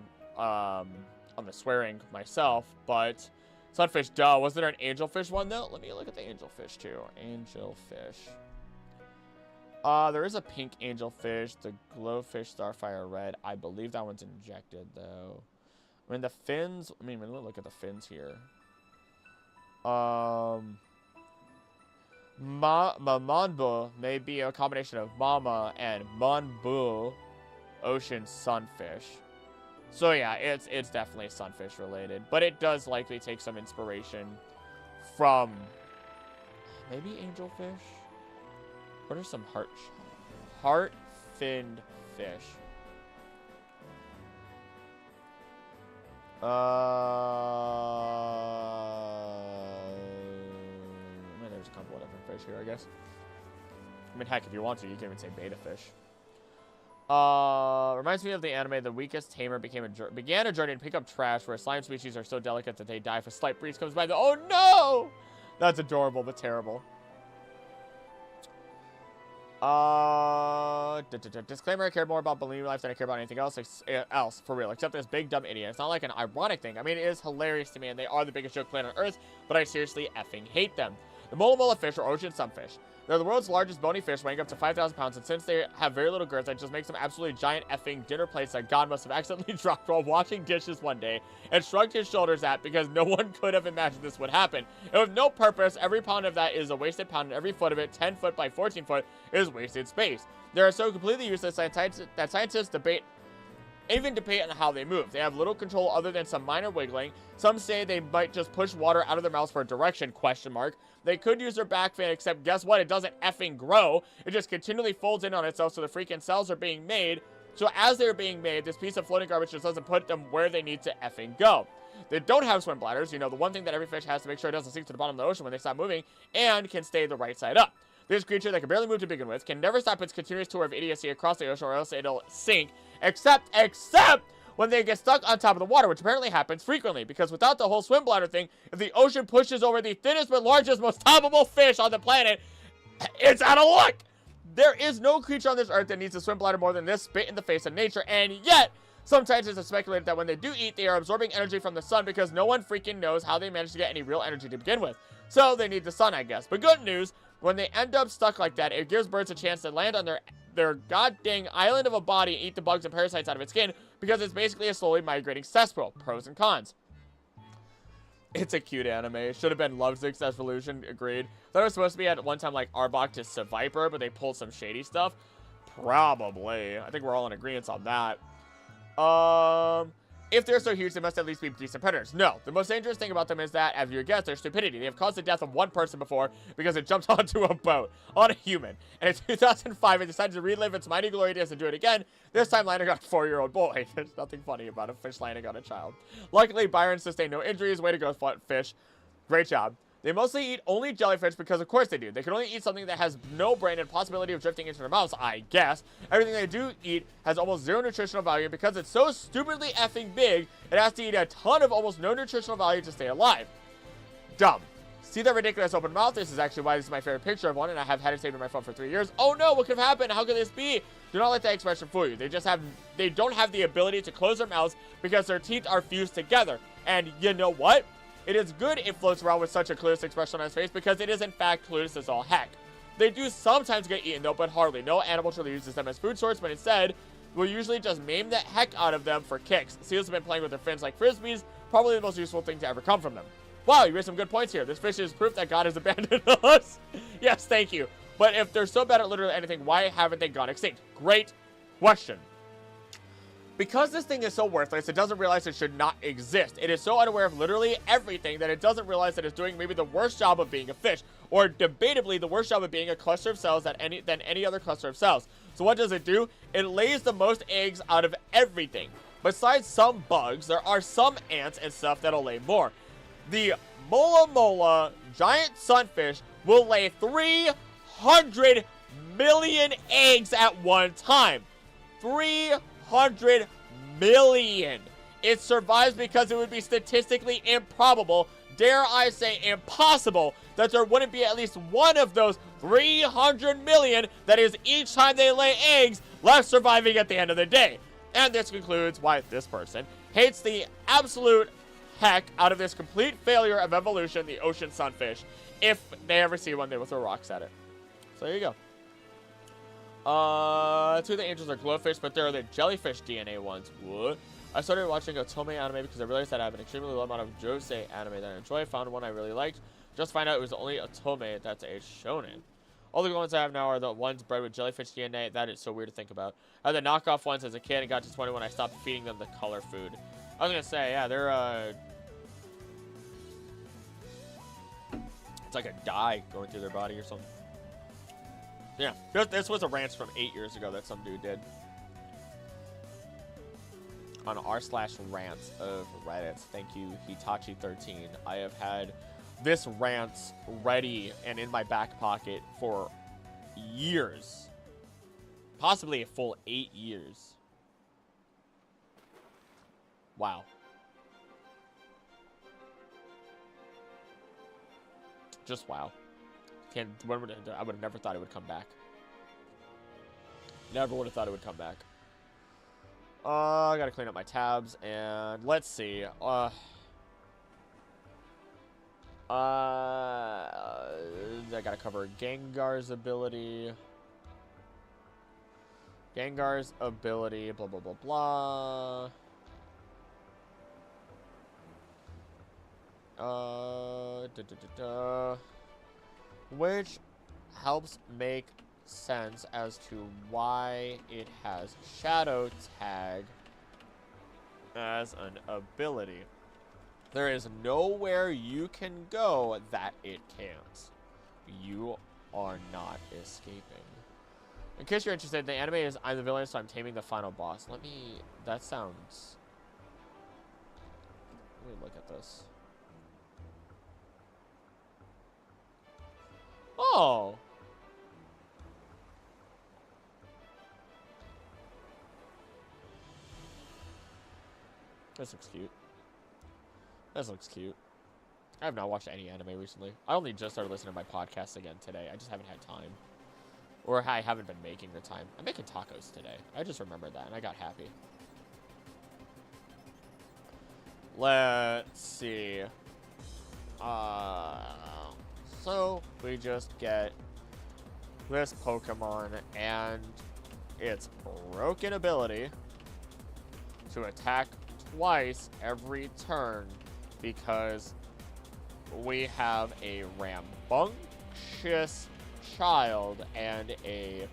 swearing myself, but sunfish, duh. Was there an angelfish one though? Let me look at the angelfish too. Angelfish. There is a pink angelfish, the glowfish starfire red. I believe that one's injected though. I mean the fins. I mean, let me look at the fins here. Manbu may be a combination of mama and manbu. Ocean sunfish. So yeah, it's definitely sunfish related, but it does likely take some inspiration from maybe angelfish. What are some heart-finned fish? I mean, there's a couple of different fish here, I guess. I mean, heck, if you want to, you can even say beta fish. Reminds me of the anime, the weakest tamer began a journey to pick up trash, where slime species are so delicate that they die if a slight breeze comes by. Oh no! That's adorable, but terrible. Disclaimer, I care more about Balloon Life than I care about anything else, for real, except this big dumb idiot. It's not like an ironic thing. I mean, it is hilarious to me, and they are the biggest joke plant on Earth, but I seriously effing hate them. The Mola Mola fish, or ocean sunfish. They're the world's largest bony fish, weighing up to 5,000 pounds, and since they have very little girth, that just makes them absolutely giant effing dinner plates that God must have accidentally dropped while washing dishes one day and shrugged his shoulders at because no one could have imagined this would happen. And with no purpose, every pound of that is a wasted pound, and every foot of it, 10 foot by 14 foot, is wasted space. They are so completely useless that scientists debate on how they move. They have little control other than some minor wiggling. Some say they might just push water out of their mouths for a direction, question mark. They could use their back fin, except guess what? It doesn't effing grow. It just continually folds in on itself, so the freaking cells are being made. So as they're being made, this piece of floating garbage just doesn't put them where they need to effing go. They don't have swim bladders, you know, the one thing that every fish has to make sure it doesn't sink to the bottom of the ocean when they stop moving, and can stay the right side up. This creature that can barely move to begin with can never stop its continuous tour of idiocy across the ocean, or else it'll sink, except when they get stuck on top of the water, which apparently happens frequently, because without the whole swim bladder thing, if the ocean pushes over the thinnest but largest, most toppable fish on the planet, it's out of luck! There is no creature on this earth that needs a swim bladder more than this spit in the face of nature, and yet, some scientists have speculated that when they do eat, they are absorbing energy from the sun because no one freaking knows how they manage to get any real energy to begin with. So, they need the sun, I guess. But good news, when they end up stuck like that, it gives birds a chance to land on their goddamn island of a body and eat the bugs and parasites out of its skin, because it's basically a slowly migrating cesspool. Pros and cons. It's a cute anime. It should have been Lovesick's Evolution, agreed. Thought it was supposed to be at one time like Arbok to Seviper, but they pulled some shady stuff. Probably. I think we're all in agreement on that. If they're so huge, they must at least be decent predators. No, the most dangerous thing about them is that, as you guessed, their stupidity. They have caused the death of one person before because it jumped onto a boat on a human. And in 2005, it decided to relive its mighty glory days and do it again. This time, landing on a 4-year-old boy. There's nothing funny about a fish landing on a child. Luckily, Byron sustained no injuries. Way to go, fish. Great job. They mostly eat only jellyfish because of course they do. They can only eat something that has no brain and possibility of drifting into their mouths, I guess. Everything they do eat has almost zero nutritional value, and because it's so stupidly effing big, it has to eat a ton of almost no nutritional value to stay alive. Dumb. See that ridiculous open mouth? This is actually why this is my favorite picture of one, and I have had it saved in my phone for 3 years. Oh no, what could have happened? How could this be? Do not let that expression fool you. They don't have the ability to close their mouths because their teeth are fused together. And you know what? It is good it floats around with such a clueless expression on his face because it is in fact clueless as all heck. They do sometimes get eaten though, but hardly. No animal truly uses them as food source, but instead, will usually just maim the heck out of them for kicks. Seals have been playing with their fins like frisbees, probably the most useful thing to ever come from them. Wow, you raised some good points here. This fish is proof that God has abandoned us. Yes, thank you. But if they're so bad at literally anything, why haven't they gone extinct? Great question. Because this thing is so worthless, it doesn't realize it should not exist. It is so unaware of literally everything that it doesn't realize that it's doing maybe the worst job of being a fish, or debatably the worst job of being a cluster of cells than any other cluster of cells. So what does it do? It lays the most eggs out of everything. Besides some bugs, there are some ants and stuff that'll lay more. The Mola giant sunfish will lay 300 million eggs at one time. 300 million. It survives because it would be statistically improbable, dare I say impossible, that there wouldn't be at least one of those 300 million, that is each time they lay eggs, left surviving at the end of the day. And this concludes why this person hates the absolute heck out of this complete failure of evolution, the ocean sunfish. If they ever see one, they will throw rocks at it. So there you go. Two of the angels are glowfish, but there are the jellyfish DNA ones. What? I started watching a Otome anime because I realized that I have an extremely low amount of Josei anime that I enjoy. I found one I really liked. Just find out it was only Otome that's a shonen. All the ones I have now are the ones bred with jellyfish DNA. That is so weird to think about. I had the knockoff ones as a kid and got to 20 when I stopped feeding them the color food. I was gonna say, yeah, they're it's like a dye going through their body or something. Yeah, this was a rant from 8 years ago that some dude did. On r/rants of Reddit. Thank you, Hitachi13. I have had this rant ready and in my back pocket for years. Possibly a full 8 years. Wow. Just wow. I would have never thought it would come back. Never would have thought it would come back. I gotta clean up my tabs, and let's see. I gotta cover Gengar's ability. Gengar's ability, blah, blah, blah, blah. Which helps make sense as to why it has Shadow Tag as an ability. There is nowhere you can go that it can't. You are not escaping. In case you're interested, the anime is I'm the villain, so I'm taming the final boss. That sounds... Let me look at this. Oh! This looks cute. This looks cute. I have not watched any anime recently. I only just started listening to my podcast again today. I just haven't had time. Or I haven't been making the time. I'm making tacos today. I just remembered that, and I got happy. Let's see. So we just get this Pokemon and its broken ability to attack twice every turn because we have a rambunctious child and a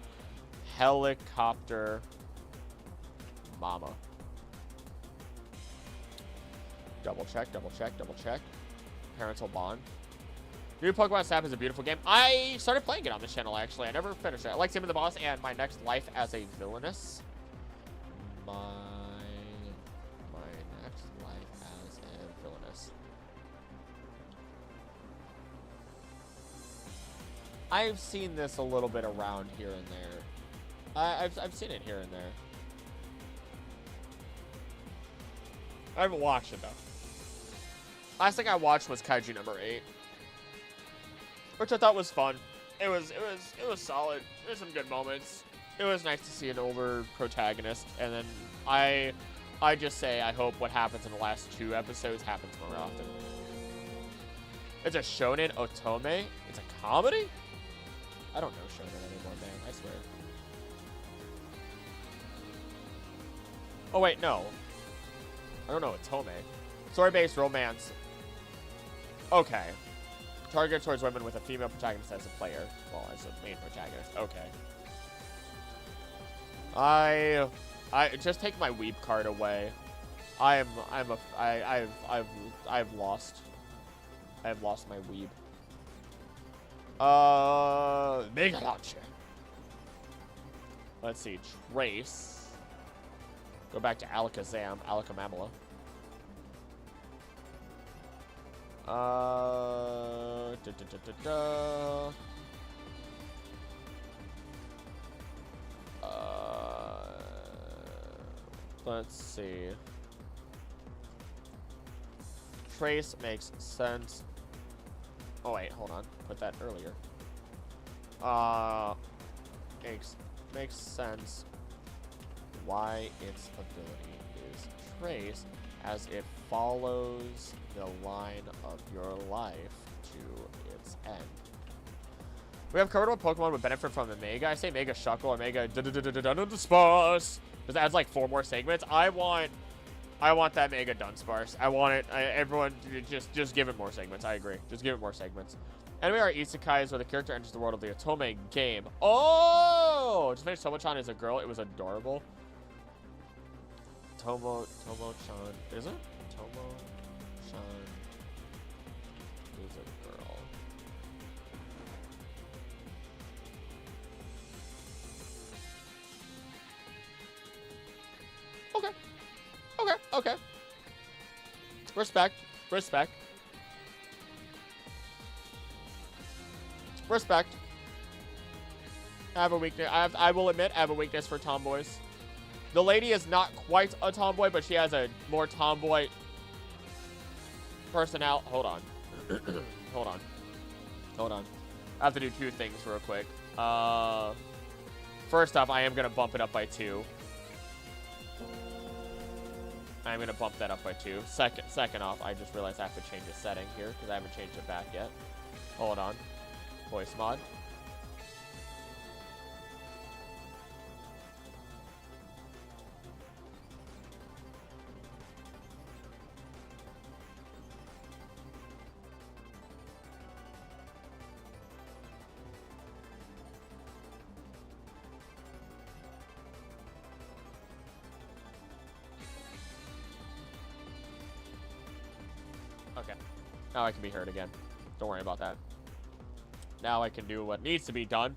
helicopter mama. Double check, double check, double check. Parental bond. New Pokemon Snap is a beautiful game. I started playing it on this channel, actually. I never finished it. I like Tim of the Boss and My Next Life as a Villainous. My Next Life as a Villainous. I've seen this a little bit around here and there. I've seen it here and there. I haven't watched it, though. Last thing I watched was Kaiju number 8. Which I thought was fun. It was solid. There's some good moments. It was nice to see an older protagonist, and then I just say I hope what happens in the last 2 episodes happens more often. It's a shonen otome. It's a comedy. I don't know shonen anymore, man. I swear. Oh wait, no. I don't know otome. Story-based romance. Okay. Targeted towards women with a female protagonist as a player. Well, as a main protagonist. Okay. I just take my weeb card away. I've lost my weeb. Mega Launcher. Let's see. Trace. Go back to Alakazam. Alakamamala. Let's see. Trace makes sense. Oh wait, hold on. Put that earlier. Makes sense why its ability is Trace, as it follows the line of your life to its end. We have covered what Pokemon would benefit from the Mega. I say Mega Shuckle or Mega Dunsparce. Because it adds like 4 more segments. I want that Mega Dunsparce. I want it. Everyone, just give it more segments. I agree. Just give it more segments. Anime are isekais where the character enters the world of the Otome game. Oh! Just finished Tomo-chan as a girl. It was adorable. Tomo-chan. Is it? Tomo-chan is a girl. Okay. Respect. I have a weakness. I will admit, I have a weakness for tomboys. The lady is not quite a tomboy, but she has a more tomboy personality. Hold on. Hold on. I have to do 2 things real quick. First off, I am going to bump it up by 2. I'm going to bump that up by 2. Second off, I just realized I have to change a setting here because I haven't changed it back yet. Hold on. voice mod. Okay. Now I can be heard again. Don't worry about that. Now I can do what needs to be done.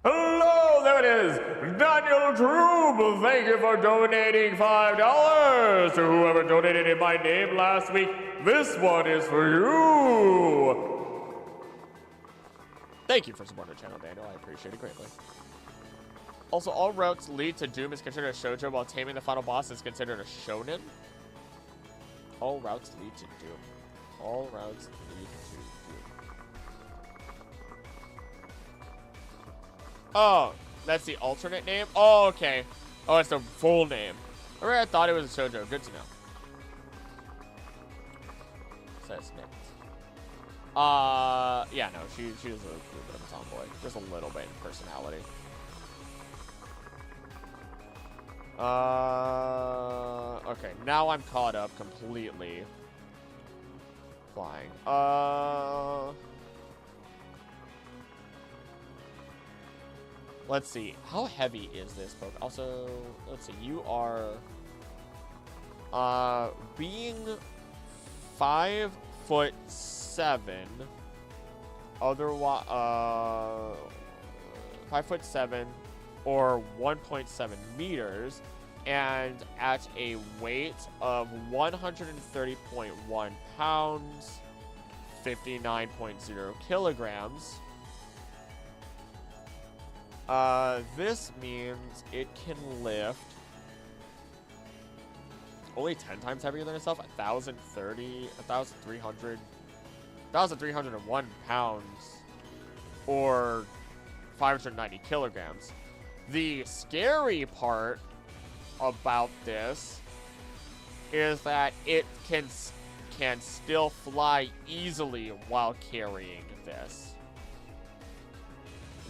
Hello, there it is! Daniel Trube! Thank you for donating $5 to whoever donated in my name last week. This one is for you! Thank you for supporting the channel, Daniel. I appreciate it greatly. Also, all routes lead to Doom is considered a shoujo, while taming the final boss is considered a shonen. All routes lead to Doom. All routes lead to Doom. Oh, that's the alternate name? Oh, okay. Oh, it's the full name. I thought it was a shoujo. Good to know. Says Nick. Yeah, no, she was a little bit of a tomboy. Just a little bit in personality. Okay, now I'm caught up completely. Flying. Let's see. How heavy is this book? Also, let's see. You are being 5'7", otherwise 5'7" or 1.7 meters, and at a weight of 130.1 pounds, 59.0 kilograms. This means it can lift only 10 times heavier than itself, 1,301 pounds, or 590 kilograms. The scary part about this is that it can still fly easily while carrying this.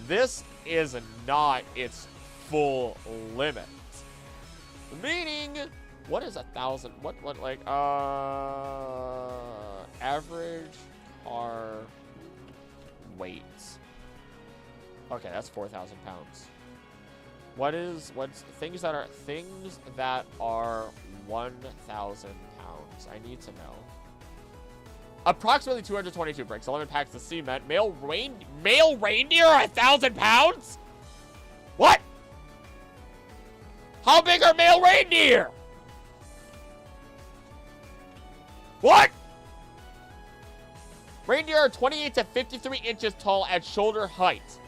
This is not its full limit. Meaning, what is 1,000? What like average car weight? Okay, that's 4,000 pounds. What's things that are 1,000 pounds? I need to know. Approximately 222 bricks, 11 packs of cement. Male reindeer are 1,000 pounds? What? How big are male reindeer? What? Reindeer are 28 to 53 inches tall at shoulder height.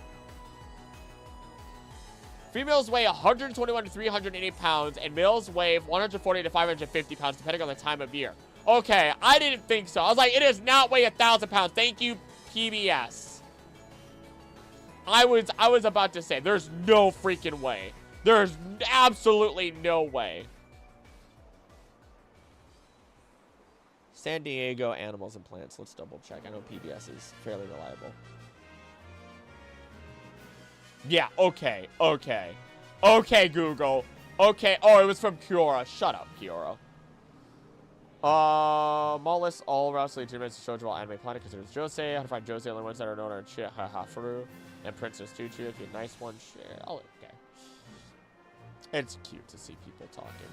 Females weigh 121 to 380 pounds, and males weigh 140 to 550 pounds, depending on the time of year. Okay, I didn't think so. I was like, it does not weigh 1,000 pounds. Thank you, PBS. I was about to say, there's no freaking way. There's absolutely no way. San Diego Animals and Plants. Let's double check. I know PBS is fairly reliable. Yeah, okay, okay. Okay, Google. Okay, oh, it was from Kiora. Shut up, Kiora. Mollis, all routes lead to shoujo while anime planet considers Josei. How to find Josei, only ones that are known are Chihahafaru and Princess Tutu. If you're a nice one, share. Oh, okay. It's cute to see people talking.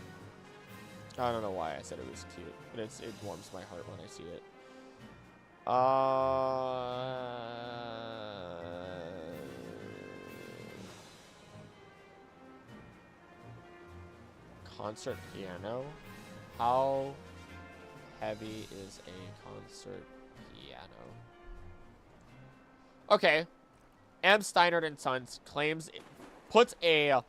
I don't know why I said it was cute, but it warms my heart when I see it. Concert piano? How heavy is a concert piano? Okay. M. Steinert and Sons claims it puts a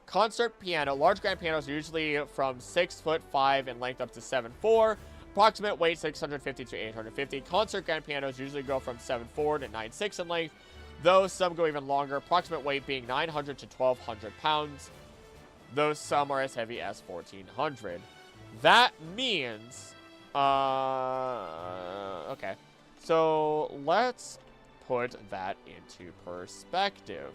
concert piano. Large grand pianos are usually from 6'5" in length up to 7'4". Approximate weight 650 to 850. Concert grand pianos usually go from 7'4" to 9'6" in length, though some go even longer. Approximate weight being 900 to 1,200 pounds, though some are as heavy as 1,400. That means, okay. So let's put that into perspective.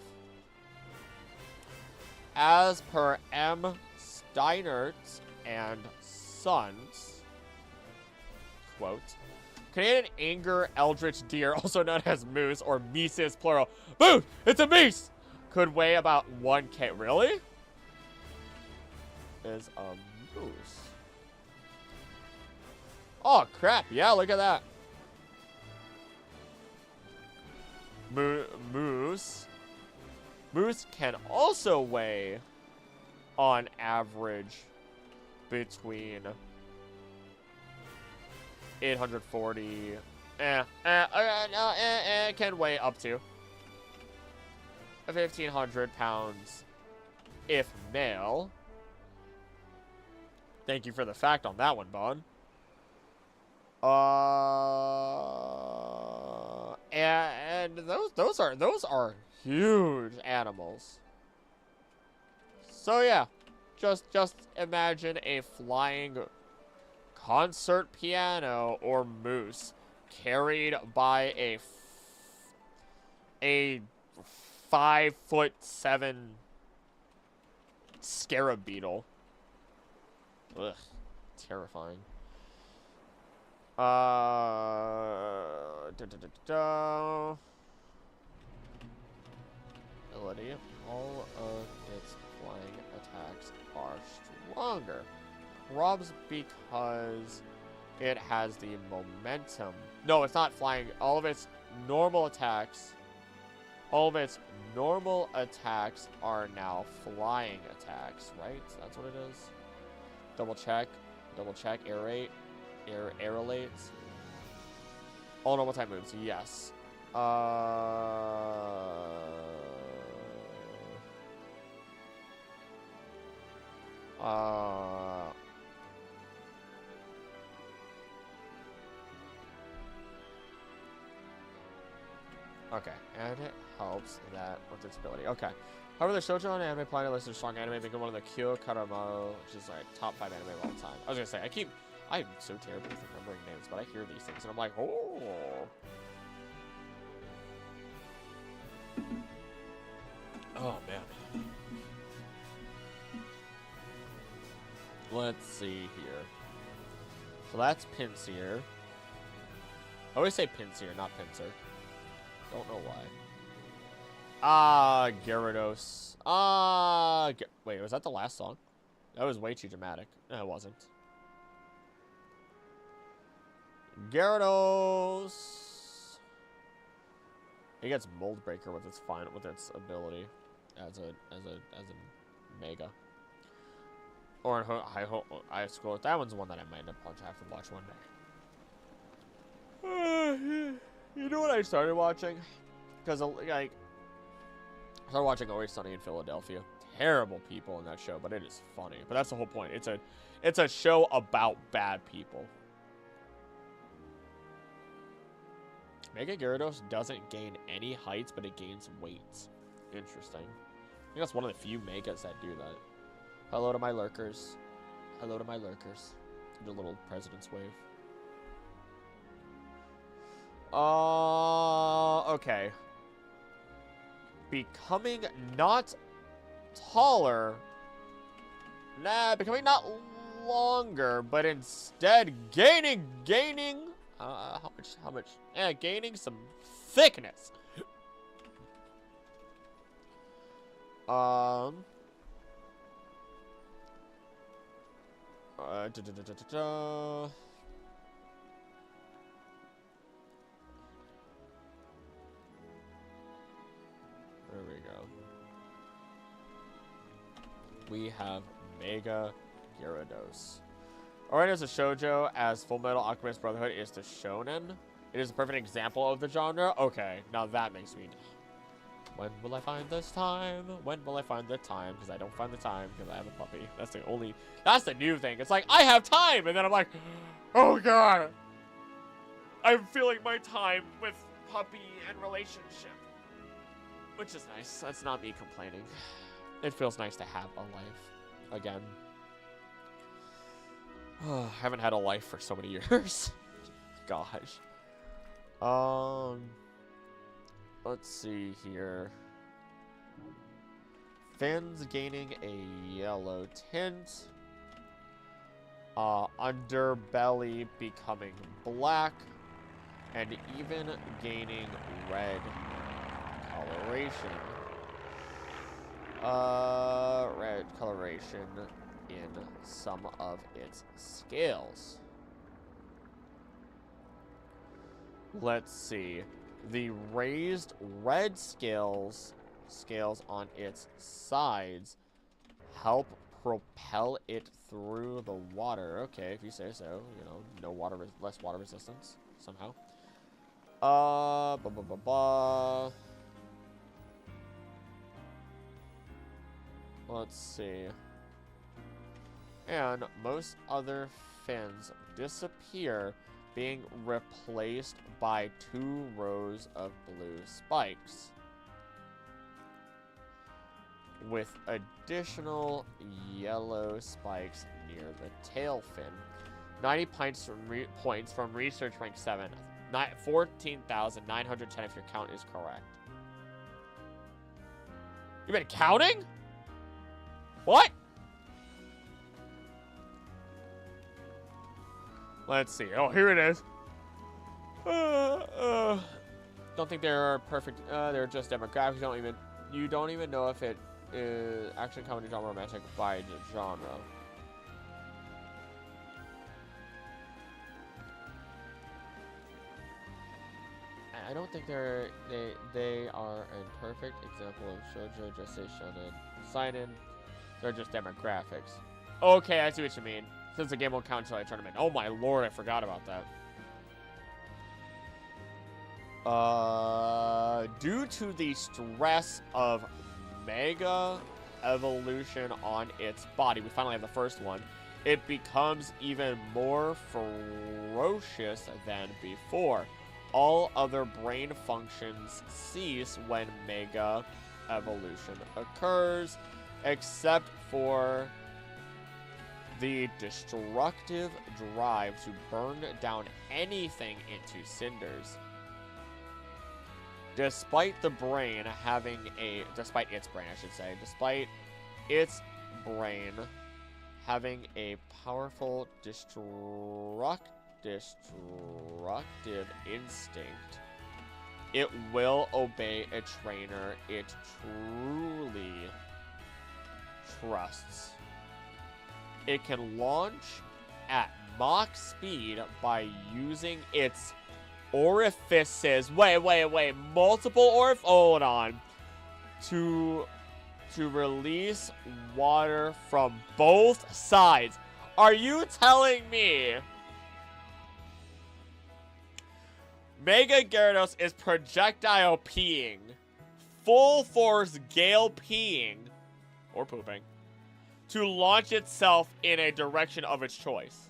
As per M. Steinert and Sons, quote, Canadian Anger Eldritch Deer, also known as moose or meeses plural. Moose! It's a meese! Could weigh about 1K. Really? Is a moose. Oh, crap. Yeah, look at that. Moose. Moose can also weigh, on average, between 840. Can weigh up to 1,500 pounds if male. Thank you for the fact on that one, Bon. And those are huge animals. So yeah, just imagine a flying concert piano or moose carried by a 5'7" scarab beetle. Ugh, terrifying. Ability. All of its flying attacks are stronger. Robs because it has the momentum. No, it's not flying. All of its normal attacks are now flying attacks, right? That's what it is. Double check, air rate, air relates. All normal type moves, yes. Okay, and it helps that with its ability. Okay. However, the shoujo and anime planet list of strong anime making one of the Kyo Karamo, which is like top 5 anime of all time. I was gonna say, I'm so terrible with remembering names, but I hear these things and I'm like, oh. Oh man. Let's see here. So that's Pinsir. I always say Pinsir, not Pincer. Don't know why. Gyarados. Wait, was that the last song? That was way too dramatic. No, it wasn't. Gyarados. He gets Mold Breaker with its ability as a mega. Or I scroll. That one's the one that I might have to watch one day. You know what I started watching? Because like I started watching Always Sunny in Philadelphia. Terrible people in that show, but it is funny. But that's the whole point. It's a show about bad people. Mega Gyarados doesn't gain any heights, but it gains weights. Interesting. I think that's one of the few megas that do that. Hello to my lurkers. Hello to my lurkers. Do a little president's wave. Okay. Becoming not taller. Nah, becoming not longer, but instead gaining. How much? Yeah, gaining some thickness. There we go. We have Mega Gyarados. Alright, as a shoujo, as Full Metal Alchemist Brotherhood is the shonen. It is a perfect example of the genre. Okay, now that makes me... When will I find this time? When will I find the time? Because I don't find the time because I have a puppy. That's the new thing. It's like, I have time! And then I'm like, oh god! I'm feeling my time with puppy and relationship. Which is nice. That's not me complaining. It feels nice to have a life again. I haven't had a life for so many years. Gosh. Let's see here. Fins gaining a yellow tint. Underbelly becoming black. And even gaining red coloration. Red coloration in some of its scales. Let's see. The raised red scales on its sides help propel it through the water. Okay, if you say so. You know, no water, less water resistance somehow. Let's see. And most other fins disappear, being replaced by 2 rows of blue spikes, with additional yellow spikes near the tail fin. 90 points from research rank 7. 14,910 if your count is correct. You been counting? What? Let's see. Oh, here it is. Don't think they're perfect. They're just demographics. You don't even know if it is action, comedy, drama, romantic by genre. I don't think they are a perfect example of shoujo, just say shonen, seinen. They're just demographics. Okay, I see what you mean. Since the game won't count until I tournament. Oh my lord, I forgot about that. Due to the stress of Mega Evolution on its body, we finally have the first one, it becomes even more ferocious than before. All other brain functions cease when Mega Evolution occurs, except for the destructive drive to burn down anything into cinders. Despite its brain having a powerful destructive instinct, it will obey a trainer it truly trusts. It can launch at Mach speed by using its orifices. Wait. Multiple hold on. To release water from both sides. Are you telling me Mega Gyarados is projectile peeing, full force gale peeing, or pooping, to launch itself in a direction of its choice?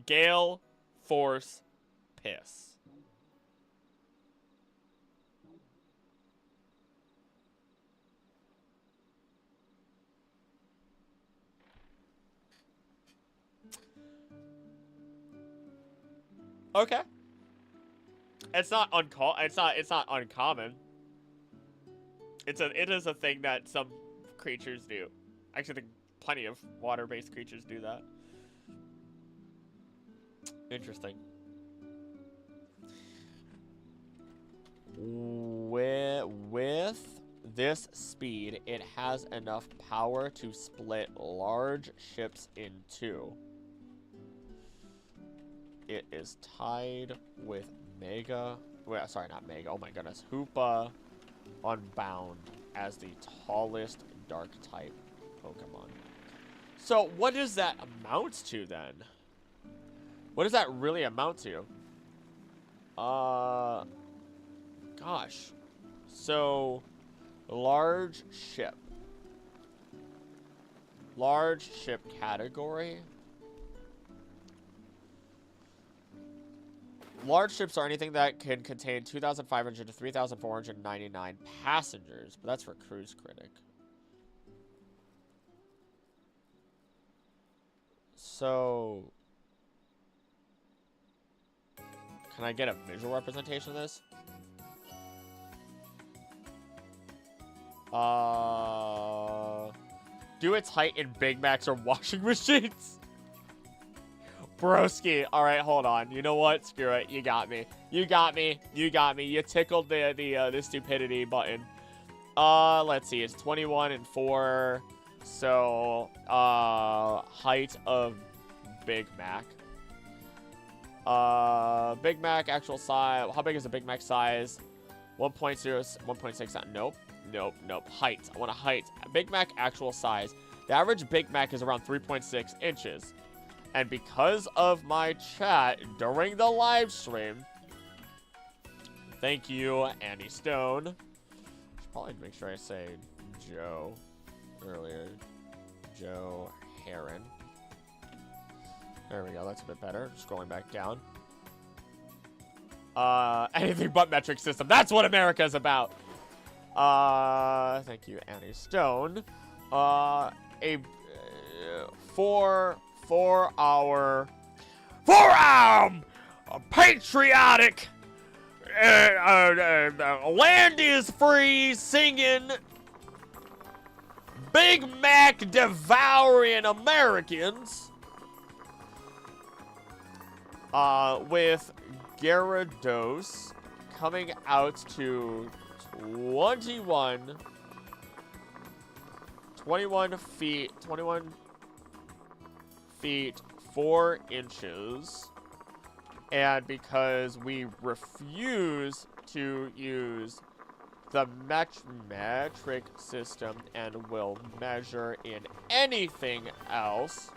Gale force piss. Okay. It's not uncommon. It is a thing that some creatures do. Actually, I think plenty of water-based creatures do that. Interesting. With this speed, it has enough power to split large ships in two. It is tied with Mega... Well, sorry, not Mega. Oh my goodness. Hoopa Unbound as the tallest Dark-type Pokemon. So, what does that amount to, then? What does that really amount to? Gosh. So, large ship. Large ship category. Large ships are anything that can contain 2,500 to 3,499 passengers, but that's for Cruise Critic. So, Can I get a visual representation of this? Do its height in Big Macs or washing machines? Broski. All right, hold on. You know what? Screw it. You got me. You got me. You got me. You tickled the stupidity button. Let's see. It's 21 and 4. So, height of Big Mac. Big Mac actual size. How big is the Big Mac size? 1.0, 1.6. Nope. Nope. Nope. Height. I want a height. Big Mac actual size. The average Big Mac is around 3.6 inches. And because of my chat during the live stream, thank you, Annie Stone. Should probably make sure I say Joe earlier. Joe Heron. There we go. That's a bit better. Scrolling back down. Anything but metric system. That's what America's about. Thank you, Annie Stone. A patriotic, land is free singing, Big Mac devouring Americans, with Gyarados coming out to 21 feet 4 inches, and because we refuse to use the metric system and will measure in anything else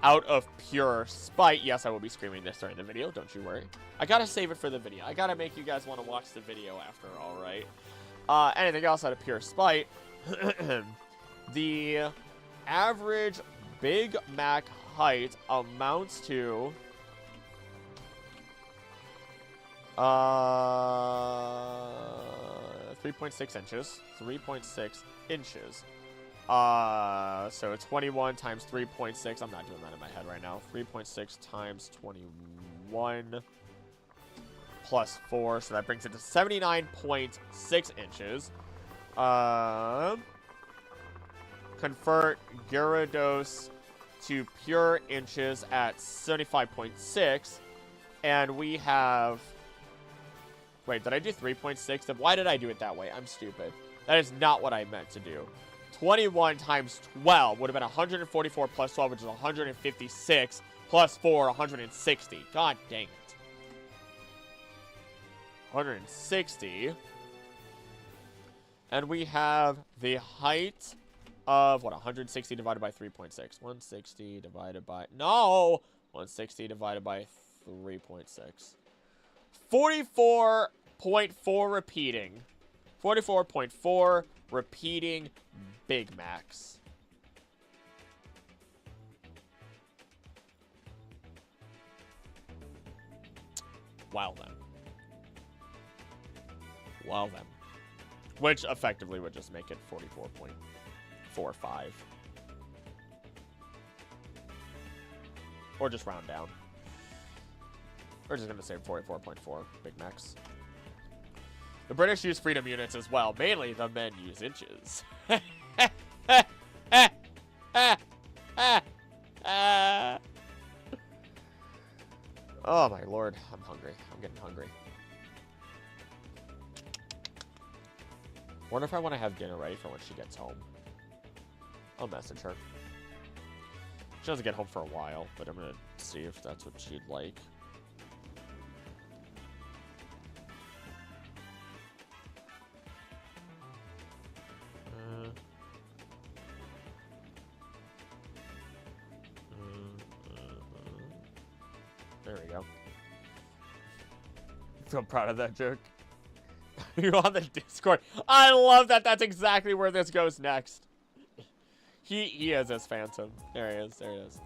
out of pure spite. Yes, I will be screaming this during the video, don't you worry. I gotta save it for the video. I gotta make you guys want to watch the video after all, right? Anything else out of pure spite. The average Big Mac height amounts to 3.6 inches. 3.6 inches. So 21 times 3.6. I'm not doing that in my head right now. 3.6 times 21 plus 4. So that brings it to 79.6 inches. Convert Gyarados to pure inches at 75.6. And we have... Wait, did I do 3.6? Then why did I do it that way? I'm stupid. That is not what I meant to do. 21 times 12 would have been 144 plus 12, which is 156, plus 4, 160. God dang it. 160. And we have the height of, what, 160 divided by 3.6. 160 divided by, no! 160 divided by 3.6. 44.4 repeating. 44.4 repeating Big Macs. Wow then. Wow then. Which effectively would just make it 44.45. Or just round down. We're just going to say 44.4 Big Macs. The British use freedom units as well. Mainly the men use inches. Oh my lord. I'm hungry. I'm getting hungry. Wonder if I want to have dinner ready for when she gets home. I'll message her. She doesn't get home for a while, but I'm going to see if that's what she'd like. There we go. So proud of that joke. You're on the Discord. I love that. That's exactly where this goes next. He is his phantom. There he is. There he is.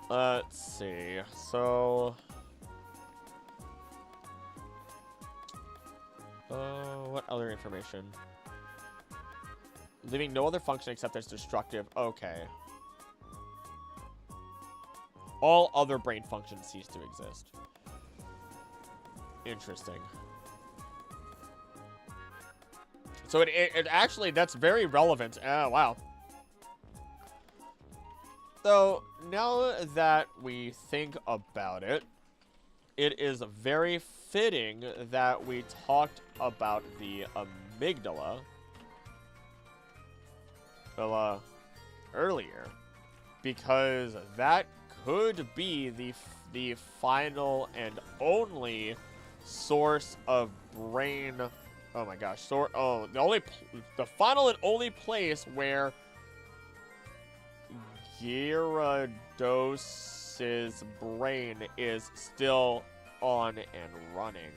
Let's see. So, what other information? Leaving no other function except as destructive. Okay. All other brain functions cease to exist. Interesting. So it actually, that's very relevant. Oh, wow. So, now that we think about it, it is very fitting that we talked about the amygdala earlier, because that could be the final and only source of brain. Oh my gosh! The final and only place where Gyarados' brain is still on and running.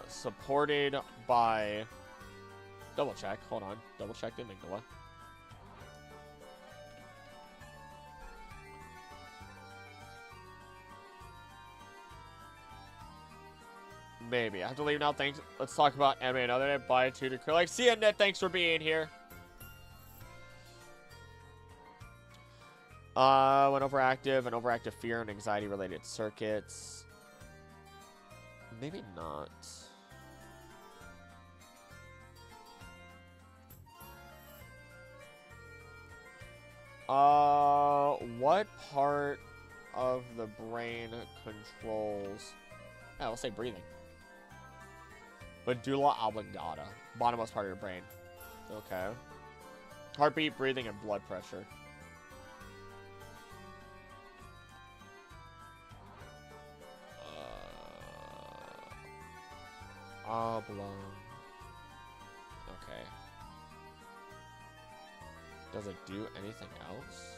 Supported by. Double check. Hold on. Double check the amygdala. Maybe. I have to leave now. Thanks. Let's talk about anime another day. Bye, Tutor Like, see ya, Ned. Thanks for being here. When overactive, and overactive fear and anxiety related circuits. Maybe not. What part of the brain controls? Yeah, we'll say breathing. Medulla oblongata, bottommost part of your brain. Okay. Heartbeat, breathing, and blood pressure. Oblong. Okay. Does it do anything else?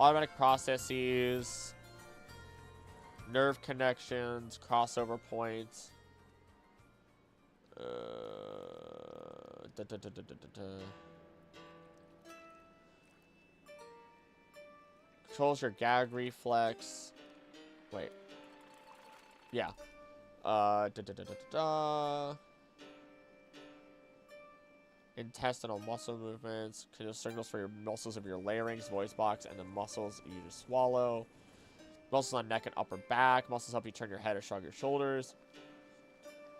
Automatic processes. Nerve connections. Crossover points. Controls your gag reflex. Wait. Yeah. Intestinal muscle movements. Control signals for your muscles of your larynx, voice box, and the muscles you to swallow. Muscles on neck and upper back. Muscles help you turn your head or shrug your shoulders.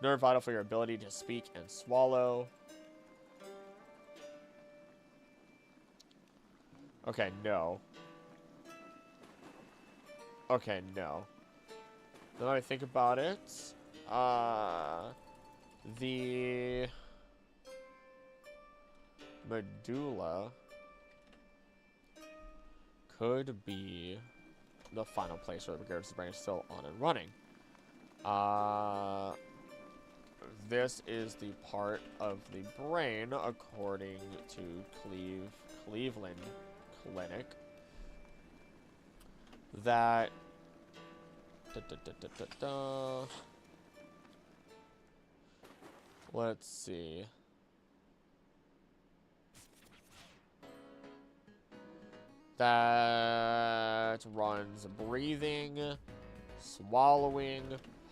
Nerve vital for your ability to speak and swallow. Okay, no. Okay, no. Now that I think about it, the medulla could be the final place where the Gyarados' brain is still on and running. This is the part of the brain, according to Cleveland Clinic, that let's see. That runs breathing, swallowing,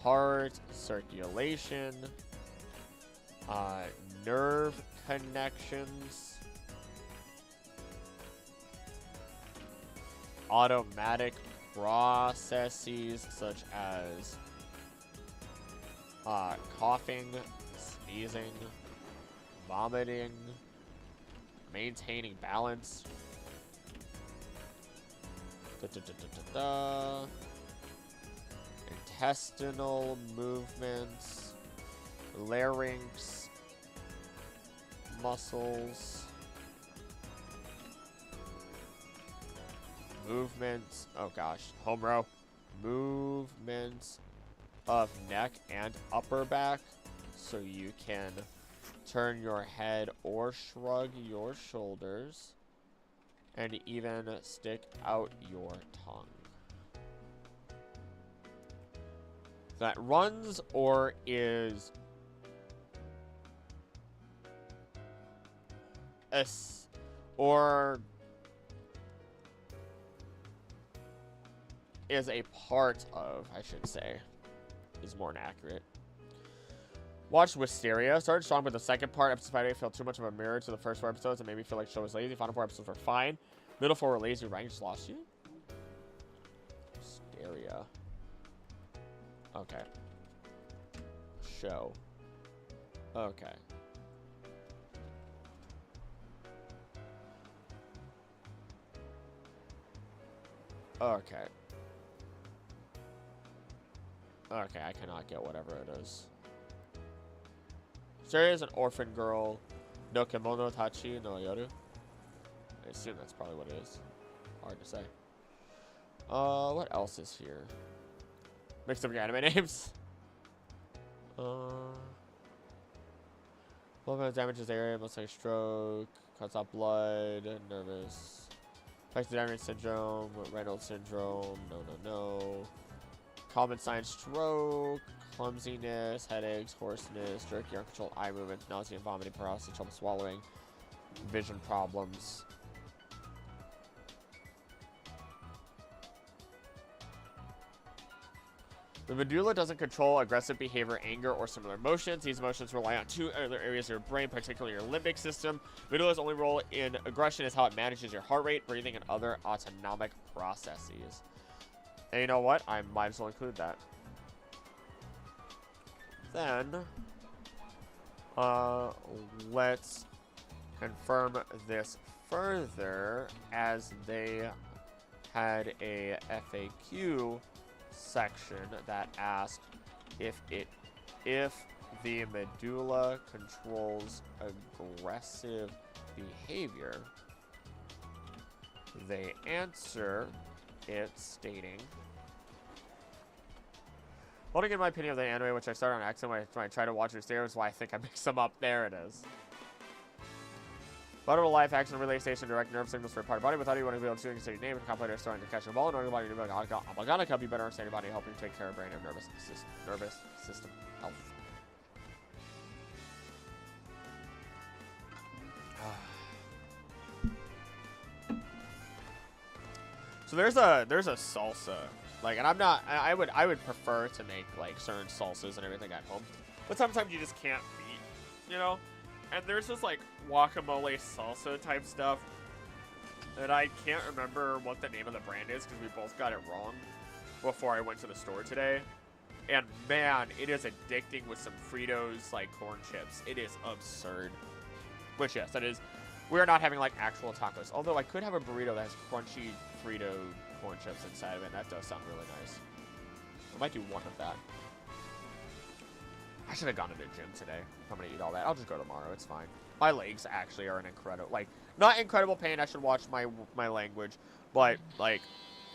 heart, circulation, nerve connections, automatic processes such as coughing, sneezing, vomiting, maintaining balance, intestinal movements, larynx, muscles, movements, oh gosh, home row, movements of neck and upper back, so you can turn your head or shrug your shoulders, and even stick out your tongue. That runs or is is a part of, I should say, is more inaccurate. Watched Wisteria. Started strong, but the second part, episode 5 felt too much of a mirror to the first 4 episodes and made me feel like the show was lazy. The final 4 episodes were fine. Middle forward lazy rank just lost you. Hysteria. Okay. Show. Okay. Okay. Okay, I cannot get whatever it is. Hysteria is an orphan girl. No kimono tachi no yoru. I assume that's probably what it is. Hard to say. What else is here? Mixed up your anime names. Blood damages the area, most like stroke, cuts off blood, nervous. Affected damage syndrome, Reynolds syndrome, no. Common sign stroke, clumsiness, headaches, hoarseness, jerky, uncontrolled eye movements, nausea and vomiting, paralysis, trouble swallowing, vision problems. The medulla doesn't control aggressive behavior, anger, or similar emotions. These emotions rely on two other areas of your brain, particularly your limbic system. Medulla's only role in aggression is how it manages your heart rate, breathing, and other autonomic processes. And you know what? I might as well include that. Then, let's confirm this further, as they had a FAQ section that asked if the medulla controls aggressive behavior. They answer it stating, holding in my opinion of the anime, which I started on accident when I tried to watch it upstairs, why I think I mixed them up. There it is. Butterfly life action relay station direct nerve signals for a part of body. Without you want to be able to consider your name and complete starting to catch a ball in order to body I'm gonna help you better understand your body, helping take care of brain and nervous system health. So there's a salsa, like, and I would prefer to make like certain salsas and everything at home, but sometimes you just can't beat, you know. And there's this like guacamole salsa type stuff, and I can't remember what the name of the brand is because we both got it wrong before I went to the store today. And man, it is addicting with some Fritos like corn chips. It is absurd. Which yes, that is. We are not having like actual tacos. Although I could have a burrito that has crunchy Frito corn chips inside of it. And that does sound really nice. I might do one of that. I should have gone to the gym today. If I'm gonna eat all that, I'll just go tomorrow. It's fine. My legs actually are in incredible, like, not incredible pain. I should watch my language, but like,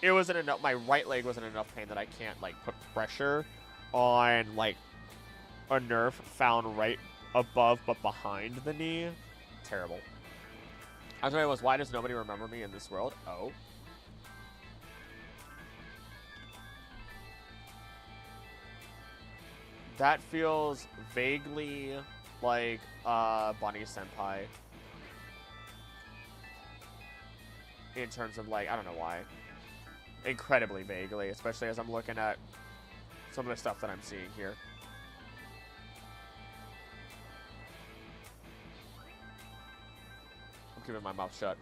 it wasn't enough. My right leg wasn't enough pain that I can't like put pressure on like a nerve found right above but behind the knee. Terrible. I was wondering, why does nobody remember me in this world? Oh. That feels vaguely like Bonnie Senpai. In terms of like, I don't know why. Incredibly vaguely, especially as I'm looking at some of the stuff that I'm seeing here. I'm keeping my mouth shut.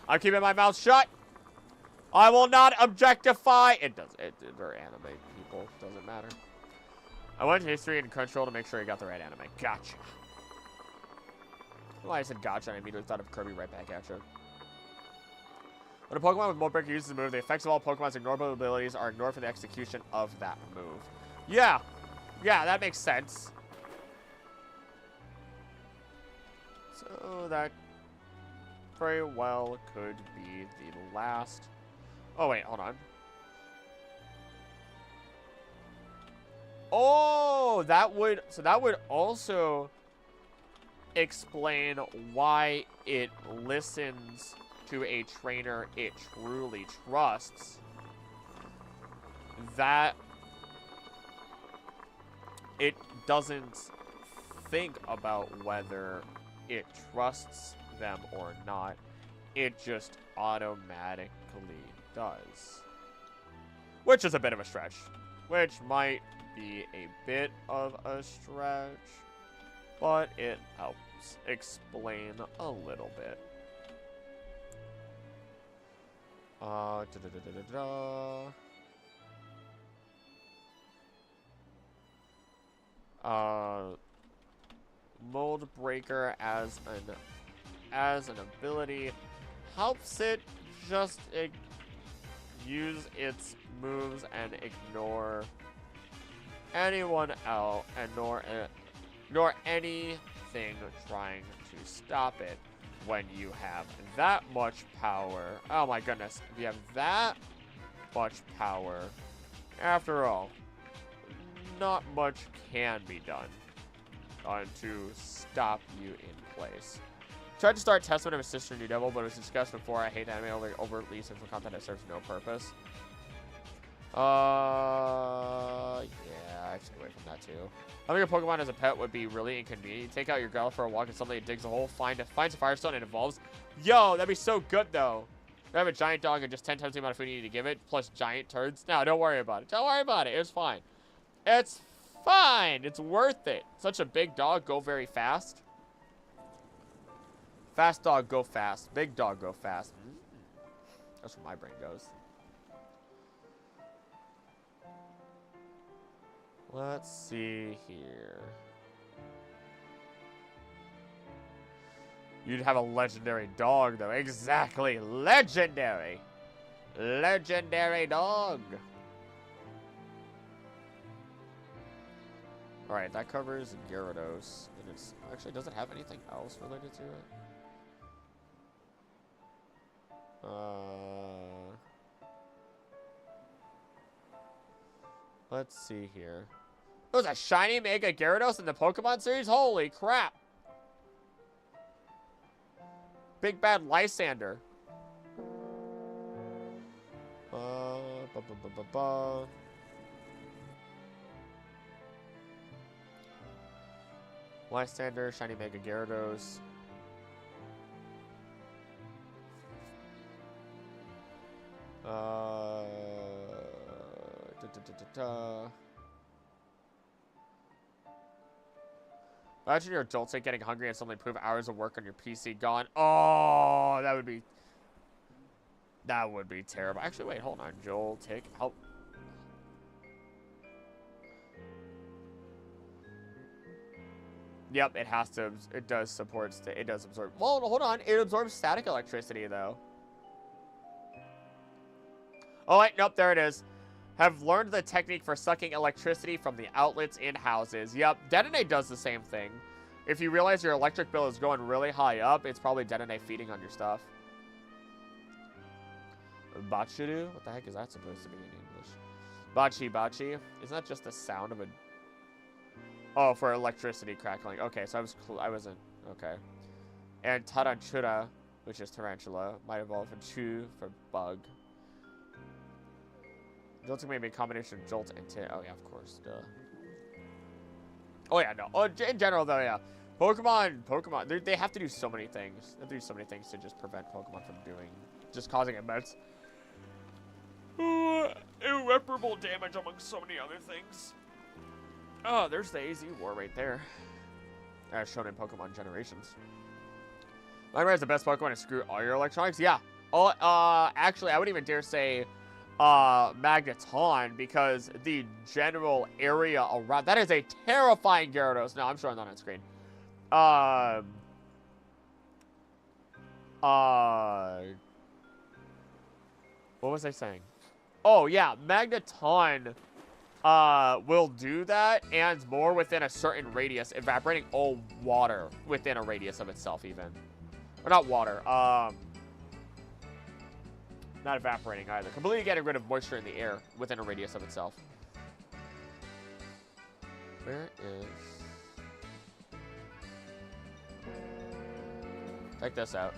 I'm keeping my mouth shut! I will not objectify! They're anime people, doesn't matter. I went to history and Crunchyroll to make sure I got the right anime. Gotcha. Well, I said gotcha, and I immediately thought of Kirby right back at you. When a Pokemon with Mold Breaker uses a move, the effects of all Pokemon's ignorable abilities are ignored for the execution of that move. Yeah. Yeah, that makes sense. So that very well could be the last. Oh, wait, hold on. Oh, that would also explain why it listens to a trainer it truly trusts. That it doesn't think about whether it trusts them or not. It just automatically does. Which is a bit of a stretch. Which might be a bit of a stretch, but it helps explain a little bit. Da-da-da-da-da-da. Mold Breaker as an ability helps it just use its moves and ignore anyone else, ignore anything trying to stop it. When you have that much power, oh my goodness, if you have that much power, after all, not much can be done to stop you in place. Tried to start Testament of his sister New Devil, but it was discussed before. I hate anime overtly since for content that serves no purpose. Yeah, I stay away from that too. Having a Pokemon as a pet would be really inconvenient. You take out your Growlithe for a walk and suddenly it digs a hole, finds a Firestone, and evolves. Yo, that'd be so good though. I have a giant dog and just 10 times the amount of food you need to give it, plus giant turds. No, don't worry about it. Don't worry about it. It's fine. It's fine. It's worth it. Such a big dog, go very fast. Fast dog, go fast. Big dog, go fast. That's where my brain goes. Let's see here. You'd have a legendary dog, though. Exactly. Legendary. Legendary dog. Alright, that covers Gyarados. And it's actually, does it have anything else related to it? Let's see here. There was a shiny Mega Gyarados in the Pokemon series? Holy crap! Big bad Lysander. Lysander, shiny Mega Gyarados. Imagine your adult state getting hungry and suddenly prove hours of work on your PC gone. Oh, that would be terrible. Actually, wait, hold on. Joltik, help. Yep, it has to. It does support. It does absorb. Well, hold on. It absorbs static electricity, though. Oh, wait, nope, there it is. Have learned the technique for sucking electricity from the outlets in houses. Yep, Detonate does the same thing. If you realize your electric bill is going really high up, it's probably Detonate feeding on your stuff. Bachiru? What the heck is that supposed to be in English? Bachi. Isn't that just the sound of a... Oh, for electricity crackling. Okay, so I wasn't... Okay. And Tarantura, which is Tarantula, might evolve from Chu for Bug. Joltik may be a combination of Jolt and oh yeah, of course, duh. Oh yeah, no. Oh, in general though, yeah. Pokemon, they have to do so many things. They have to do so many things to just prevent Pokemon from just causing immense, irreparable damage among so many other things. Oh, there's the AZ War right there. As shown in Pokemon Generations. Nightmare is the best Pokemon to screw all your electronics? Yeah. Oh, actually, I wouldn't even dare say Magneton, because the general area around that is a terrifying Gyarados. No, I'm showing that on screen. What was I saying? Oh yeah, Magneton will do that and more within a certain radius, evaporating all water within a radius of itself even. Or not water, not evaporating either. Completely getting rid of moisture in the air within a radius of itself. Where is... Check this out.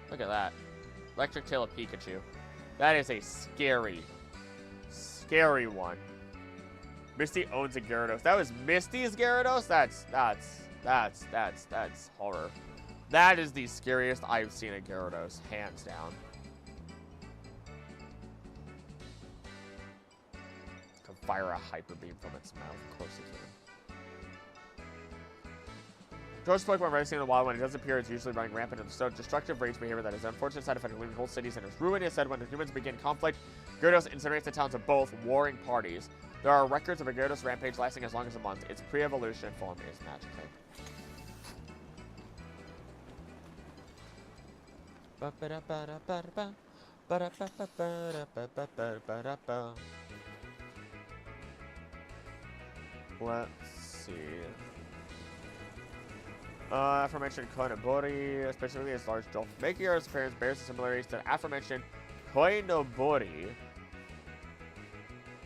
Look at that. Electric Tail of Pikachu. That is a scary, scary one. Misty owns a Gyarados. That was Misty's Gyarados? That's horror. That is the scariest I've seen a Gyarados, hands down. Fire a hyper beam from its mouth. Of course it can. Ghost Pokemon rarely seen in the wild. When it does appear, it's usually running rampant and so destructive rage behavior that is an unfortunate side effect of leaving whole cities and its ruin. It said when the humans begin conflict, Gyarados incinerates the towns of both warring parties. There are records of a Gyarados rampage lasting as long as a month. Its pre-evolution form is magic type. Let's see. Aforementioned Koinobori, specifically its large dolphin. Making Gyarados' appearance bears the similarities to the aforementioned Koinobori.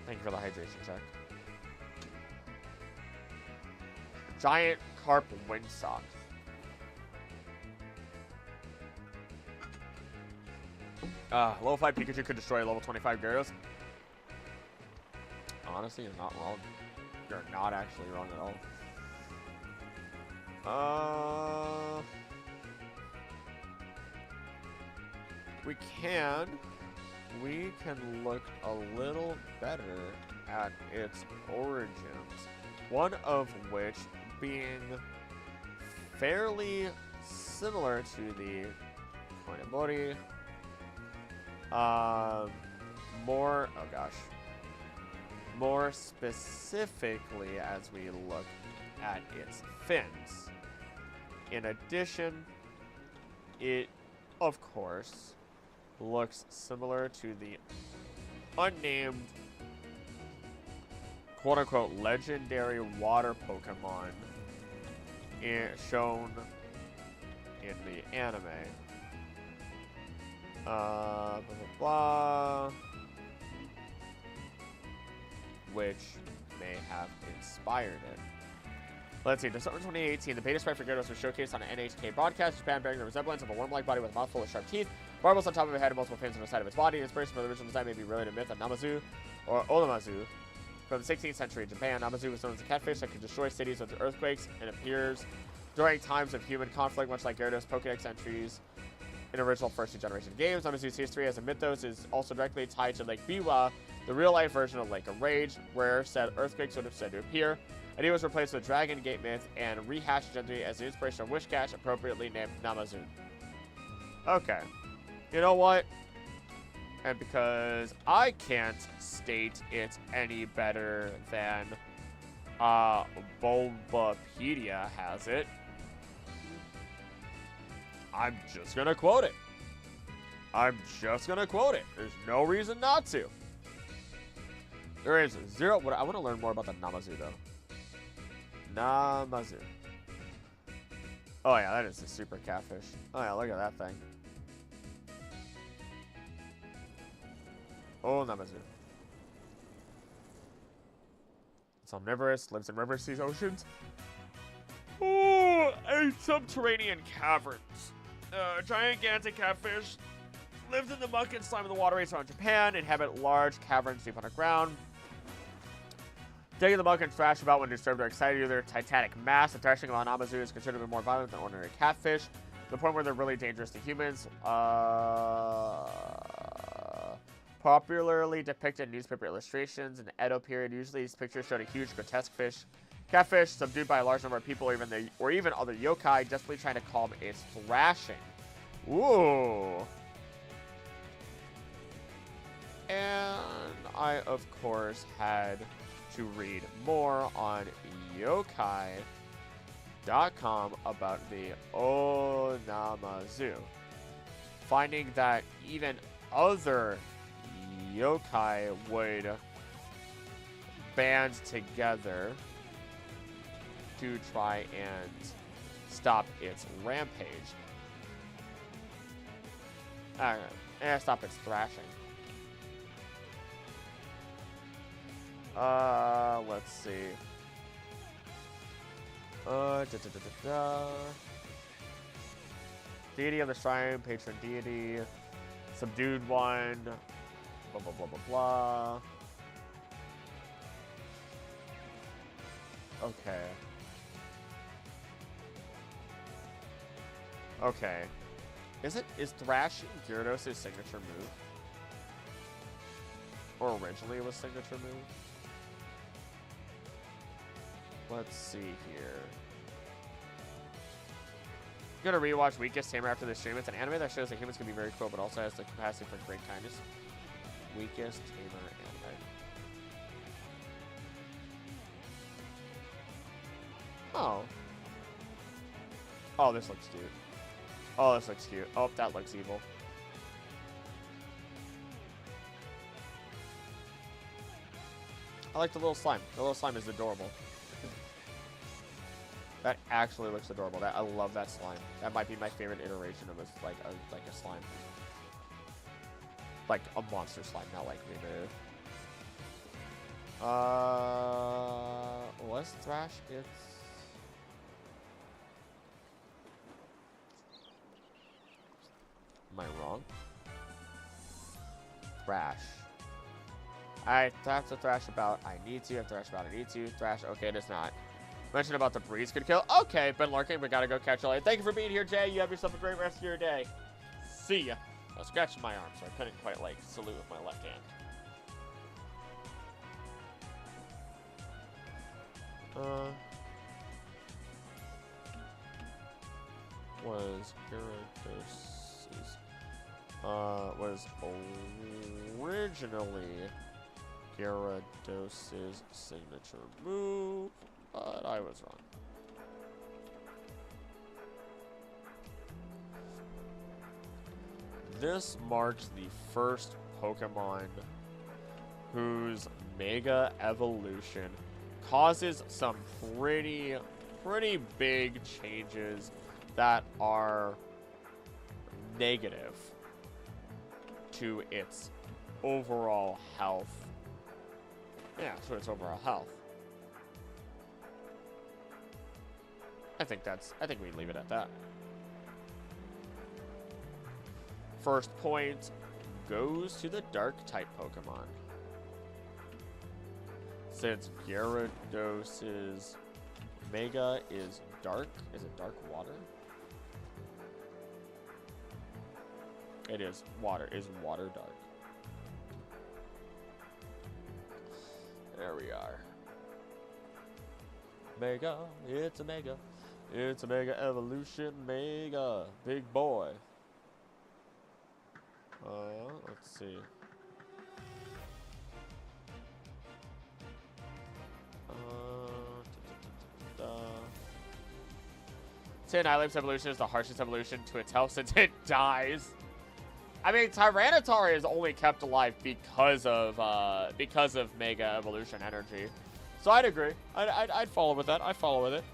Thank you for the hydration check. Giant Carp Windsock. Level 5 Pikachu could destroy level 25 Gyarados. Honestly, you're not wrong. You're not actually wrong at all. We can look a little better at its origins. One of which being fairly similar to the Koinobori. More specifically as we look at its fins. In addition, it, of course, looks similar to the unnamed, quote-unquote, legendary water Pokemon shown in the anime. Blah, blah, blah. Which may have inspired it. Let's see, December 2018, the beta sprite for Gyarados was showcased on an NHK broadcast. Japan bearing the resemblance of a worm-like body with a mouthful of sharp teeth, barbels on top of a head, and multiple fins on the side of its body. Inspiration for the original design may be related to myth of Namazu, or Olamazu. From the 16th century in Japan, Namazu was known as a catfish that could destroy cities with earthquakes and appears during times of human conflict, much like Gyarados' Pokédex entries in original first-generation games. Namazu's history as a mythos is also directly tied to Lake Biwa, the real-life version of Lake of Rage, where said earthquakes would have said to appear. And he was replaced with Dragon Gate myth and rehashed gently as the inspiration of Wishcash, appropriately named Namazu. Okay. You know what? And because I can't state it any better than Bulbapedia has it, I'm just gonna quote it. There's no reason not to. There is zero. I want to learn more about the Namazu, though. Namazu. Oh, yeah, that is a super catfish. Oh, yeah, look at that thing. Oh, Namazu. It's omnivorous, lives in rivers, seas, oceans. Oh, and subterranean caverns. Gigantic catfish lives in the muck and slime of the waterways around Japan, inhabit large caverns deep underground. Digging the muck and thrash about when disturbed or excited due to their titanic mass. The thrashing of Namazu is considered to be more violent than ordinary catfish, to the point where they're really dangerous to humans. Popularly depicted in newspaper illustrations in the Edo period. Usually these pictures showed a huge grotesque fish. Catfish subdued by a large number of people or even other yokai desperately trying to calm its thrashing. Ooh. And I, of course, had to read more on yokai.com about the Onamazu, finding that even other yokai would band together to try and stop its rampage. And stop its thrashing. Let's see. Deity of the shrine, patron deity, subdued one, blah, blah, blah, blah, blah. Okay. Okay. Is thrashing Gyarados' signature move? Or originally it was signature move? Let's see here. Gonna rewatch Weakest Tamer after this stream. It's an anime that shows that humans can be very cruel, but also has the capacity for great kindness. Weakest Tamer anime. Oh. Oh, this looks cute. Oh, this looks cute. Oh, that looks evil. I like the little slime. The little slime is adorable. That actually looks adorable. I love that slime. That might be my favorite iteration of a slime. Like a monster slime, not like Remove. Was Thrash its... Am I wrong? Thrash. I have to thrash about I need to. I have to thrash about I need to. Thrash, okay, it is not. Mention about the breeze could kill. Okay, been lurking, but gotta go catch you later. Thank you for being here, Jay. You have yourself a great rest of your day. See ya. I was scratching my arm, so I couldn't quite, like, salute with my left hand. Was Gyarados' was originally Gyarados' signature move, but I was wrong. This marks the first Pokemon whose Mega Evolution causes some pretty big changes that are negative to its overall health. Yeah, to its overall health. I think we leave it at that. First point goes to the dark type Pokemon. Since Gyarados' Mega is dark, is it dark water? It is water. Is water dark? There we are. Mega, it's a Mega. It's a Mega Evolution Mega. Big boy. Let's see. Say Annihilape's evolution is the harshest evolution to its health since it dies. I mean, Tyranitar is only kept alive because of Mega Evolution energy. So I'd agree. I'd follow with that. I'd follow with it.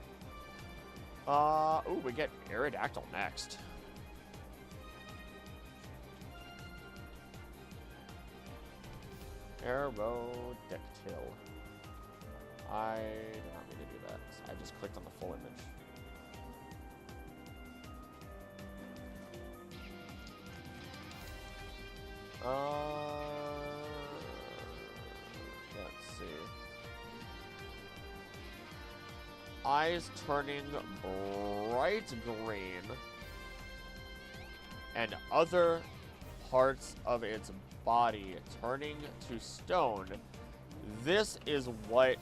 Ooh, we get Aerodactyl next. Aerodactyl. I did not mean to do that. I just clicked on the full image. Let's see. Eyes turning bright green, and other parts of its body turning to stone. This is what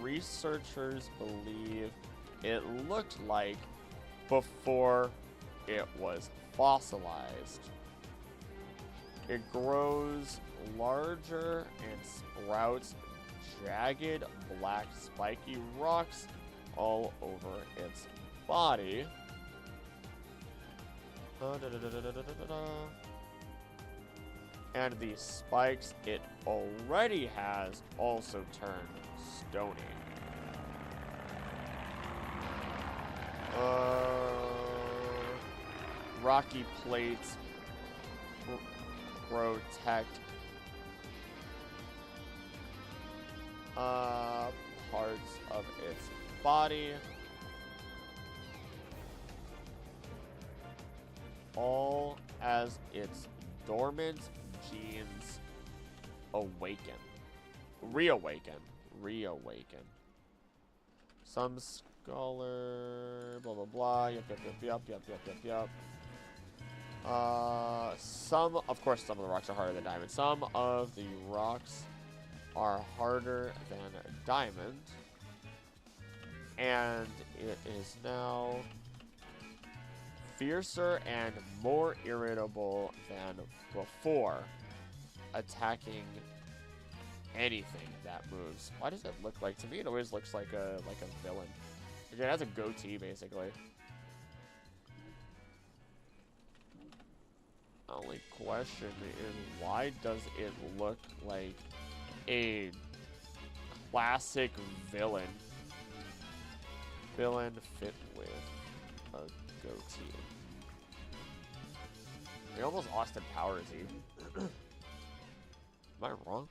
researchers believe it looked like before it was fossilized. It grows larger and sprouts jagged black spiky rocks all over its body. And the spikes it already has also turned stony. Rocky plates protect parts of its body, all as its dormant genes reawaken. Some scholar, blah blah blah. Yep. Some of the rocks are harder than diamond. Some of the rocks are harder than diamond. and it is now fiercer and more irritable than before, attacking anything that moves. Why does it look like, to me it always looks like a villain. It has a goatee basically. Only question is, why does it look like a classic villain? Villain fit with a goatee. He almost Austin Powers he. Am I wrong?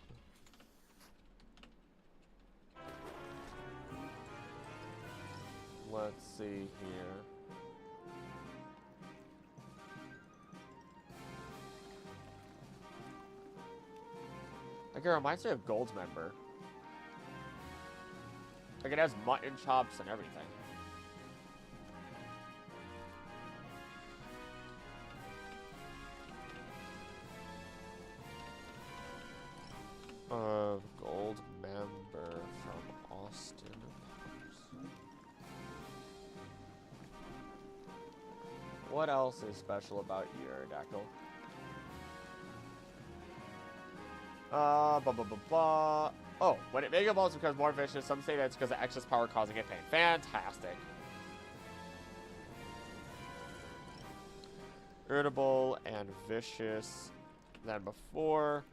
Let's see here. Like, it reminds me of Goldmember. Like, it has mutton chops and everything. Goldmember from Austin Powers. What else is special about you, Aerodactyl? Oh, when it Mega Evolves, it becomes more vicious. Some say that's because of excess power causing it pain. Fantastic. Irritable and vicious than before.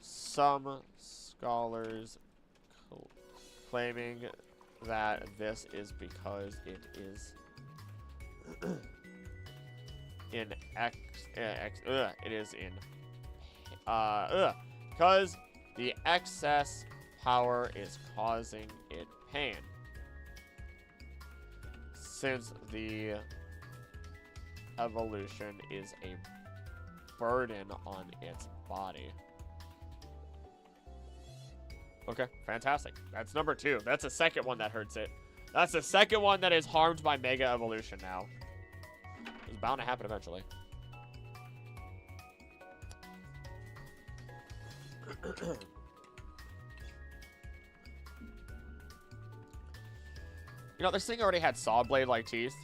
Some scholars claiming that this is because it is because the excess power is causing it pain. Since the evolution is a burden on its body. Okay, fantastic. That's number 2. That's the second one that hurts it. That's the second one that is harmed by Mega Evolution now. It's bound to happen eventually. You know, this thing already had saw blade-like teeth.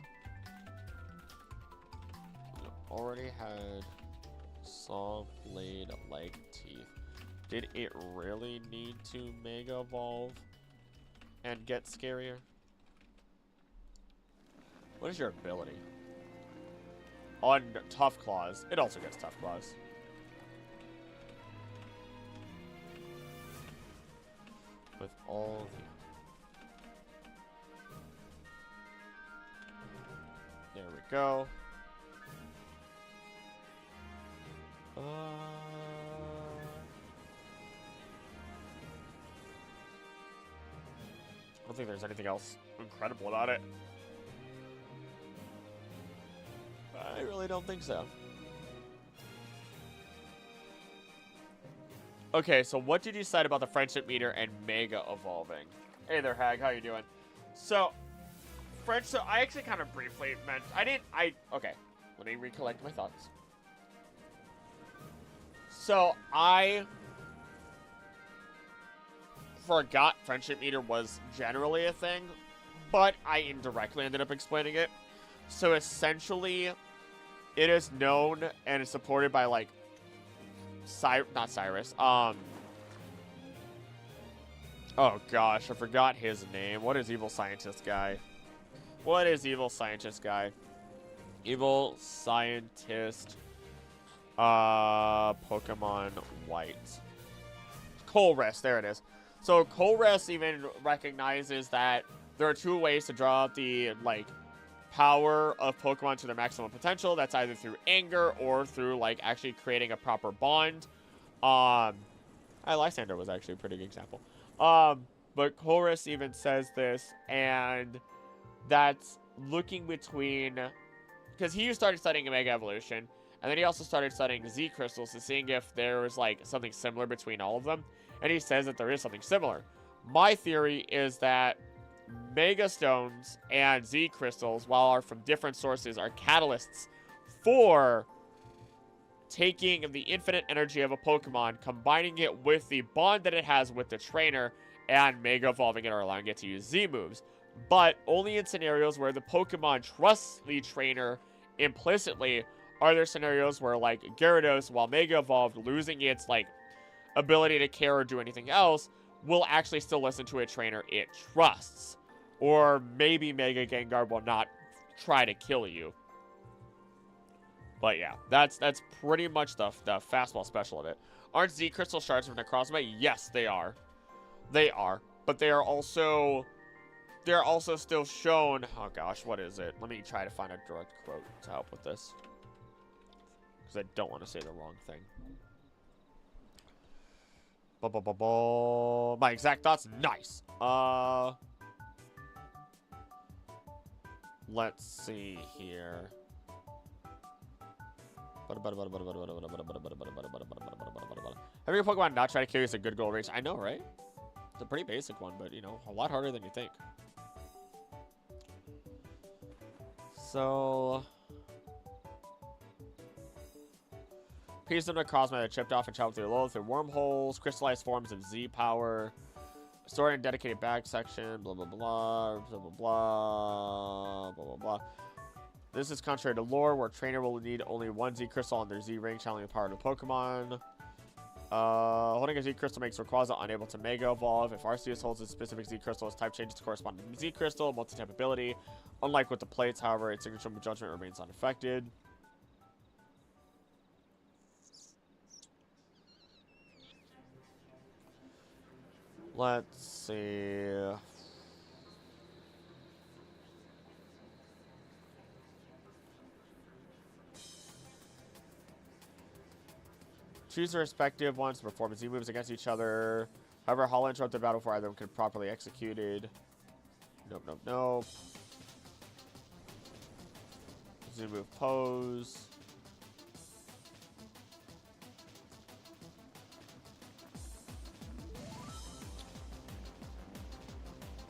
It already had saw blade-like teeth. Did it really need to Mega Evolve and get scarier? What is your ability? On Tough Claws. It also gets Tough Claws. With all the... There we go. I don't think there's anything else incredible about it. I really don't think so. Okay, so what did you decide about the friendship meter and Mega evolving? Hey there, Hag. How you doing? So, so I actually kind of briefly mentioned... Okay, let me recollect my thoughts. So, I forgot friendship meter was generally a thing, but I indirectly ended up explaining it. So, essentially, it is known and is supported by, like, not Cyrus. Oh gosh, I forgot his name. What is Evil Scientist Guy? What is Evil Scientist Guy? Evil Scientist, Pokemon White. Colress, there it is. So Colress even recognizes that there are 2 ways to draw out the, like, power of Pokemon to their maximum potential. That's either through anger or through, like, actually creating a proper bond. Lysander was actually a pretty good example. But Chorus even says this, and that's looking between, because he started studying Mega Evolution, and then he also started studying Z Crystals to seeing if there was, like, something similar between all of them, and he says that there is something similar. My theory is that Mega Stones and Z Crystals, while are from different sources, are catalysts for taking the infinite energy of a Pokemon, combining it with the bond that it has with the trainer, and Mega Evolving it or allowing it to use Z moves. but only in scenarios where the Pokemon trusts the trainer implicitly. Are there scenarios where, like, Gyarados, while Mega Evolved, losing its, like, ability to care or do anything else, will actually still listen to a trainer it trusts? Or maybe Mega Gengar will not try to kill you. But yeah, that's pretty much the fastball special of it. Aren't Z Crystal shards from Necrozma? Yes, they are. They are. But they're also still shown. Oh gosh, what is it? Let me try to find a direct quote to help with this, because I don't want to say the wrong thing. My exact thoughts. Nice. Let's see here. Having a Pokemon not try to kill you is a good goal race. I know, right? It's a pretty basic one, but, you know, a lot harder than you think. So... Pieces of Necrozma that chipped off and traveled through the low through wormholes, crystallized forms of Z power, stored in dedicated bag section, blah, blah, blah, blah, blah, blah, blah, blah, blah. This is contrary to lore, where trainer will need only one Z crystal on their Z ring, channeling the power of the Pokemon. Holding a Z crystal makes Rayquaza unable to Mega Evolve. If Arceus holds a specific Z crystal, its type changes to corresponding Z crystal, multi-type ability. Unlike with the plates, however, its signature judgment remains unaffected. Let's see. Choose the respective ones to perform Z moves against each other. However, Hollow interrupt the battle before either of them can be properly executed. Nope, nope, nope. Z move pose.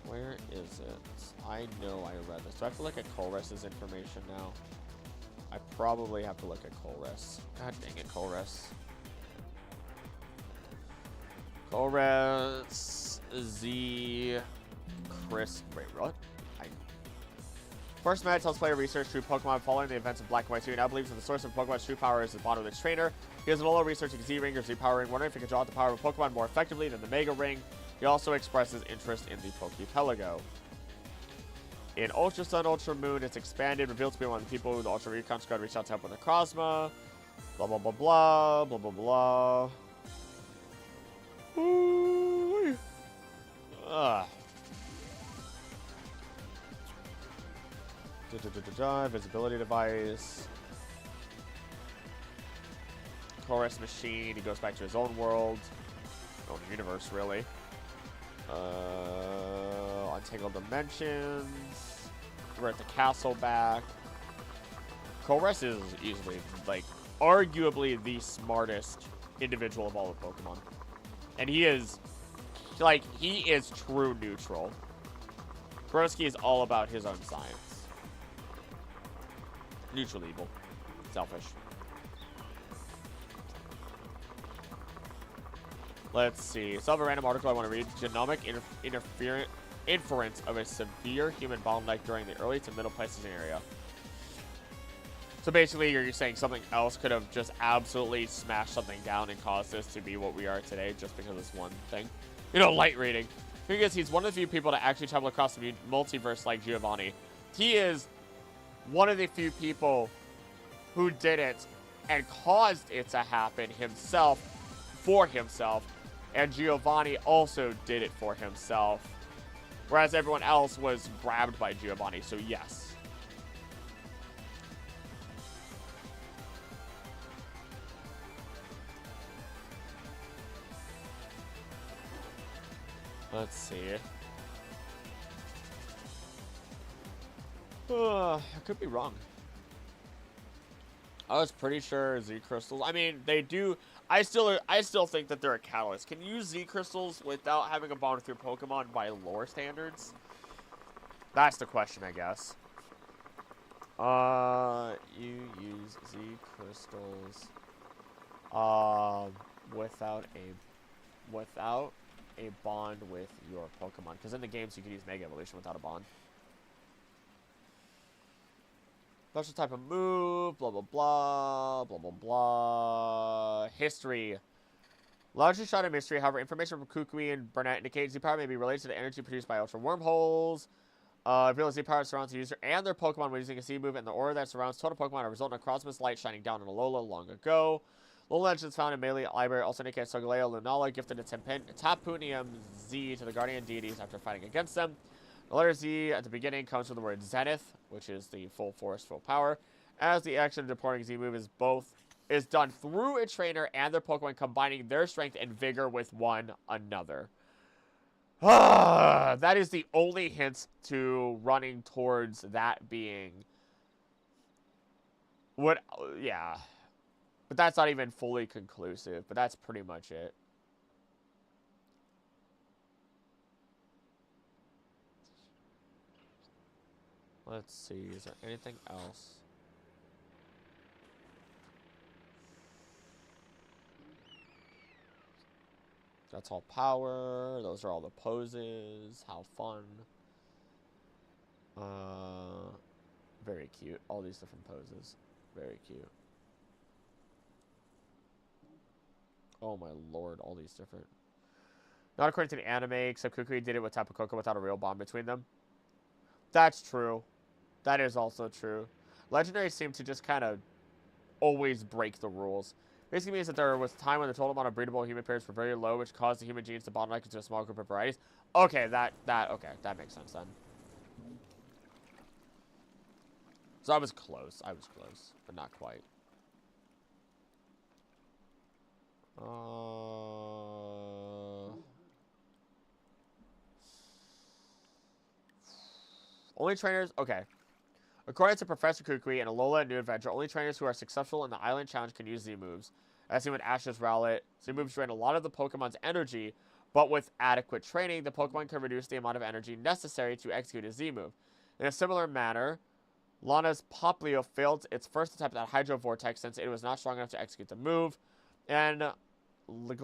Where is it? I know I read this. Do I have to look at Colress's information now? I probably have to look at Colress. God dang it, Colress. Colress, Z, Chris. Wait, what? First Matt tells player research true Pokemon following the events of Black and White 2. He now believes that the source of Pokemon's true power is the bottom of its trainer. He has an Alola researching Z Ring or Z Power Ring, wondering if he can draw out the power of a Pokemon more effectively than the Mega Ring. He also expresses interest in the Pokepelago. In Ultra Sun, Ultra Moon, it's expanded, revealed to be one of the people who the Ultra Recon Squad reached out to help with Necrozma. Blah, blah, blah, blah, blah, blah, blah. Ooh. Visibility device. Chorus machine. He goes back to his own world. Own universe, really. Untangled dimensions. We're at the castle back. Chorus is easily, like, arguably the smartest individual of all of Pokemon. And he is, like, he is true neutral. Broski is all about his own science. Neutral evil. Selfish. Let's see. So I have a random article I want to read. Genomic inference of a severe human bottleneck during the early to middle Pleistocene area. So basically, you're saying something else could have just absolutely smashed something down and caused this to be what we are today just because of this one thing. You know, light reading. Because he's one of the few people to actually travel across the multiverse like Giovanni. He is one of the few people who did it and caused it to happen himself, for himself. And Giovanni also did it for himself. Whereas everyone else was grabbed by Giovanni, so yes. Let's see. I could be wrong. I was pretty sure Z crystals. I mean, they do. I still think that they're a catalyst. Can you use Z crystals without having a bond with your Pokemon by lore standards? That's the question, I guess. You use Z crystals. Without a bond with your Pokemon. Because in the games, you can use Mega Evolution without a bond. Special type of move, blah, blah, blah, blah, blah, blah. History. Largely shot in mystery, however, information from Kukui and Burnett indicates Z-Power may be related to the energy produced by Ultra Wormholes. Reveal Z-Power surrounds the user and their Pokemon when using a Z-move, and the aura that surrounds total Pokemon are result in a Cosmos light shining down on Alola long ago. Lola legends found in Melee Library also indicate Solgaleo Lunala gifted a Tapunium Z to the Guardian Deities after fighting against them. The letter Z at the beginning comes from the word Zenith, which is the full force, full power, as the action of deporting Z-move is done through a trainer and their Pokemon combining their strength and vigor with one another. That is the only hint to running towards that being what, yeah. But that's not even fully conclusive, but that's pretty much it. Let's see, is there anything else? That's all power. Those are all the poses. How fun. Very cute. All these different poses. Very cute. Oh my lord, all these different. Not according to the anime, except Kukui did it with Tapu Koko without a real bond between them. That's true. That is also true. Legendaries seem to just kind of always break the rules. Basically means that there was a time when the total amount of breedable human pairs were very low, which caused the human genes to bottleneck into a small group of varieties. Okay, that makes sense then. So I was close, but not quite. Only trainers, okay. According to Professor Kukui and Alola New Adventure, only trainers who are successful in the Island Challenge can use Z-moves. As seen with Ash's Rowlet, Z-moves drain a lot of the Pokemon's energy, but with adequate training, the Pokemon can reduce the amount of energy necessary to execute a Z-move. In a similar manner, Lana's Poplio failed its first attempt at Hydro Vortex since it was not strong enough to execute the move. And in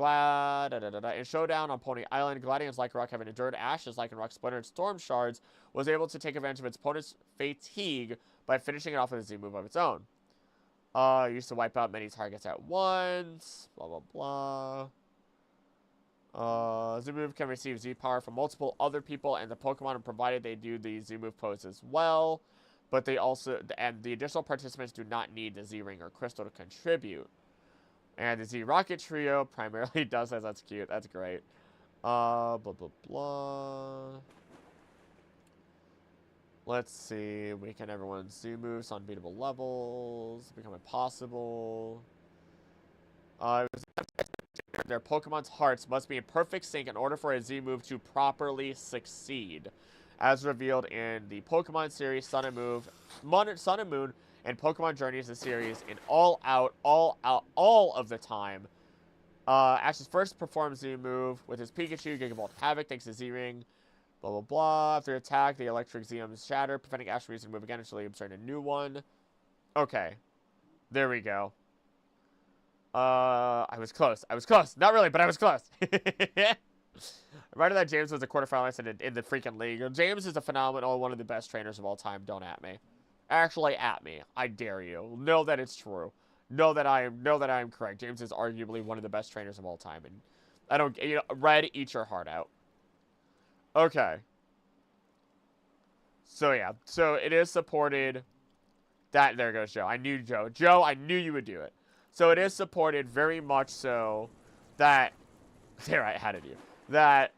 Showdown on Pony Island, Gladian's Lycanroc, having endured Ash's Lycanroc Splinter and Storm Shards, was able to take advantage of its opponent's fatigue by finishing it off with a Z-move of its own. Used to wipe out many targets at once. Blah, blah, blah. Z-move can receive Z-power from multiple other people and the Pokemon, provided they do the Z-move pose as well. But they also, and the additional participants do not need the Z-ring or crystal to contribute. And the Z-Rocket Trio primarily does that. That's cute. That's great. Blah, blah, blah. Let's see. Weaken everyone's Z-moves on beatable levels. Become impossible. Their Pokemon's hearts must be in perfect sync in order for a Z-move to properly succeed. As revealed in the Pokemon series Sun and Moon, and Pokemon Journeys, the series, in all of the time. Ash's first performed Z-move with his Pikachu, Gigavolt Havoc, thanks to Z-Ring. Blah, blah, blah. After attack, the electric Z-Ums shatter, preventing Ash from using the move again until he started a new one. Okay. There we go. I was close. Not really, but I was close. Remember that James was a quarterfinalist in the freaking league. James is a phenomenal, one of the best trainers of all time. Don't at me. Actually, at me. I dare you. Know that it's true. Know that I am correct. James is arguably one of the best trainers of all time. And I don't, Red, eat your heart out. Okay. So, yeah. So, it is supported. There goes Joe. I knew Joe. Joe, I knew you would do it. So, it is supported very much so that, there, I had it you. That,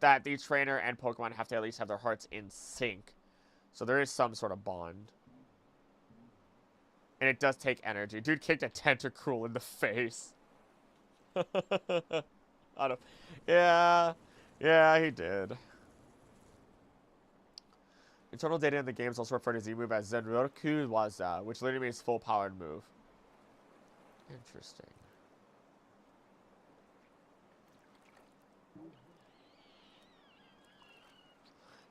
that the trainer and Pokemon have to at least have their hearts in sync. So there is some sort of bond. And it does take energy. Dude kicked a Tentacruel in the face. Yeah, he did. Internal data in the games also refer to Z-move as Zenroku Waza, which literally means full-powered move. Interesting.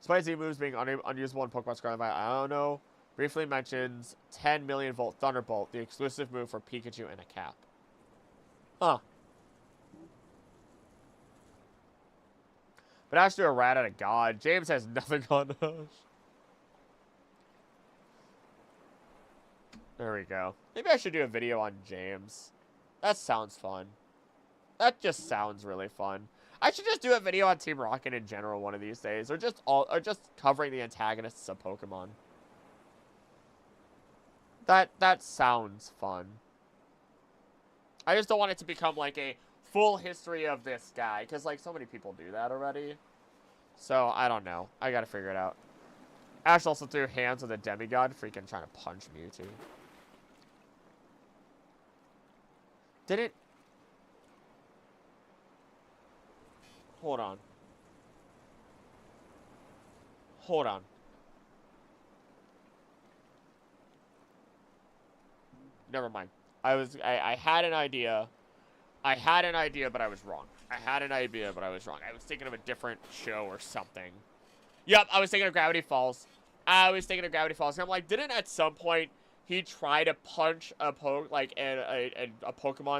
Despite Z-moves being unusable in Pokemon Scarlet and Violet, I don't know. Briefly mentions 10 million volt Thunderbolt, the exclusive move for Pikachu and a Cap. Huh. But Ash threw a rat at a god. James has nothing on us. There we go. Maybe I should do a video on James. That sounds fun. That just sounds really fun. I should just do a video on Team Rocket in general one of these days, or just covering the antagonists of Pokemon. That sounds fun. I just don't want it to become like a full history of this guy, because like so many people do that already. So I don't know. I gotta figure it out. Ash also threw hands with a demigod, freaking trying to punch Mewtwo. Did it? Hold on. Hold on. Never mind. I had an idea. I had an idea, but I was wrong. I had an idea, but I was wrong. I was thinking of a different show or something. Yep, I was thinking of Gravity Falls. And I'm like, didn't at some point he try to punch a Pokemon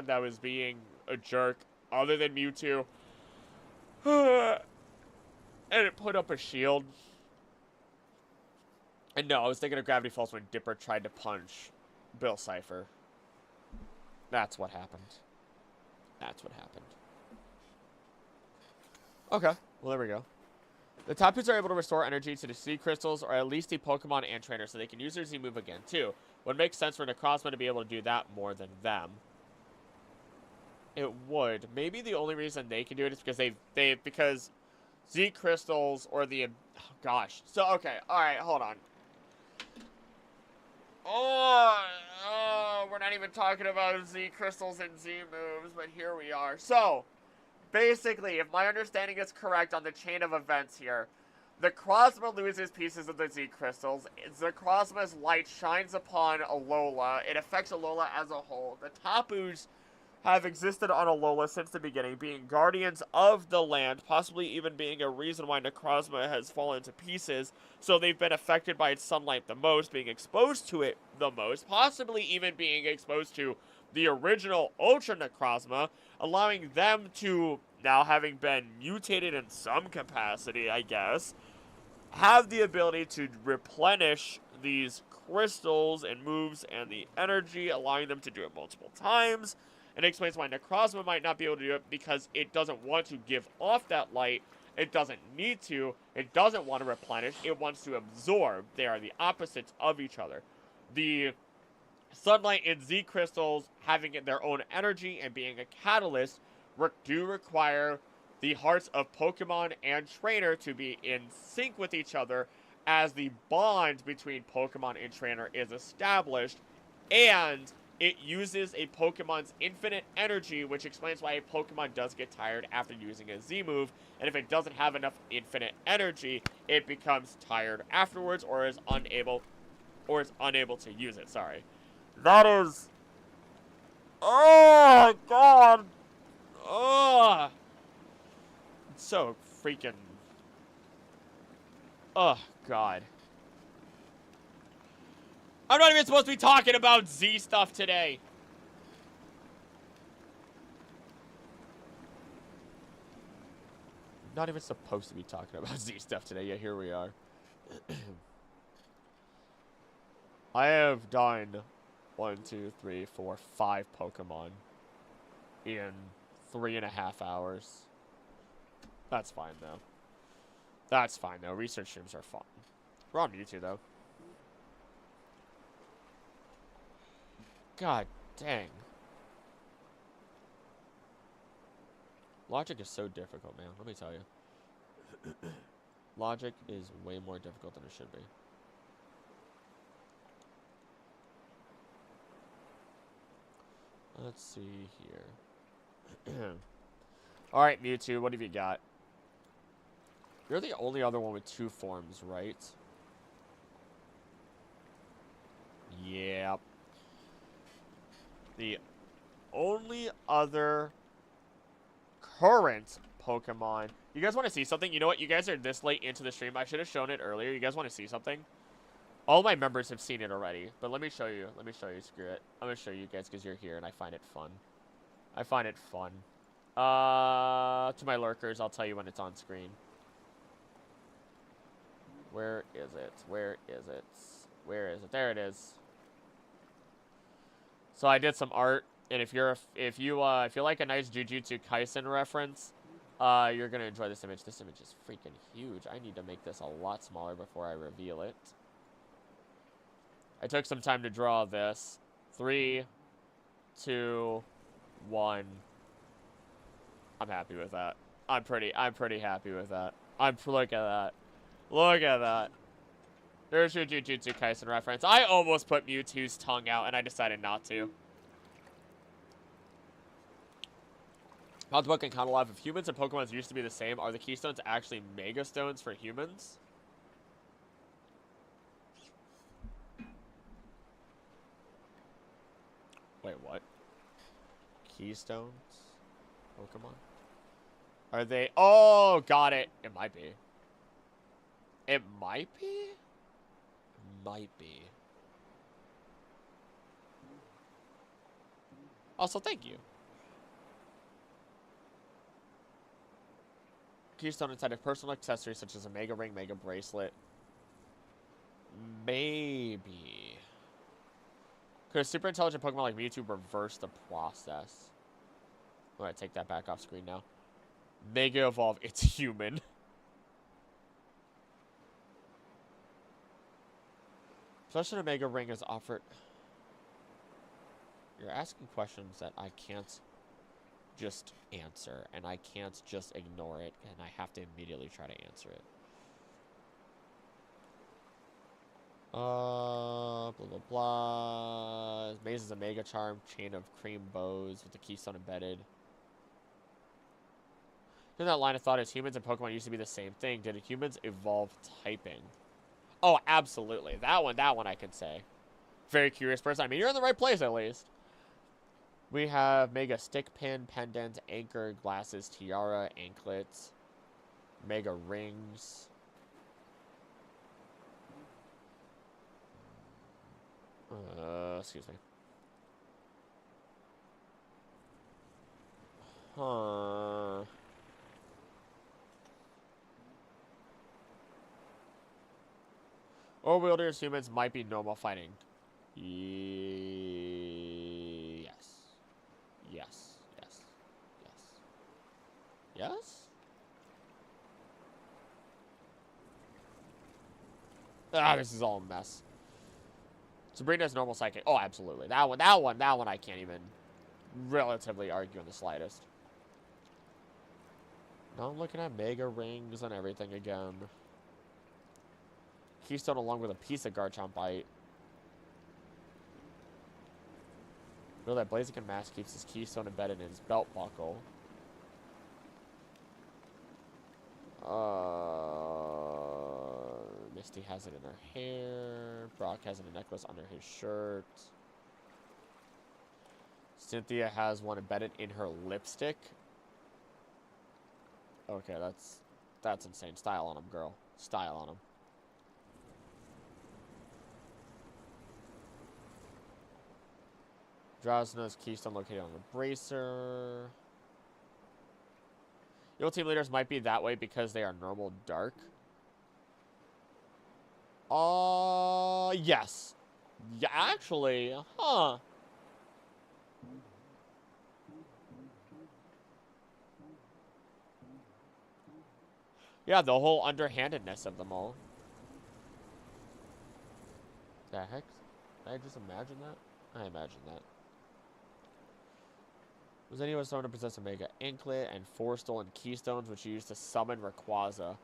that was being a jerk other than Mewtwo? And it put up a shield. And no, I was thinking of Gravity Falls when Dipper tried to punch Bill Cipher. That's what happened. That's what happened. Okay, well there we go. The Tapus are able to restore energy to the Z crystals, or at least the Pokemon and trainers, so they can use their Z move again too. Would make sense for Necrozma to be able to do that more than them. It would. Maybe the only reason they can do it is because because Z crystals or the oh, gosh. So okay, all right, hold on. Oh, we're not even talking about Z crystals and Z moves, but here we are. So, basically, if my understanding is correct on the chain of events here, the Necrozma loses pieces of the Z crystals. Necrozma's light shines upon Alola. It affects Alola as a whole. The Tapus have existed on Alola since the beginning, being guardians of the land, possibly even being a reason why Necrozma has fallen to pieces, so they've been affected by its sunlight the most, being exposed to it the most, possibly even being exposed to the original Ultra Necrozma, allowing them to, now having been mutated in some capacity, I guess, have the ability to replenish these crystals and moves and the energy, allowing them to do it multiple times. And it explains why Necrozma might not be able to do it, because it doesn't want to give off that light. It doesn't need to. It doesn't want to replenish. It wants to absorb. They are the opposites of each other. The sunlight and Z crystals having their own energy and being a catalyst do require the hearts of Pokemon and Trainer to be in sync with each other as the bond between Pokemon and Trainer is established, and it uses a Pokemon's infinite energy, which explains why a Pokemon does get tired after using a Z move, and if it doesn't have enough infinite energy, it becomes tired afterwards or is unable to use it. Sorry. That is... Oh, God! Oh! It's so freaking... Oh, God. I'm not even supposed to be talking about Z stuff today. Not even supposed to be talking about Z stuff today, yet here we are. I have done 1, 2, 3, 4, 5 Pokemon in 3.5 hours. That's fine, though. That's fine, though. Research streams are fun. We're on Mewtwo, though. God dang. Logic is so difficult, man. Let me tell you. Logic is way more difficult than it should be. Let's see here. Alright, Mewtwo, what have you got? You're the only other one with 2 forms, right? Yep. The only other current Pokemon. You guys want to see something? You know what? You guys are this late into the stream. I should have shown it earlier. You guys want to see something? All my members have seen it already. But let me show you. Let me show you. Screw it. I'm going to show you guys because you're here and I find it fun. I find it fun. To my lurkers, I'll tell you when it's on screen. Where is it? Where is it? Where is it? There it is. So I did some art, and if you like a nice Jujutsu Kaisen reference, you're gonna enjoy this image. This image is freaking huge. I need to make this a lot smaller before I reveal it. I took some time to draw this. 3, 2, 1. I'm happy with that. I'm pretty happy with that. Look at that. Look at that. There's your Jujutsu Kaisen reference. I almost put Mewtwo's tongue out, and I decided not to. About the book and count alive. If humans and Pokemon used to be the same, are the Keystones actually Mega Stones for humans? Wait, what? Keystones? Pokemon? Are they... Oh, got it. It might be. It might be? Might be. Also, thank you. Keystone inside of personal accessories such as a Mega Ring, Mega Bracelet. Maybe. Could a super intelligent Pokemon like Mewtwo reverse the process? I'm gonna take that back off screen now. Mega Evolve, it's human. Possession of Mega Ring is offered. You're asking questions that I can't just answer, and I can't just ignore it, and I have to immediately try to answer it. Blah, blah, blah. Maze is a Mega Charm, chain of cream bows with the keystone embedded. In that line of thought, as humans and Pokemon used to be the same thing, did humans evolve typing? Oh, absolutely. That one I can say. Very curious person. I mean, you're in the right place, at least. We have Mega Stick Pin, Pendant, Anchor, Glasses, Tiara, Anklets, Mega Rings. Excuse me. Huh. Or wielders humans might be normal fighting. Yes. Yes. Yes. Yes. Yes? Ah, this is all a mess. Sabrina's normal psychic. Oh, absolutely. That one I can't even relatively argue in the slightest. Now I'm looking at Mega Rings and everything again. Keystone along with a piece of Garchomp Bite. Know that Blaziken Mask keeps his Keystone embedded in his belt buckle. Misty has it in her hair. Brock has it in a necklace under his shirt. Cynthia has one embedded in her lipstick. Okay, that's insane. Style on him, girl. Style on him. Drowsiness, Keystone located on the bracer. Your team leaders might be that way because they are normal dark. Yes. Yeah, actually, huh. Yeah, the whole underhandedness of them all. The heck? Did I just imagine that? I imagine that. Was anyone starting to possess a Mega Anklet and 4 stolen Keystones, which you used to summon Rayquaza?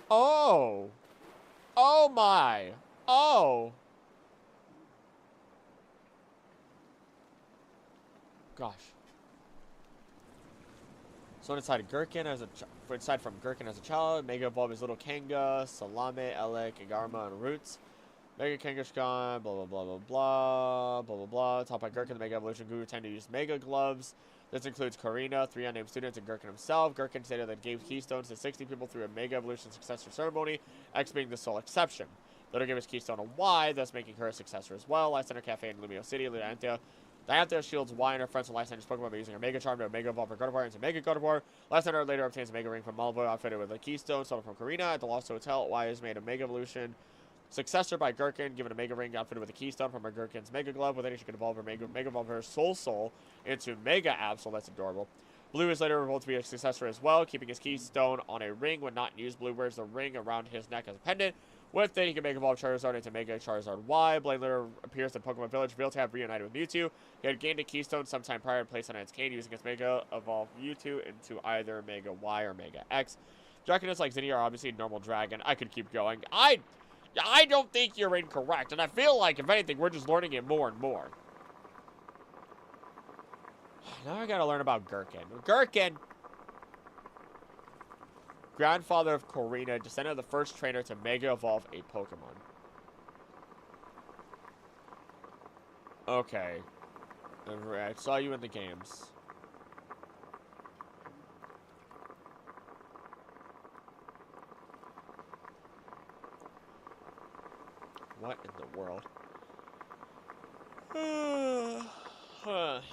Oh! Oh my! Oh! Gosh. So inside Gherkin aside from Gherkin as a child, Mega Evolve his little Kanga, Salame, Elec, Igarma, and Roots. Mega Kangaskhan, blah blah blah blah blah blah blah blah. Taught by Gherkin, the Mega Evolution Guru tend to use Mega Gloves. This includes Karina, 3 unnamed students, and Gherkin himself. Gherkin stated that gave Keystones to 60 people through a Mega Evolution Successor ceremony, X being the sole exception. Later gave his Keystone a Y, thus making her a successor as well. Last Center Cafe in Lumio City, Ludentia. Diantha shields Y and her friends from Last Ender's Pokemon by using her Mega Charm to Mega Evolve her Gardevoir into Mega Gardevoir. Last Ender later obtains a Mega Ring from Malvo, outfitted with a Keystone, stolen from Karina at the Lost Hotel. Y is made a Mega Evolution successor by Gherkin, given a Mega Ring outfitted with a Keystone from her Gherkin's Mega Glove. With it, she can evolve her Mega Evolve her Soul into Mega Absol. That's adorable. Blue is later revealed to be a successor as well, keeping his Keystone on a ring when not used. Blue wears the ring around his neck as a pendant. With it, he can Mega Evolve Charizard into Mega Charizard Y. Blaine later appears in Pokemon Village, revealed to have reunited with Mewtwo. He had gained a Keystone sometime prior and placed on its cane, using its Mega Evolve Mewtwo into either Mega Y or Mega X. Draconids like Zinnia are obviously a normal dragon. I could keep going. I don't think you're incorrect, and I feel like, if anything, we're just learning it more and more. Now I gotta learn about Gherkin. Gherkin! Grandfather of Korrina, descendant of the first trainer to Mega Evolve a Pokemon. Okay. I saw you in the games. What in the world?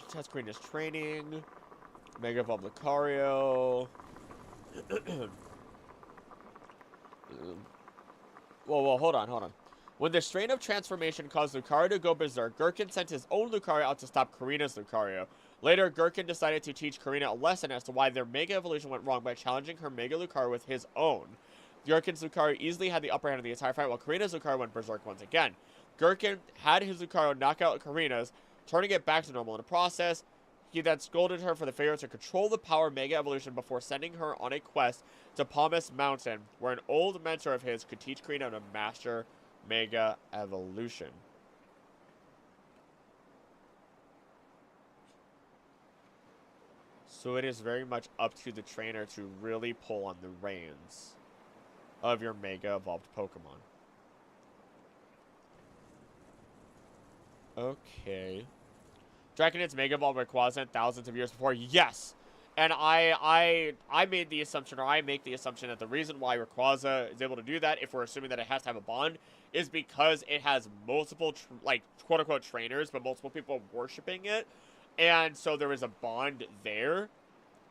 Test Korrina's training. Mega Evolve Lucario. Whoa, hold on. When the strain of transformation caused Lucario to go berserk, Gherkin sent his own Lucario out to stop Korrina's Lucario. Later, Gherkin decided to teach Korrina a lesson as to why their Mega Evolution went wrong by challenging her Mega Lucario with his own. Gherkin's Lucario easily had the upper hand of the entire fight, while Korrina's Lucario went berserk once again. Gherkin had his Lucario knock out Korrina's, turning it back to normal in the process. He then scolded her for the failure to control the power of Mega Evolution before sending her on a quest to Pumice Mountain, where an old mentor of his could teach Korrina to master Mega Evolution. So it is very much up to the trainer to really pull on the reins of your Mega Evolved Pokemon. Okay. Draconids Mega Evolved Rayquaza thousands of years before. Yes! And I made the assumption, or I make the assumption, that the reason why Rayquaza is able to do that, if we're assuming that it has to have a bond, is because it has multiple, quote-unquote trainers, but multiple people worshipping it. And so there is a bond there.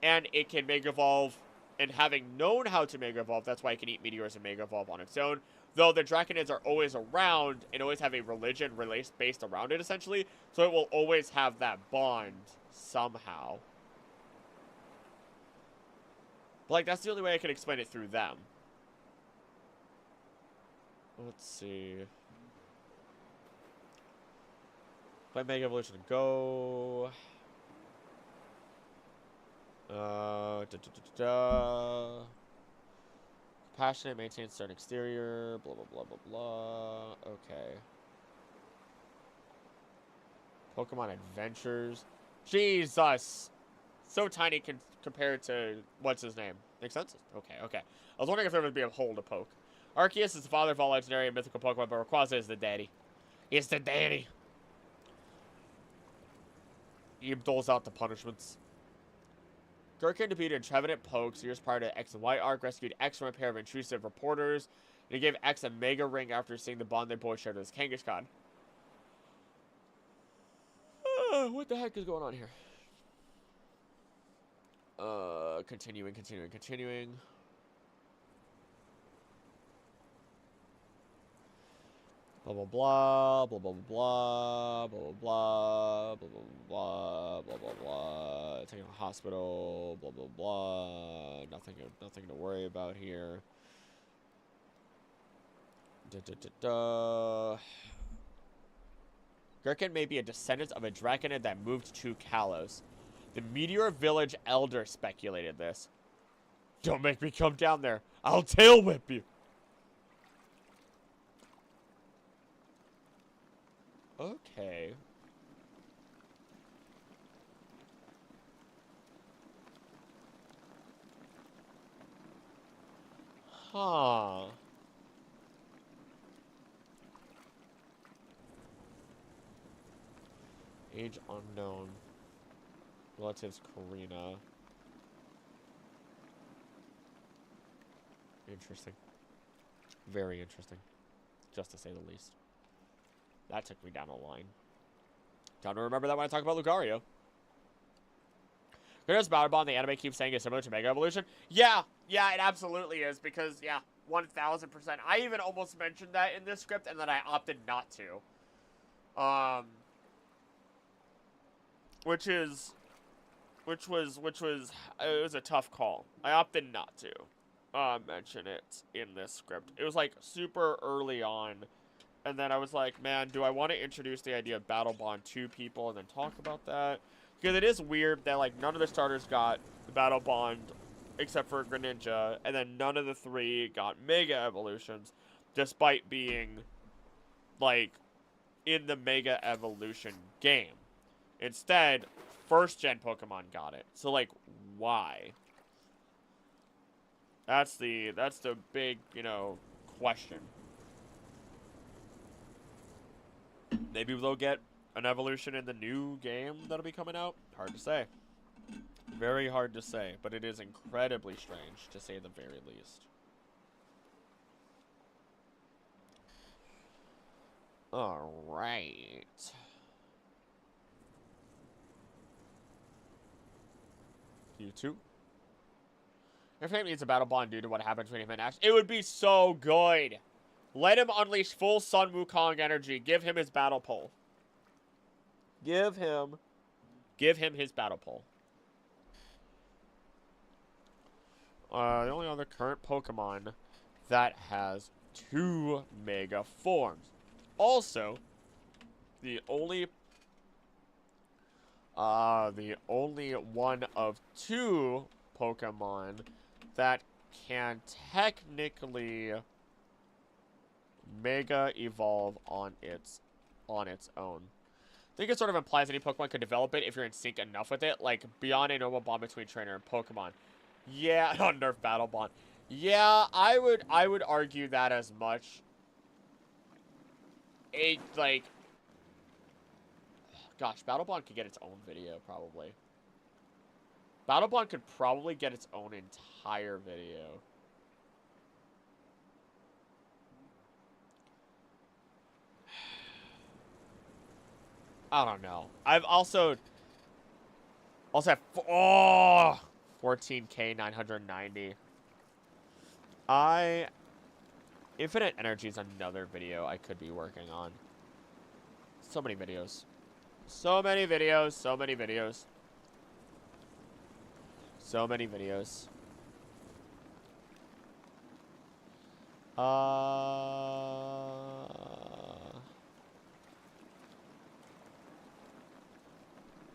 And it can Mega Evolve, and having known how to Mega Evolve, that's why it can eat meteors and Mega Evolve on its own. Though the Draconids are always around and always have a religion based around it, essentially. So it will always have that bond somehow. But, like, that's the only way I can explain it through them. Let's see. Play Mega Evolution and go. Passionate, maintains certain exterior, blah, blah, blah, blah, blah. Okay. Pokemon Adventures. Jesus! So tiny compared to, what's his name? Makes sense? Okay. I was wondering if there would be a hole to poke. Arceus is the father of all legendary and mythical Pokemon, but Rayquaza is the daddy. He's the daddy. He doles out the punishments. Gherkin defeated Trevenant Pokes years prior to X and Y arc, rescued X from a pair of intrusive reporters, and he gave X a Mega Ring after seeing the bond they both shared with his Kangaskhan. What the heck is going on here? Continuing. Blah blah blah blah blah blah blah blah blah blah blah blah blah. Taking a hospital. Blah blah blah. Nothing to worry about here. Gherkin may be a descendant of a Draconid that moved to Kalos. The Meteor Village Elder speculated this. Don't make me come down there. I'll tail whip you. Okay. Huh. Age unknown. Relatives Korrina. Interesting. Very interesting. Just to say the least. That took me down a line. Time to remember that when I talk about Lucario. There's Battle Bond, the anime keeps saying it's similar to Mega Evolution. Yeah, it absolutely is, because, yeah, 1000%. I even almost mentioned that in this script, and then I opted not to. Which was, it was a tough call. I opted not to mention it in this script. It was, like, super early on, and then I was like, man, do I want to introduce the idea of Battle Bond to people and then talk about that? Because it is weird that, like, none of the starters got the Battle Bond except for Greninja, and then none of the 3 got Mega Evolutions, despite being, like, in the Mega Evolution game. Instead, first-gen Pokemon got it. So, like, why? That's the big, you know, question. Maybe they'll get an evolution in the new game that'll be coming out. Hard to say. Very hard to say, but it is incredibly strange, to say the very least. Alright. You If it needs a battle bond due to what happened between him and Ash, it would be so good. Let him unleash full Sun Wukong energy. Give him his battle pole. Give him his battle pole. The only other current Pokemon that has 2 Mega forms. Also, the only one of 2 Pokemon that can technically Mega evolve on its own. I think it sort of implies any Pokemon could develop it if you're in sync enough with it, like beyond a normal bond between trainer and Pokemon. Yeah, not Nerf Battle Bond. Yeah, I would argue that as much. Like, gosh, Battle Bond could get its own video probably. Battle Bond could probably get its own entire video. I don't know. I've also have 14K 990. Infinite Energy is another video I could be working on. So many videos. So many videos. So many videos. So many videos.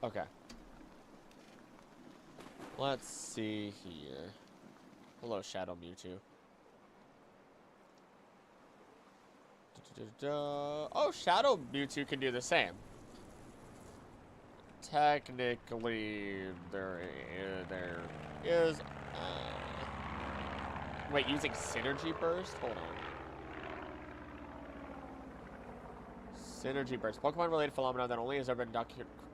Okay. Let's see here. Hello, Shadow Mewtwo. Oh, Shadow Mewtwo can do the same. Technically, there is... Wait, using Synergy Burst? Hold on. Synergy Burst. Pokemon-related phenomenon that only has ever been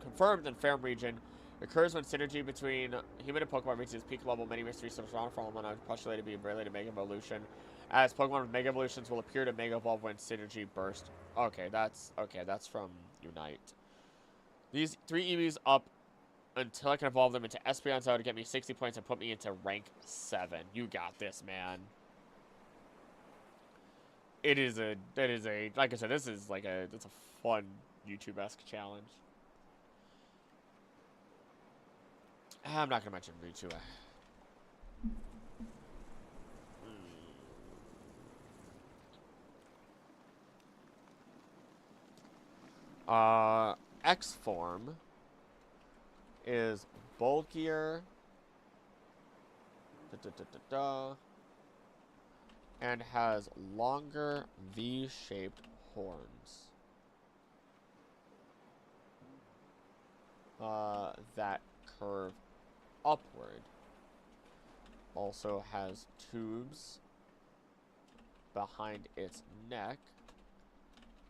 confirmed in Farum region. Occurs when synergy between human and Pokemon reaches its peak level. Many mysteries surround phenomenon postulated to be related to Mega Evolution. As Pokemon with Mega Evolutions will appear to Mega Evolve when Synergy Burst. Okay, that's from Unite. These 3 EVs up until I can evolve them into Espeons to get me 60 points and put me into rank 7. You got this, man. It is a, like I said, it's a fun YouTube-esque challenge. I'm not gonna mention Mewtwo. X form is bulkier and has longer V-shaped horns that curve upward. Also has tubes behind its neck.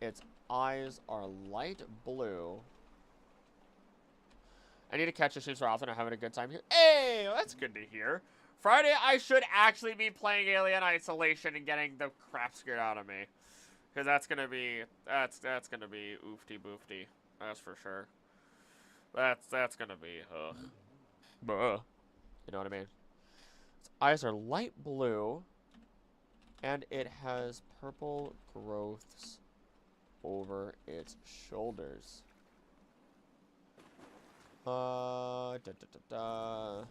Its eyes are light blue. I need to catch this super often. I'm having a good time here. Hey, well, that's good to hear. Friday, I should actually be playing Alien Isolation and getting the crap scared out of me, because that's gonna be oofty boofty. That's for sure. That's gonna be, ugh. Buh. You know what I mean? Its eyes are light blue, and it has purple growths over its shoulders. Da, da, da, da.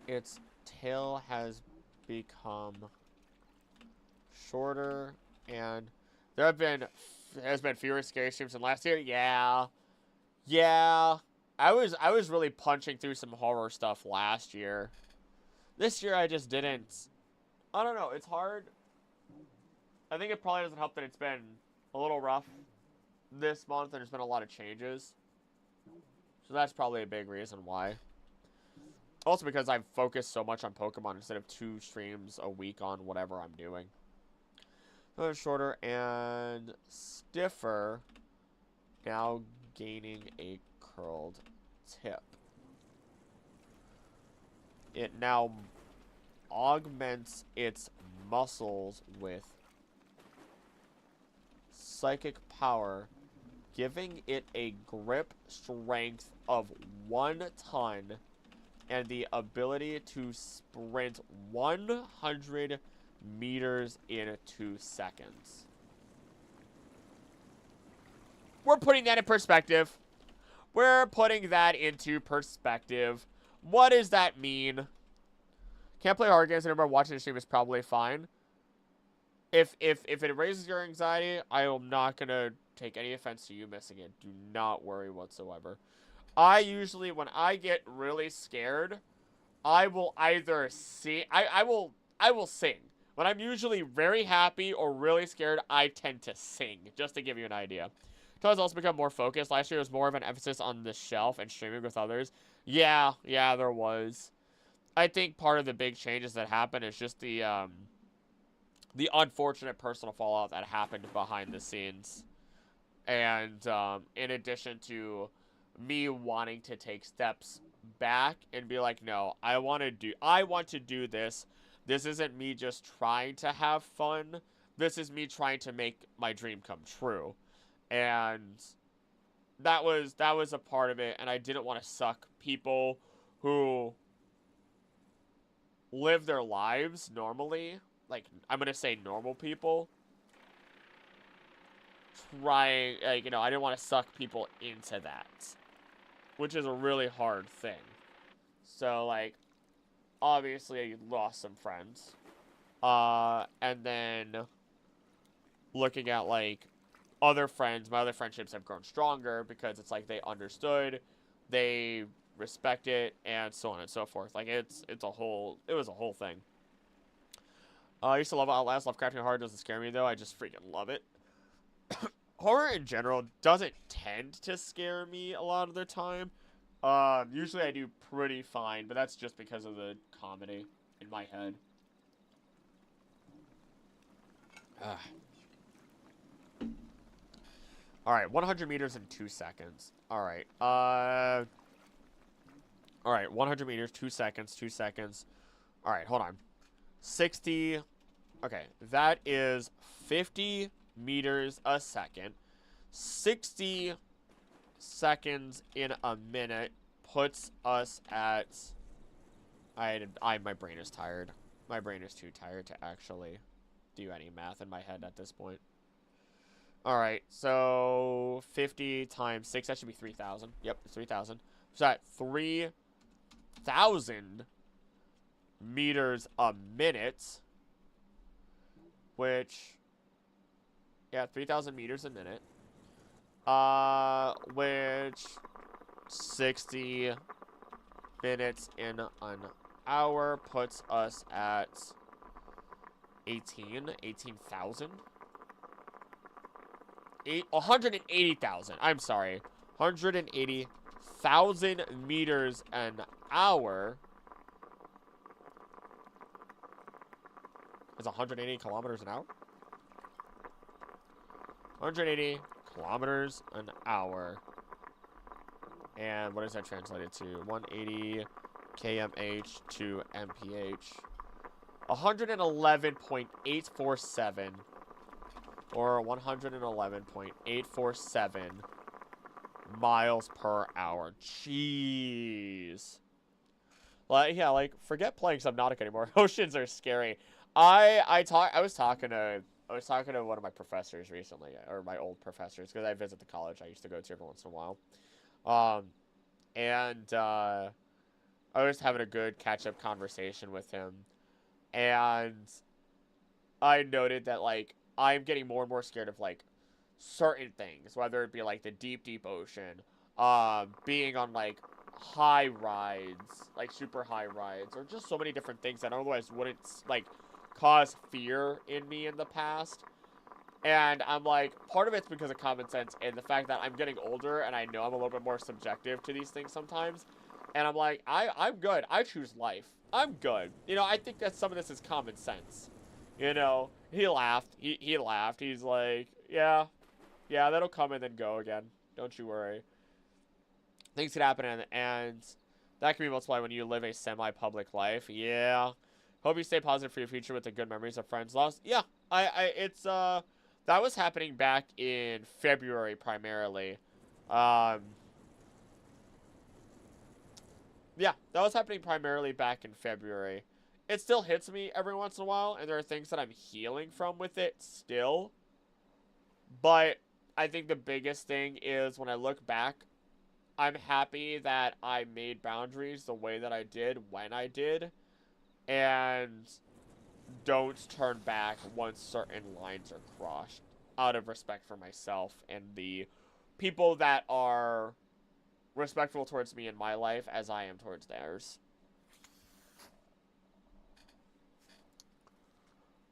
Its tail has become shorter, and has been fewer scary streams than last year. Yeah, yeah. I was really punching through some horror stuff last year. This year I just didn't. I don't know. It's hard. I think it probably doesn't help that it's been a little rough this month, and there's been a lot of changes. So that's probably a big reason why. Also because I've focused so much on Pokemon instead of 2 streams a week on whatever I'm doing. So shorter and stiffer, now gaining a curled tip. It now augments its muscles with psychic power, giving it a grip strength of 1 ton and the ability to sprint 100 meters in 2 seconds. We're putting that in perspective. We're putting that into perspective. What does that mean? Can't play hard games anymore. Watching the stream is probably fine. If it raises your anxiety, I am not gonna take any offense to you missing it. Do not worry whatsoever. I usually, when I get really scared, I will either sing. I will sing. When I'm usually very happy or really scared, I tend to sing, just to give you an idea. Toys also become more focused. Last year was more of an emphasis on the shelf and streaming with others. Yeah, there was. I think part of the big changes that happened is just the unfortunate personal fallout that happened behind the scenes. And in addition to me wanting to take steps back and be like, no, I want to do this. This isn't me just trying to have fun. This is me trying to make my dream come true. And that was a part of it, and I didn't want to suck people who live their lives normally, like, I'm gonna say normal people, trying, like, you know, I didn't want to suck people into that, which is a really hard thing. So, like, obviously I lost some friends, and then looking at, like, other friends, my other friendships have grown stronger because it's like they understood, they respect it, and so on and so forth. Like, it was a whole thing. I used to love Outlast. Lovecrafting horror doesn't scare me, though. I just freaking love it. Horror in general doesn't tend to scare me a lot of the time. Usually I do pretty fine, but that's just because of the comedy in my head. Alright, 100 meters in 2 seconds. Alright, alright, 100 meters, 2 seconds, 2 seconds. Alright, hold on. 60. Okay, that is 50 meters a second. 60 seconds in a minute puts us at... my brain is tired. My brain is too tired to actually do any math in my head at this point. Alright, so 50 times 6, that should be 3,000. Yep, it's 3,000. So that 3,000 meters a minute, which, yeah, 3,000 meters a minute, which 60 minutes in an hour puts us at 18,000. 180,000. I'm sorry. 180,000 meters an hour. Is 180 kilometers an hour? 180 kilometers an hour. And what is that translated to? 180 kmh to mph. 111.847 or 111.847 miles per hour. Jeez. Like, yeah, like, forget playing Subnautica anymore. Oceans are scary. I was talking to one of my professors recently, or my old professors, because I visit the college I used to go to every once in a while. I was having a good catch-up conversation with him, and I noted that, like, I'm getting more and more scared of, like, certain things, whether it be, like, the deep, deep ocean, being on, like, high rides, like, super high rides, or just so many different things that otherwise wouldn't, like, cause fear in me in the past. And I'm like, part of it's because of common sense and the fact that I'm getting older and I know I'm a little bit more subjective to these things sometimes. And I'm like, I'm good. I choose life. I'm good. You know, I think that some of this is common sense. You know, he laughed. He laughed. He's like, yeah, that'll come and then go again. Don't you worry. Things can happen, and that can be multiplied when you live a semi-public life. Yeah. Hope you stay positive for your future with the good memories of friends lost. Yeah, that was happening back in February primarily. Yeah, that was happening primarily back in February. It still hits me every once in a while, and there are things that I'm healing from with it still. But I think the biggest thing is when I look back, I'm happy that I made boundaries the way that I did when I did, and don't turn back once certain lines are crossed, out of respect for myself and the people that are respectful towards me in my life as I am towards theirs.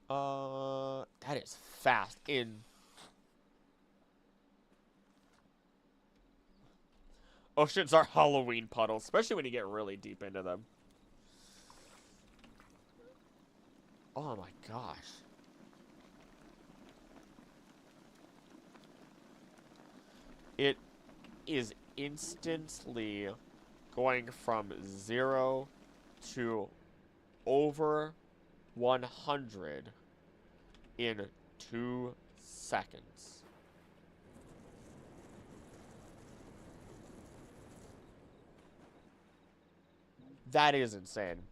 That is fast. Oceans are Halloween puddles, especially when you get really deep into them. Oh my gosh. It is instantly going from 0 to over 100 in 2 seconds. That is insane.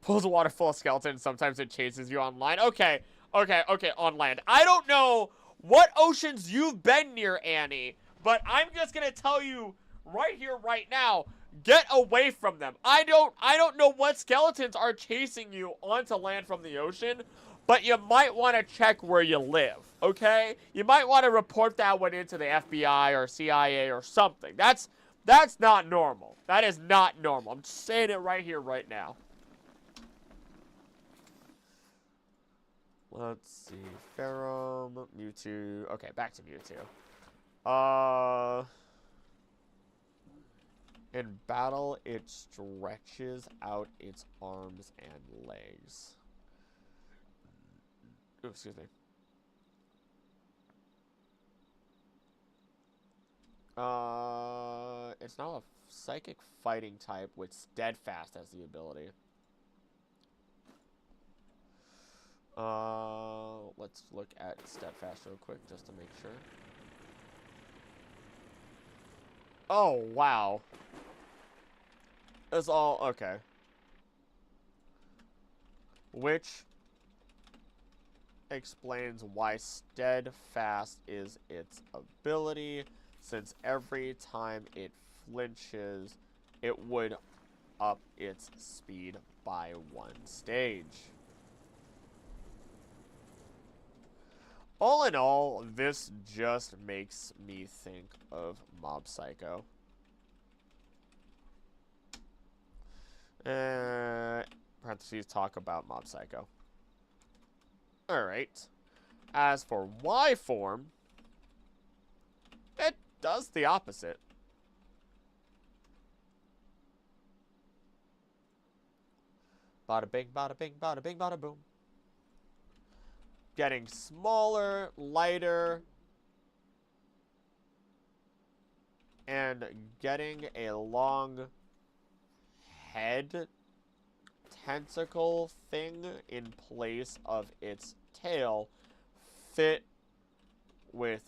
Pools of water full of skeletons. Sometimes it chases you online. Okay, on land. I don't know what oceans you've been near, Annie, but I'm just gonna tell you right here, right now, get away from them. I don't know what skeletons are chasing you onto land from the ocean, but you might want to check where you live, okay? You might want to report that one into the FBI or CIA or something. That's not normal. That is not normal. I'm just saying it right here, right now. Let's see. Ferrum, Mewtwo. Okay, back to Mewtwo. In battle, it stretches out its arms and legs. Ooh, excuse me. It's now a psychic fighting type with Steadfast as the ability. Let's look at Steadfast real quick just to make sure. Oh, wow. It's all, okay. Which explains why Steadfast is its ability, since every time it flinches, it would up its speed by 1 stage. All in all, this just makes me think of Mob Psycho. Parentheses, talk about Mob Psycho. Alright. As for Y form, it does the opposite. Bada bing, bada bing, bada bing, bada boom. Getting smaller, lighter, and getting a long head tentacle thing in place of its tail fit with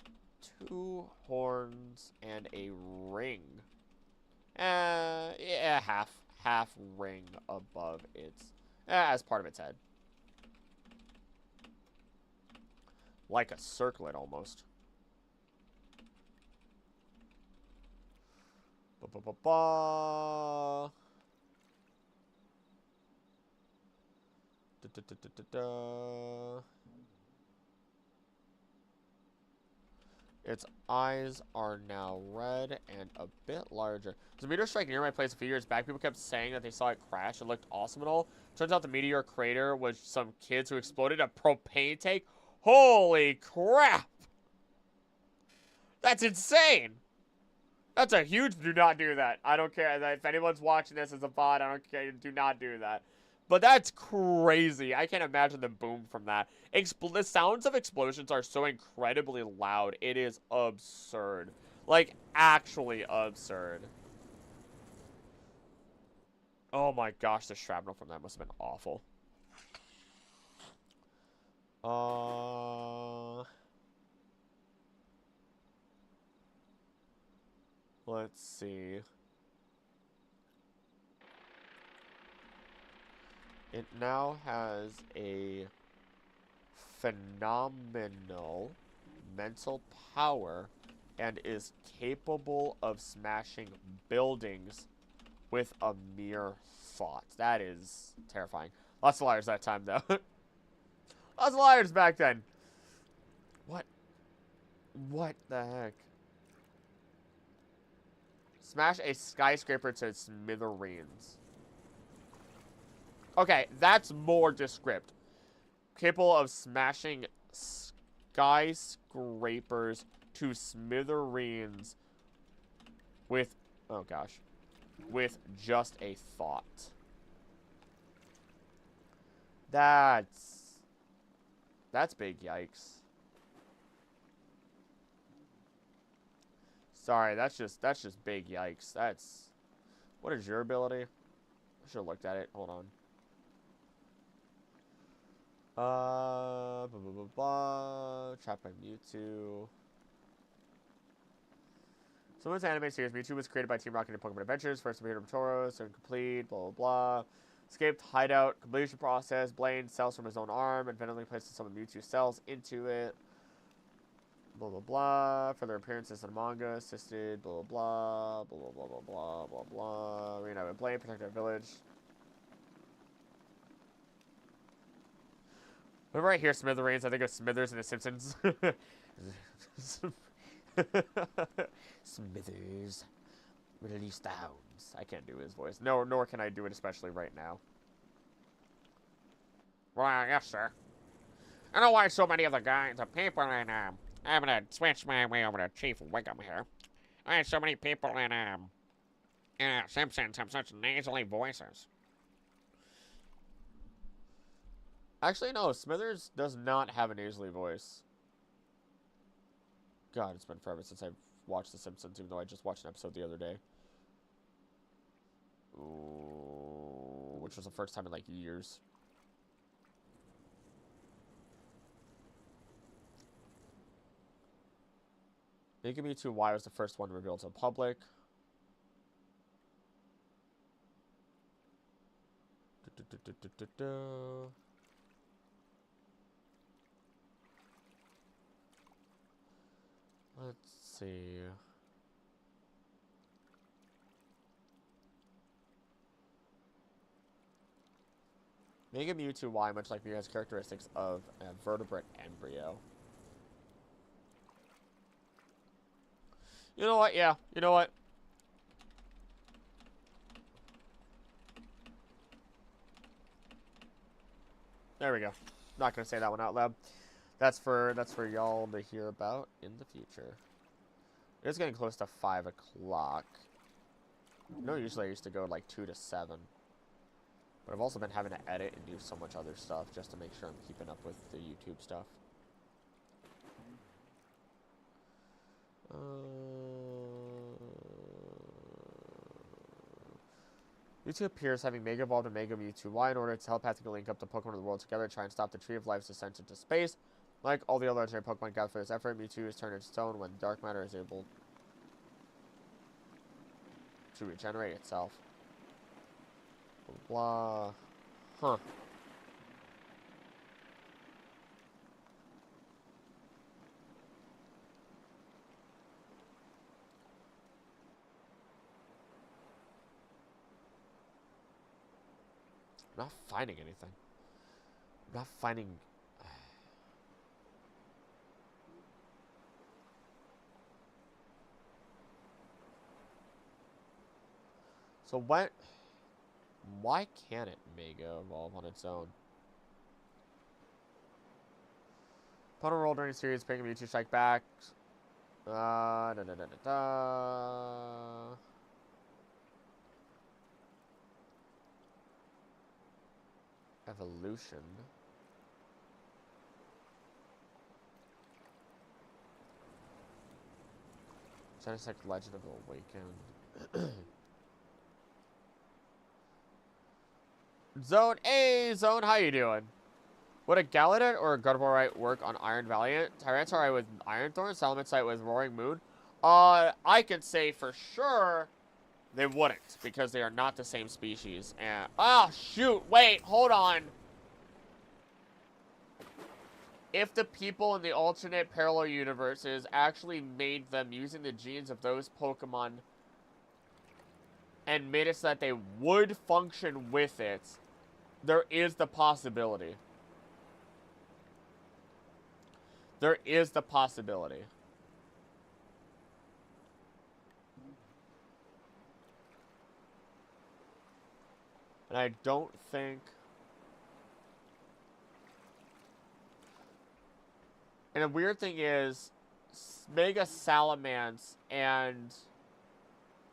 2 horns and a ring. Yeah, half ring above its, as part of its head. Like a circlet, almost. Ba-ba-ba-ba. Da-da-da-da-da-da. Its eyes are now red and a bit larger. There's a meteor strike near my place a few years back. People kept saying that they saw it crash. It looked awesome and all. Turns out the meteor crater was some kids who exploded a propane tank. Holy crap! That's insane! That's a huge do not do that. I don't care. If anyone's watching this as a bot, I don't care. Do not do that. But that's crazy. I can't imagine the boom from that. The sounds of explosions are so incredibly loud. It is absurd. Like, actually absurd. Oh my gosh, the shrapnel from that must have been awful. Let's see. It now has a phenomenal mental power and is capable of smashing buildings with a mere thought. That is terrifying. Lots of liars that time, though. Lots of liars back then. What? What the heck? Smash a skyscraper to smithereens. Okay, that's more descript. Capable of smashing skyscrapers to smithereens with, oh gosh, with just a thought. That's big yikes. Sorry, that's just big yikes. What is your ability? I should have looked at it. Hold on. Blah, blah, blah, blah. Trapped by Mewtwo. Someone's anime series. Mewtwo was created by Team Rocket and Pokemon Adventures. First appeared in Toro, so complete, blah, blah, blah. Escaped hideout, completion process, Blaine cells from his own arm, and randomly places some of Mewtwo cells into it. Blah, blah, blah. Further appearances in manga, assisted, blah, blah, blah, blah, blah, blah, blah, blah, blah. Reunite Blaine, protect our village. Whenever I hear Smithereens, I think of Smithers in The Simpsons. Smithers, release the hounds. I can't do his voice. No, nor can I do it, especially right now. Well, yes, sir. I know why so many of the people in, I'm gonna switch my way over to Chief Wiggum here. I had so many people in, Simpsons have such nasally voices. Actually, no, Smithers does not have a nasally voice. God, it's been forever since I've watched The Simpsons, even though I just watched an episode the other day. Ooh, which was the first time in, like, years. Mega Mewtwo Y was the first one revealed to the public. Let's see. Mega Mewtwo Y, much like Mew, has characteristics of a vertebrate embryo. You know what? Yeah. You know what? There we go. Not gonna say that one out loud. That's for y'all to hear about in the future. It's getting close to 5 o'clock. No, usually I used to go like 2 to 7. But I've also been having to edit and do so much other stuff just to make sure I'm keeping up with the YouTube stuff. Mewtwo appears having Mega Evolved and Mega Mewtwo Y in order to telepathically link up the Pokemon of the world together, try and stop the Tree of Life's descent into space. Like all the other legendary Pokemon gathered for this effort, Mewtwo is turned into stone when dark matter is able to regenerate itself. Blah. Huh. I'm not finding anything. I'm not finding... So what... Why can't it Mega Evolve on its own? Opponent roll during series, picking Mewtwo strike back. Da, da, da, da, da. Evolution. Genesect Legend of Awakened. Zone A! Zone, how you doing? Would a Gallaudet or a Gardevoir work on Iron Valiant? Tyranitar with Iron Thorn, Salamence with Roaring Moon? I could say for sure they wouldn't, because they are not the same species. And oh shoot, wait, hold on. If the people in the alternate parallel universes actually made them using the genes of those Pokemon and made it so that they would function with it, there is the possibility. There is the possibility. And I don't think... And the weird thing is, Mega Salamence and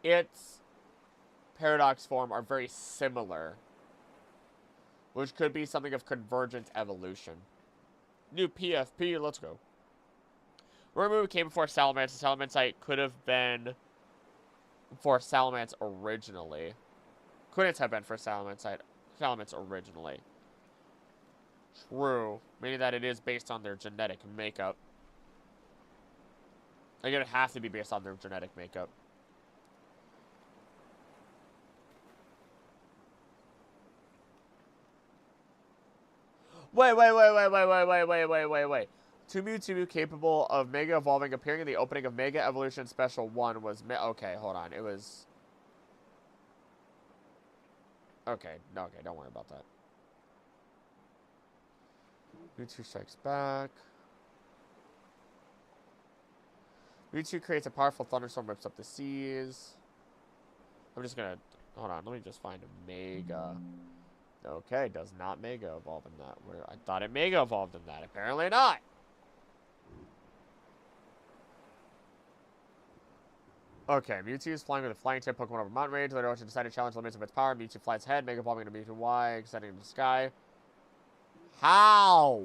its Paradox form are very similar. Which could be something of convergent evolution. New PFP, let's go. Roaring came before Salamence. Salamence could have been for Salamence originally. Couldn't have been for Salamence originally. True. Meaning that it is based on their genetic makeup. Like, it would have to be based on their genetic makeup. Wait. Two Mewtwo capable of Mega Evolving appearing in the opening of Mega Evolution Special 1 was... Okay, hold on. It was... Okay, don't worry about that. Mewtwo strikes back. Mewtwo creates a powerful thunderstorm, rips up the seas. I'm just gonna... Hold on, let me just find a Mega... Okay, does not Mega Evolve in that. I thought it Mega Evolved in that. Apparently not. Okay, Mewtwo is flying with a flying tip Pokemon over mountain range. Later Ocean decided to challenge the limits of its power. Mewtwo flies ahead, Mega Evolving into Mewtwo Y, extending into the sky. How?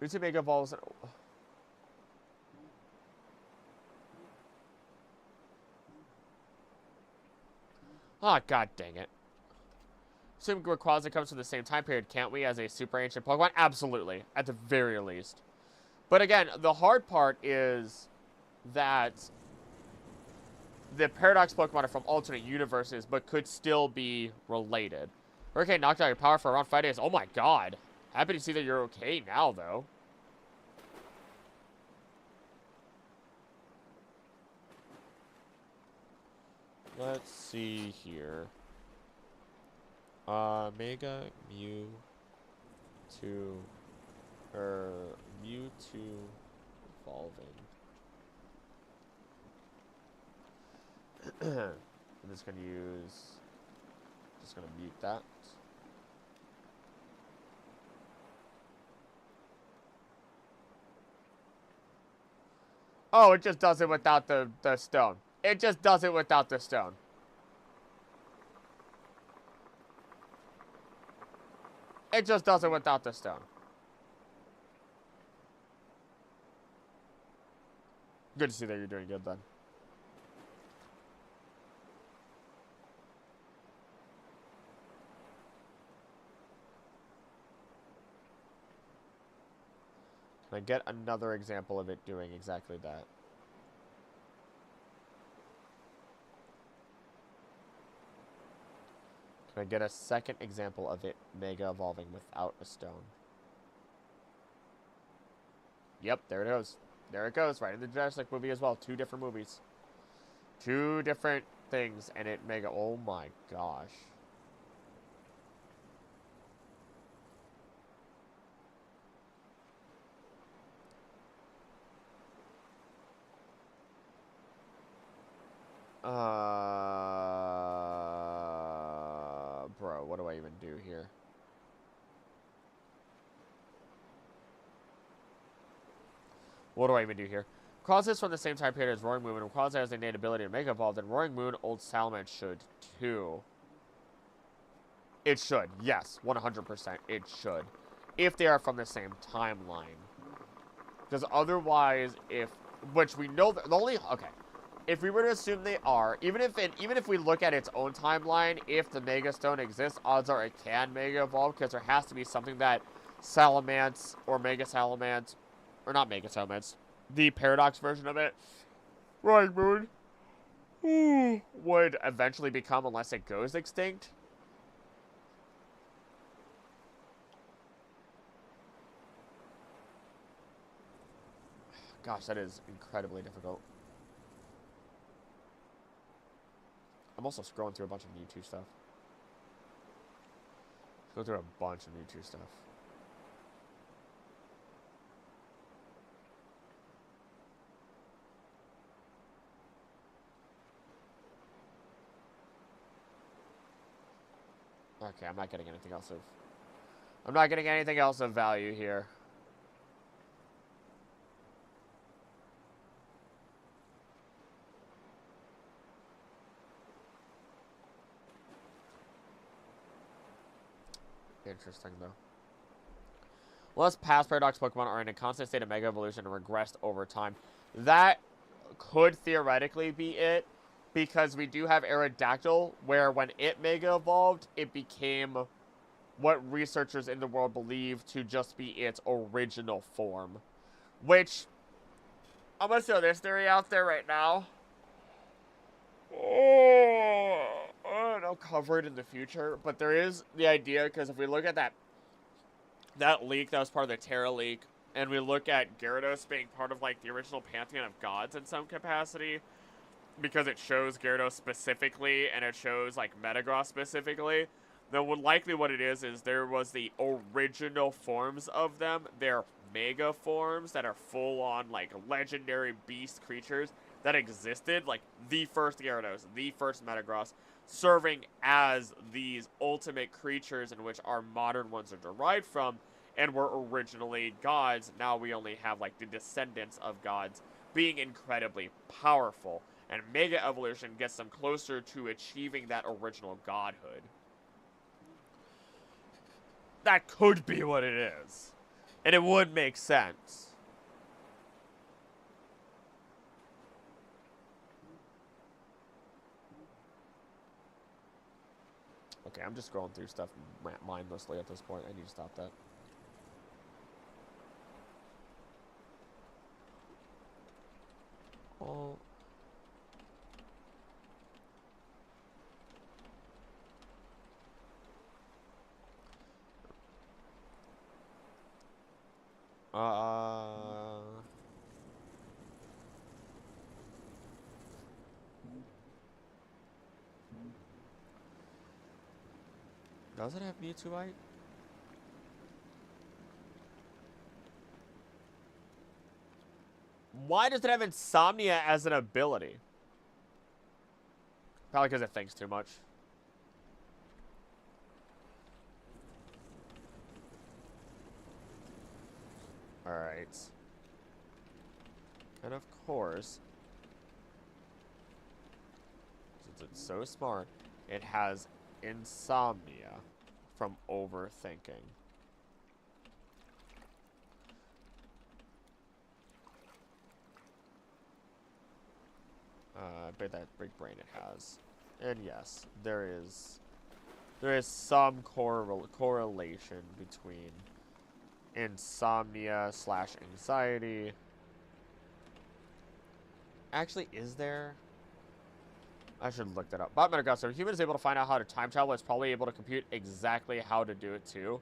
Mewtwo Mega Evolves... Oh, god dang it. Assuming Rayquaza comes from the same time period, can't we, as a super ancient Pokemon? Absolutely, at the very least. But again, the hard part is that the Paradox Pokemon are from alternate universes, but could still be related. Hurricane knocked out your power for around 5 days. Oh my god. Happy to see that you're okay now, though. Let's see here. Mega Mewtwo, Mewtwo evolving. I'm just gonna mute that. Oh, it just does it without the stone. It just does it without the stone. It just does it without the stone. Good to see that you're doing good then. Can I get another example of it doing exactly that? Can I get a second example of it Mega Evolving without a stone? Yep, there it goes. There it goes, right in the Jurassic movie as well. 2 different movies. 2 different things, and it Mega... Oh my gosh. Bro, what do I even do here? What do I even do here? Qualis is from the same time period as Roaring Moon, and Qualis has the innate ability to Mega Evolve, and Roaring Moon, Old Salamence should, too. It should, yes, 100%, it should. If they are from the same timeline. Because otherwise, which we know, the only, okay. If we were to assume they are, even if we look at its own timeline, if the Mega Stone exists, odds are it can Mega Evolve, because there has to be something that Salamence, or Mega Salamence, or not Mega Salamence, the Paradox version of it, Roaring Moon, would eventually become unless it goes extinct. Gosh, that is incredibly difficult. I'm also scrolling through a bunch of Mewtwo stuff. Go through a bunch of Mewtwo stuff. Okay, I'm not getting anything else of... I'm not getting anything else of value here. Interesting, though. Unless past Paradox Pokemon are in a constant state of Mega Evolution and regressed over time. That could theoretically be it, because we do have Aerodactyl, where when it Mega Evolved, it became what researchers in the world believe to just be its original form. Which, I'm going to throw this theory out there right now. Oh, I'll cover it in the future, but there is the idea, because if we look at that leak that was part of the Terra leak, and we look at Gyarados being part of, like, the original Pantheon of Gods in some capacity, because it shows Gyarados specifically, and it shows, like, Metagross specifically, then what it is there was the original forms of them, they're Mega forms that are full-on, like, legendary beast creatures that existed, like, the first Gyarados, the first Metagross, serving as these ultimate creatures in which our modern ones are derived from, and were originally gods. Now we only have, like, the descendants of gods being incredibly powerful, and Mega Evolution gets them closer to achieving that original godhood. That could be what it is, and it would make sense. Okay, I'm just scrolling through stuff mindlessly at this point. I need to stop that. Oh. Does it have Mewtwo? Why does it have Insomnia as an ability? Probably because it thinks too much. Alright. And of course, since it's so smart, it has Insomnia from overthinking. I bet that big brain it has. And yes, there is some correlation between insomnia slash anxiety. Actually, is there? I should look that up. Bot Metagross. So if a human is able to find out how to time travel, it's probably able to compute exactly how to do it too.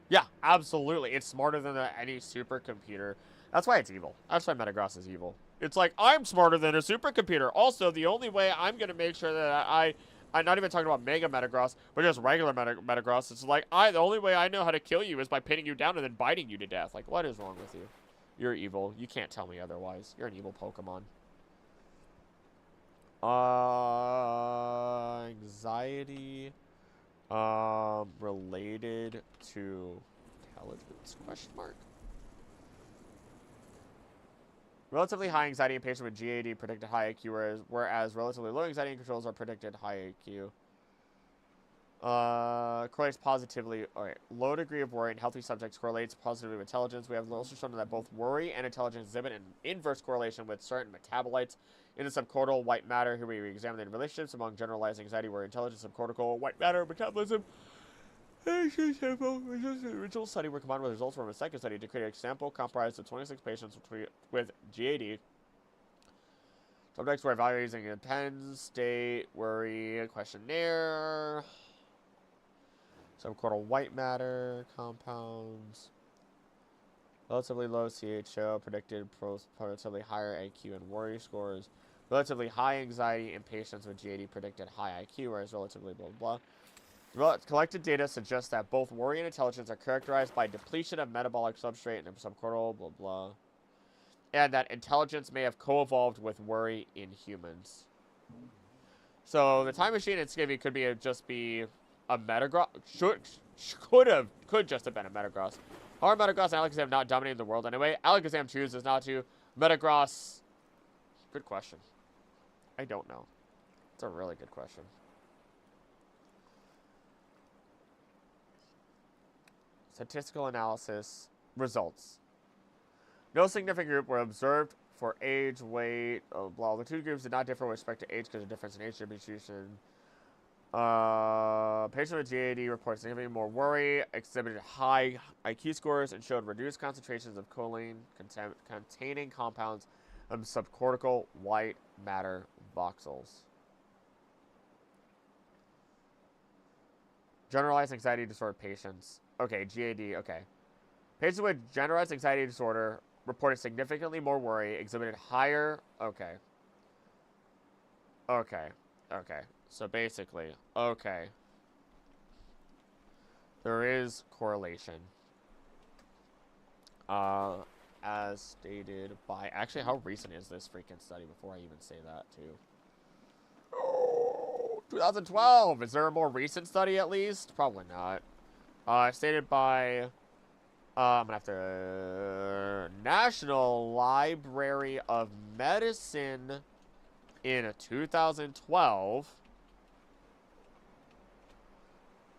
Yeah, absolutely. It's smarter than any supercomputer. That's why it's evil. That's why Metagross is evil. It's like, I'm smarter than a supercomputer. Also, the only way I'm going to make sure that I'm not even talking about Mega Metagross, but just regular Metagross. It's like, the only way I know how to kill you is by pinning you down and then biting you to death. Like, what is wrong with you? You're evil. You can't tell me otherwise. You're an evil Pokemon. Anxiety, related to intelligence, question mark? Relatively high anxiety in patients with GAD predicted high IQ, whereas relatively low anxiety in controls are predicted high IQ. Correlates positively. Alright. Low degree of worry in healthy subjects correlates positively with intelligence. We have also shown that both worry and intelligence exhibit an inverse correlation with certain metabolites in the subcortical white matter. Here we examine the relationships among generalized anxiety, worry, intelligence, subcortical white matter, metabolism. The original study were combined with results from a second study to create a sample comprised of 26 patients with GAD. Subjects were evaluated using a pen, state, worry, questionnaire. Subcortical white matter, compounds. Relatively low CHO, predicted relatively higher IQ and worry scores. Relatively high anxiety in patients with GAD predicted high IQ, whereas relatively blah blah. Collected data suggests that both worry and intelligence are characterized by depletion of metabolic substrate in the subcortical, blah blah. And that intelligence may have co-evolved with worry in humans. So the time machine in Skivvy could just be a Metagross. Could just have been a Metagross. Are Metagross and Alakazam not dominating the world anyway? Alakazam chooses not to. Metagross. Good question. I don't know. It's a really good question. Statistical analysis results. No significant group were observed for age, weight, blah. The two groups did not differ with respect to age because of difference in age distribution. Patients with GAD reported significantly more worry, exhibited high IQ scores, and showed reduced concentrations of choline containing compounds of subcortical white matter voxels. Generalized anxiety disorder patients. Okay, GAD, okay. Patients with generalized anxiety disorder reported significantly more worry, exhibited higher... Okay. So basically, okay. There is correlation. As stated by... Actually, how recent is this freaking study before I even say that, too? Oh, 2012! Is there a more recent study, at least? Probably not. Stated by... I'm gonna have to... National Library of Medicine in 2012.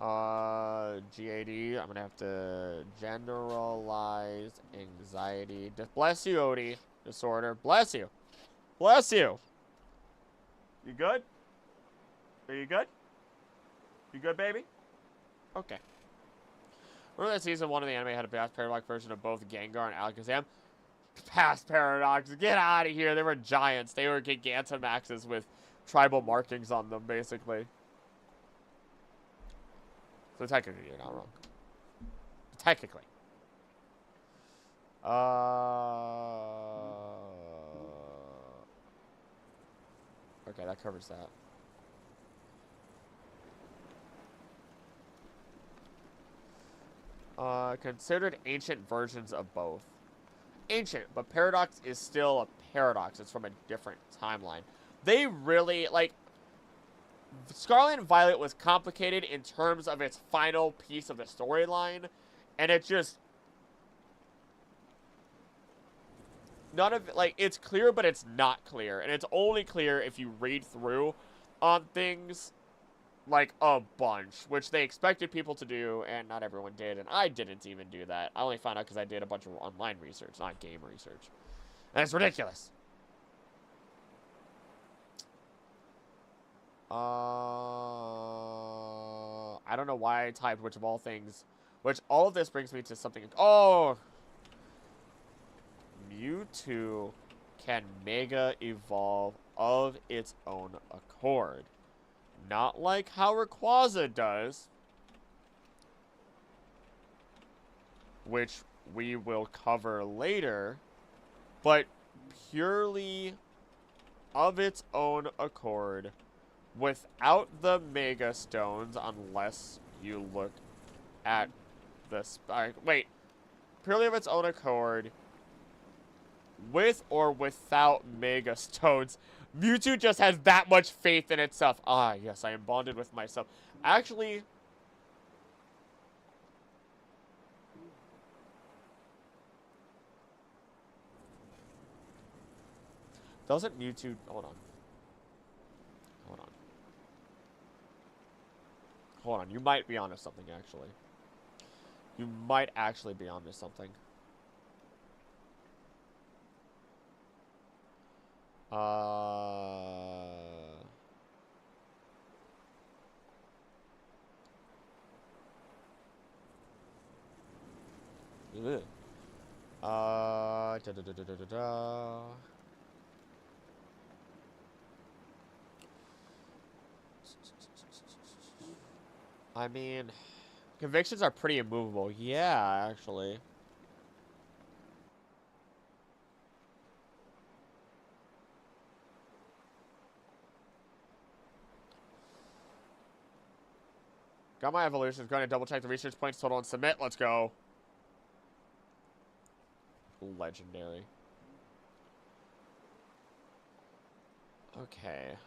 GAD. I'm gonna have to generalized anxiety. Bless you, Odie. Disorder. Bless you. Bless you. You good? Are you good? You good, baby? Okay. Remember that season 1 of the anime had a past paradox version of both Gengar and Alakazam? Past paradox. Get out of here. They were giants. They were Gigantamaxes with tribal markings on them, basically. So technically, you're not wrong. Technically. Okay, that covers that. Considered ancient versions of both. Ancient, but Paradox is still a paradox. It's from a different timeline. They really, like... Scarlet and Violet was complicated in terms of its final piece of the storyline, and it just... None of it, like, it's clear, but it's not clear, and it's only clear if you read through on things, like, a bunch, which they expected people to do, and not everyone did, and I didn't even do that. I only found out because I did a bunch of online research, not game research. And it's ridiculous. I don't know why I typed which of all things Which all of this brings me to something. Oh! Mewtwo can Mega Evolve of its own accord. Not like how Rayquaza does, which we will cover later, but purely of its own accord without the Mega Stones, unless you look at this. Wait. Purely of its own accord, with or without Mega Stones, Mewtwo just has that much faith in itself. Ah, yes, I am bonded with myself. Actually, doesn't Mewtwo... Hold on. Hold on. Hold on. You might be onto something, actually. You might actually be onto something. Ugh. Da da da da da da da. I mean, convictions are pretty immovable. Yeah, actually. Got my evolutions. Going to double check the research points total and submit. Let's go. Legendary. Okay.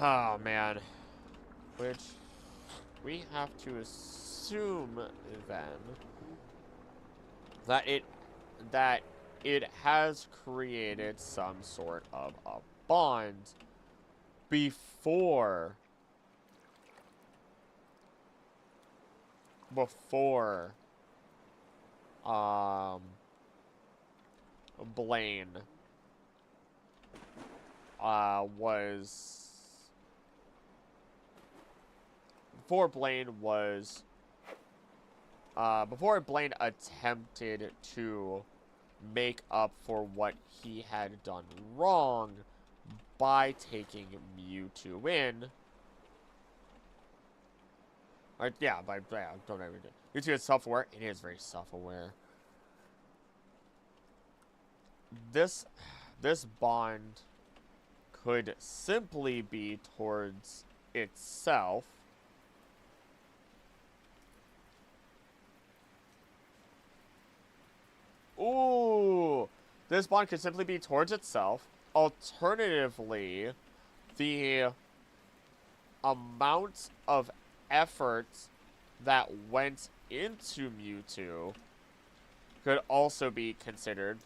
Oh, man. Which we have to assume then that it has created some sort of a bond before Blaine was before Blaine attempted to make up for what he had done wrong by taking Mewtwo in. Yeah, don't ever do. Mewtwo is self-aware. It is very self-aware. This bond could simply be towards itself. Ooh, this bond could simply be towards itself. Alternatively, the amount of effort that went into Mewtwo could also be considered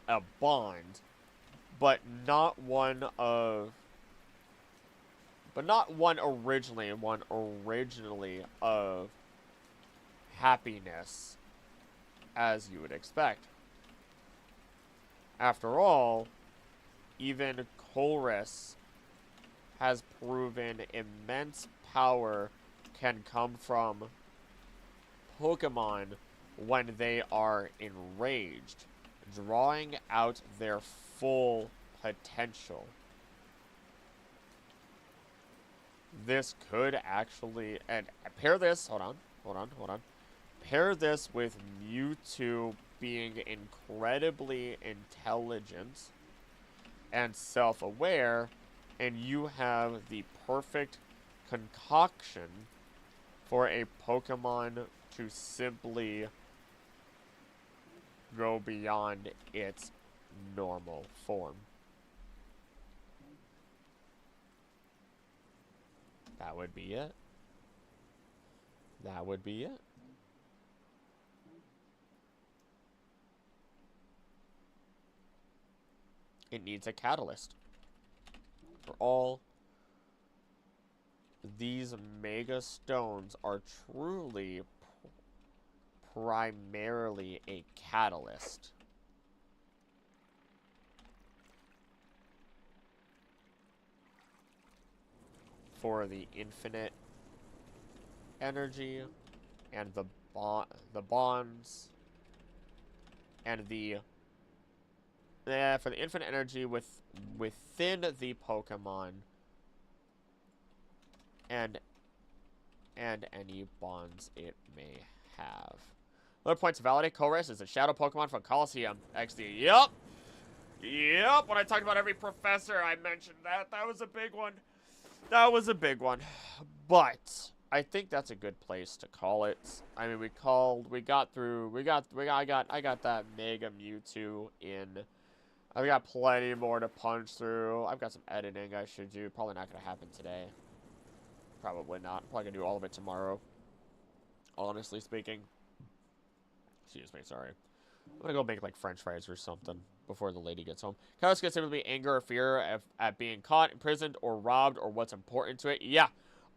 a bond, but not one originally of happiness, as you would expect. After all, even Colress has proven immense power can come from Pokemon when they are enraged, drawing out their full potential. This could actually, and pair this, hold on. Pair this with Mewtwo being incredibly intelligent and self-aware, and you have the perfect concoction for a Pokemon to simply go beyond its normal form. That would be it. That would be it. It needs a catalyst for all these Mega Stones are truly primarily a catalyst for the infinite energy and the bonds and the for the infinite energy within the Pokemon and any bonds it may have. Another point to validate, Colress is a shadow Pokemon from Colosseum XD. Yup! Yup! When I talked about every professor, I mentioned that. That was a big one. That was a big one. But I think that's a good place to call it. I mean, I got that Mega Mewtwo in. I've got plenty more to punch through. I've got some editing I should do. Probably not going to happen today. Probably not. Probably going to do all of it tomorrow. Honestly speaking. Excuse me, sorry. I'm going to go make, like, french fries or something before the lady gets home. Chaos gets simply anger or fear at being caught, imprisoned, or robbed, or what's important to it. Yeah.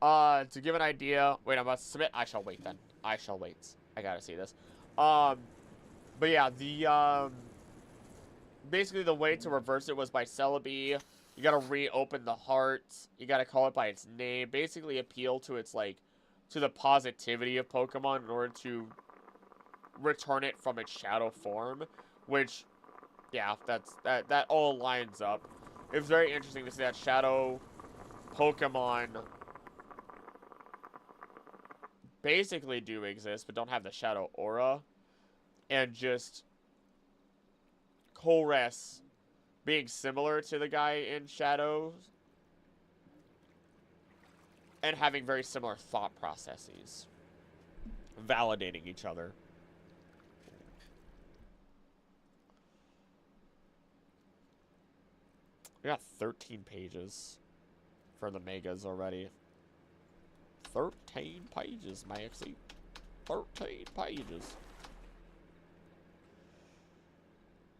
To give an idea. Wait, I'm about to submit. I shall wait, then. I shall wait. I gotta see this. But yeah, basically the way to reverse it was by Celebi. You gotta reopen the heart. You gotta call it by its name. Basically appeal to its, like, to the positivity of Pokemon in order to return it from its shadow form. Which, yeah, that all lines up. It was very interesting to see that shadow Pokemon basically do exist, but don't have the shadow aura. And just Colress being similar to the guy in Shadows and having very similar thought processes, validating each other. We got 13 pages for the Megas already. 13 pages, Maxie. 13 pages.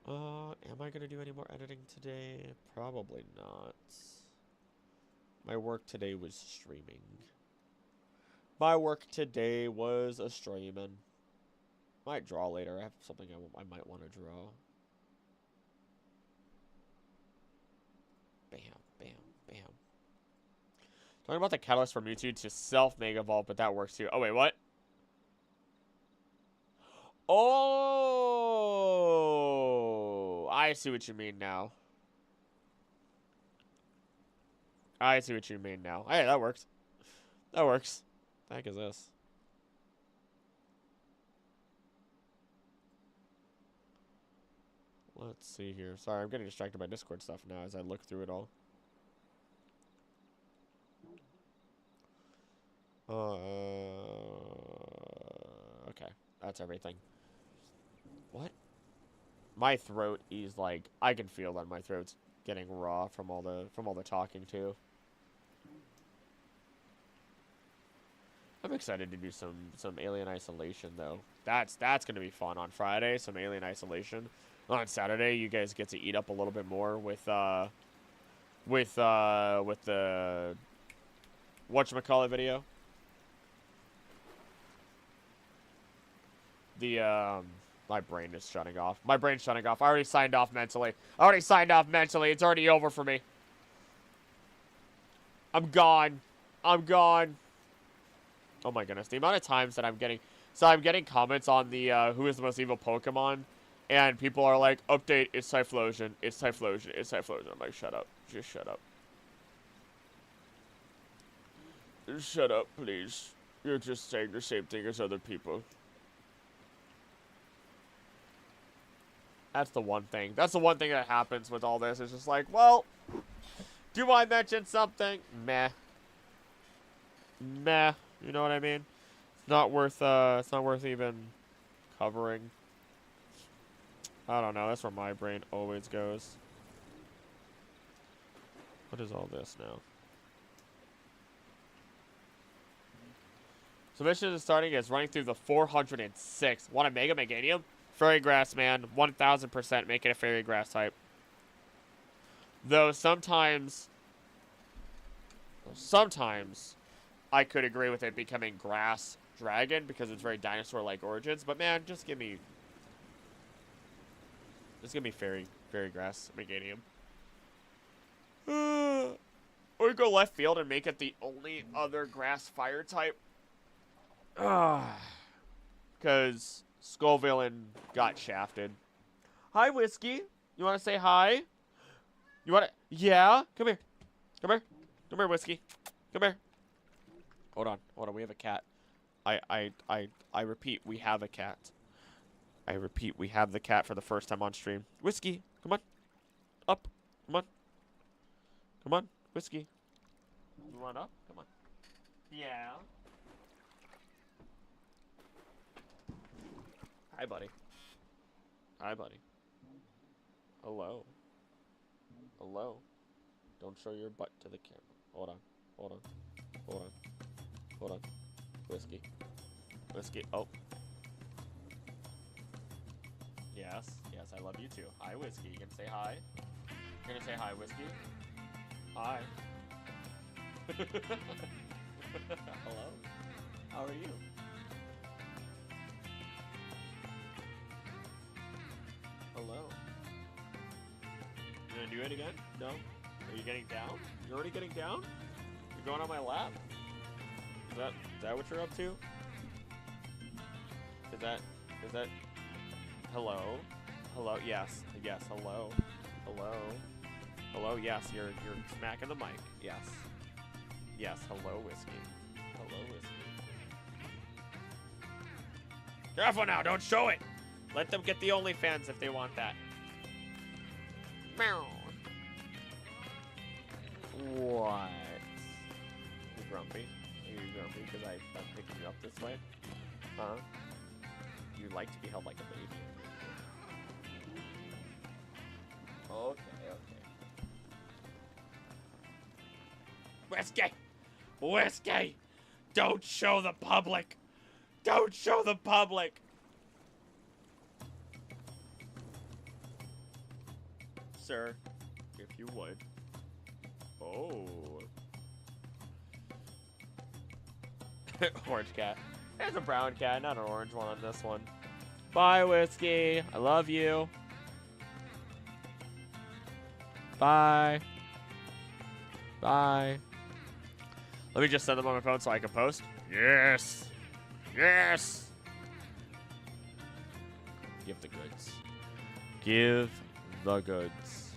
Am I gonna do any more editing today? Probably not. My work today was streaming. My work today was a streaming. Might draw later. I have something I might want to draw. Bam, bam, bam. Talking about the catalyst for Mewtwo to self-Mega Evolve, but that works too. Oh, wait, what? Oh, I see what you mean now. I see what you mean now. Hey, that works. That works. The heck is this? Let's see here. Sorry, I'm getting distracted by Discord stuff now as I look through it all. Okay. That's everything. What? My throat is like, I can feel that my throat's getting raw from all the talking too. I'm excited to do some Alien Isolation though. That's gonna be fun on Friday. Some Alien Isolation. On Saturday, you guys get to eat up a little bit more with the whatchamacallit video. The my brain is shutting off. My brain's shutting off. I already signed off mentally. It's already over for me. I'm gone. I'm gone. Oh my goodness. The amount of times that I'm getting... So I'm getting comments on the who is the most evil Pokemon. And people are like, update, it's Typhlosion. It's Typhlosion. It's Typhlosion. I'm like, shut up. Just shut up. Just shut up, please. You're just saying the same thing as other people. That's the one thing. That's the one thing that happens with all this. It's just like, well, do I mention something? Meh. Meh. You know what I mean? It's not worth even covering. I don't know. That's where my brain always goes. What is all this now? So mission is starting. It's running through the 406. Want a Mega Meganium? Fairy Grass, man. 1000% make it a Fairy Grass type. Though sometimes I could agree with it becoming grass dragon because it's very dinosaur-like origins. But man, just give me fairy grass meganium. Or go left field and make it the only other grass fire type. Because Skullvillain got shafted. Hi, Whiskey. You want to say hi? You want to? Yeah? Come here. Come here. Come here, Whiskey. Come here. Hold on. We have a cat. I repeat, we have a cat. I repeat, we have the cat for the first time on stream. Whiskey, come on. Up. Come on. Come on, Whiskey. You want up? Come on. Yeah. Hi, buddy. Hi, buddy. Hello. Hello. Don't show your butt to the camera. Hold on. Hold on. Hold on. Hold on. Whiskey. Whiskey. Oh. Yes. Yes, I love you too. Hi, Whiskey. You gonna say hi? You're gonna say hi, Whiskey? Hi. Hello. How are you? Hello. You gonna do it again? No? Are you getting down? You're already getting down? You're going on my lap? Is that what you're up to? Is that hello? Hello? Yes. Yes, hello. Hello. Hello, yes, you're smacking the mic. Yes. Yes, hello, Whiskey. Hello, Whiskey. Careful now, don't show it! Let them get the OnlyFans if they want that. Meow. What? You grumpy? Are you grumpy because I'm picking you up this way? Huh? You like to be held like a baby. Okay. Whiskey! Whiskey! Don't show the public! Don't show the public! Sir, if you would. Oh. Orange cat. There's a brown cat, not an orange one on this one. Bye, Whiskey. I love you. Bye. Bye. Let me just send them on my phone so I can post. Yes. Yes. Give the goods. Give the goods.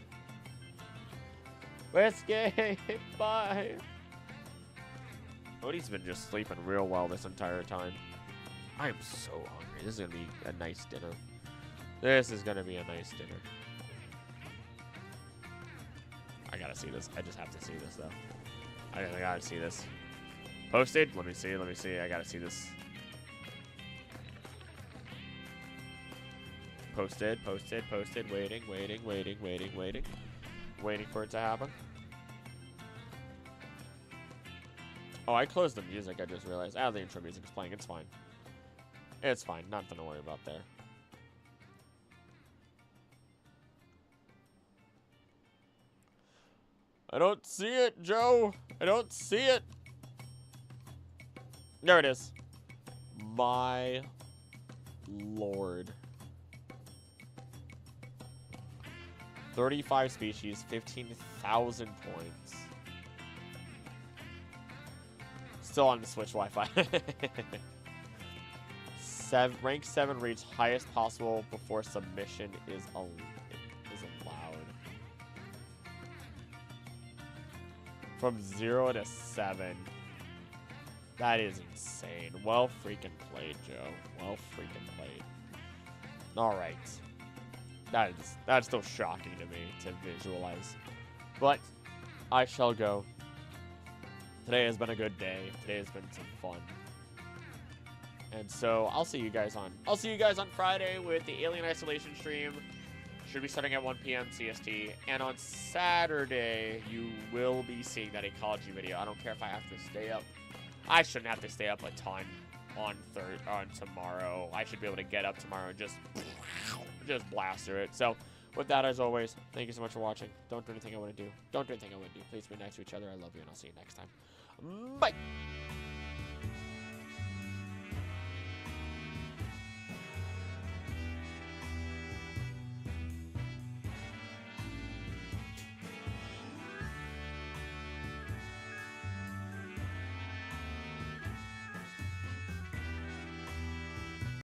Whiskey. Bye. Odie's been just sleeping real well this entire time. I am so hungry. This is going to be a nice dinner. This is going to be a nice dinner. I gotta see this. I just have to see this, though. I gotta see this. Posted? Let me see. Let me see. I gotta see this. Posted. Posted. Posted. Waiting. Waiting. Waiting. Waiting. Waiting. Waiting for it to happen. Oh, I closed the music. I just realized. The intro music's playing. It's fine. It's fine. Nothing to worry about there. I don't see it, Joe. I don't see it. There it is. My lord. 35 species, 15,000 points. Still on the Switch Wi-Fi. Rank 7 reads highest possible before submission is allowed. From 0 to 7. That is insane. Well freaking played, Joe. Well freaking played. Alright. That's still shocking to me to visualize. But I shall go. Today has been a good day. Today has been some fun. And so I'll see you guys on Friday with the Alien Isolation stream. Should be starting at 1 p.m. CST. And on Saturday, you will be seeing that ecology video. I don't care if I have to stay up. I shouldn't have to stay up a ton on tomorrow. I should be able to get up tomorrow and just blast through it. So with that, as always, thank you so much for watching. Don't do anything I want to do. Don't do anything I want to do. Please be nice to each other. I love you, and I'll see you next time. Bye.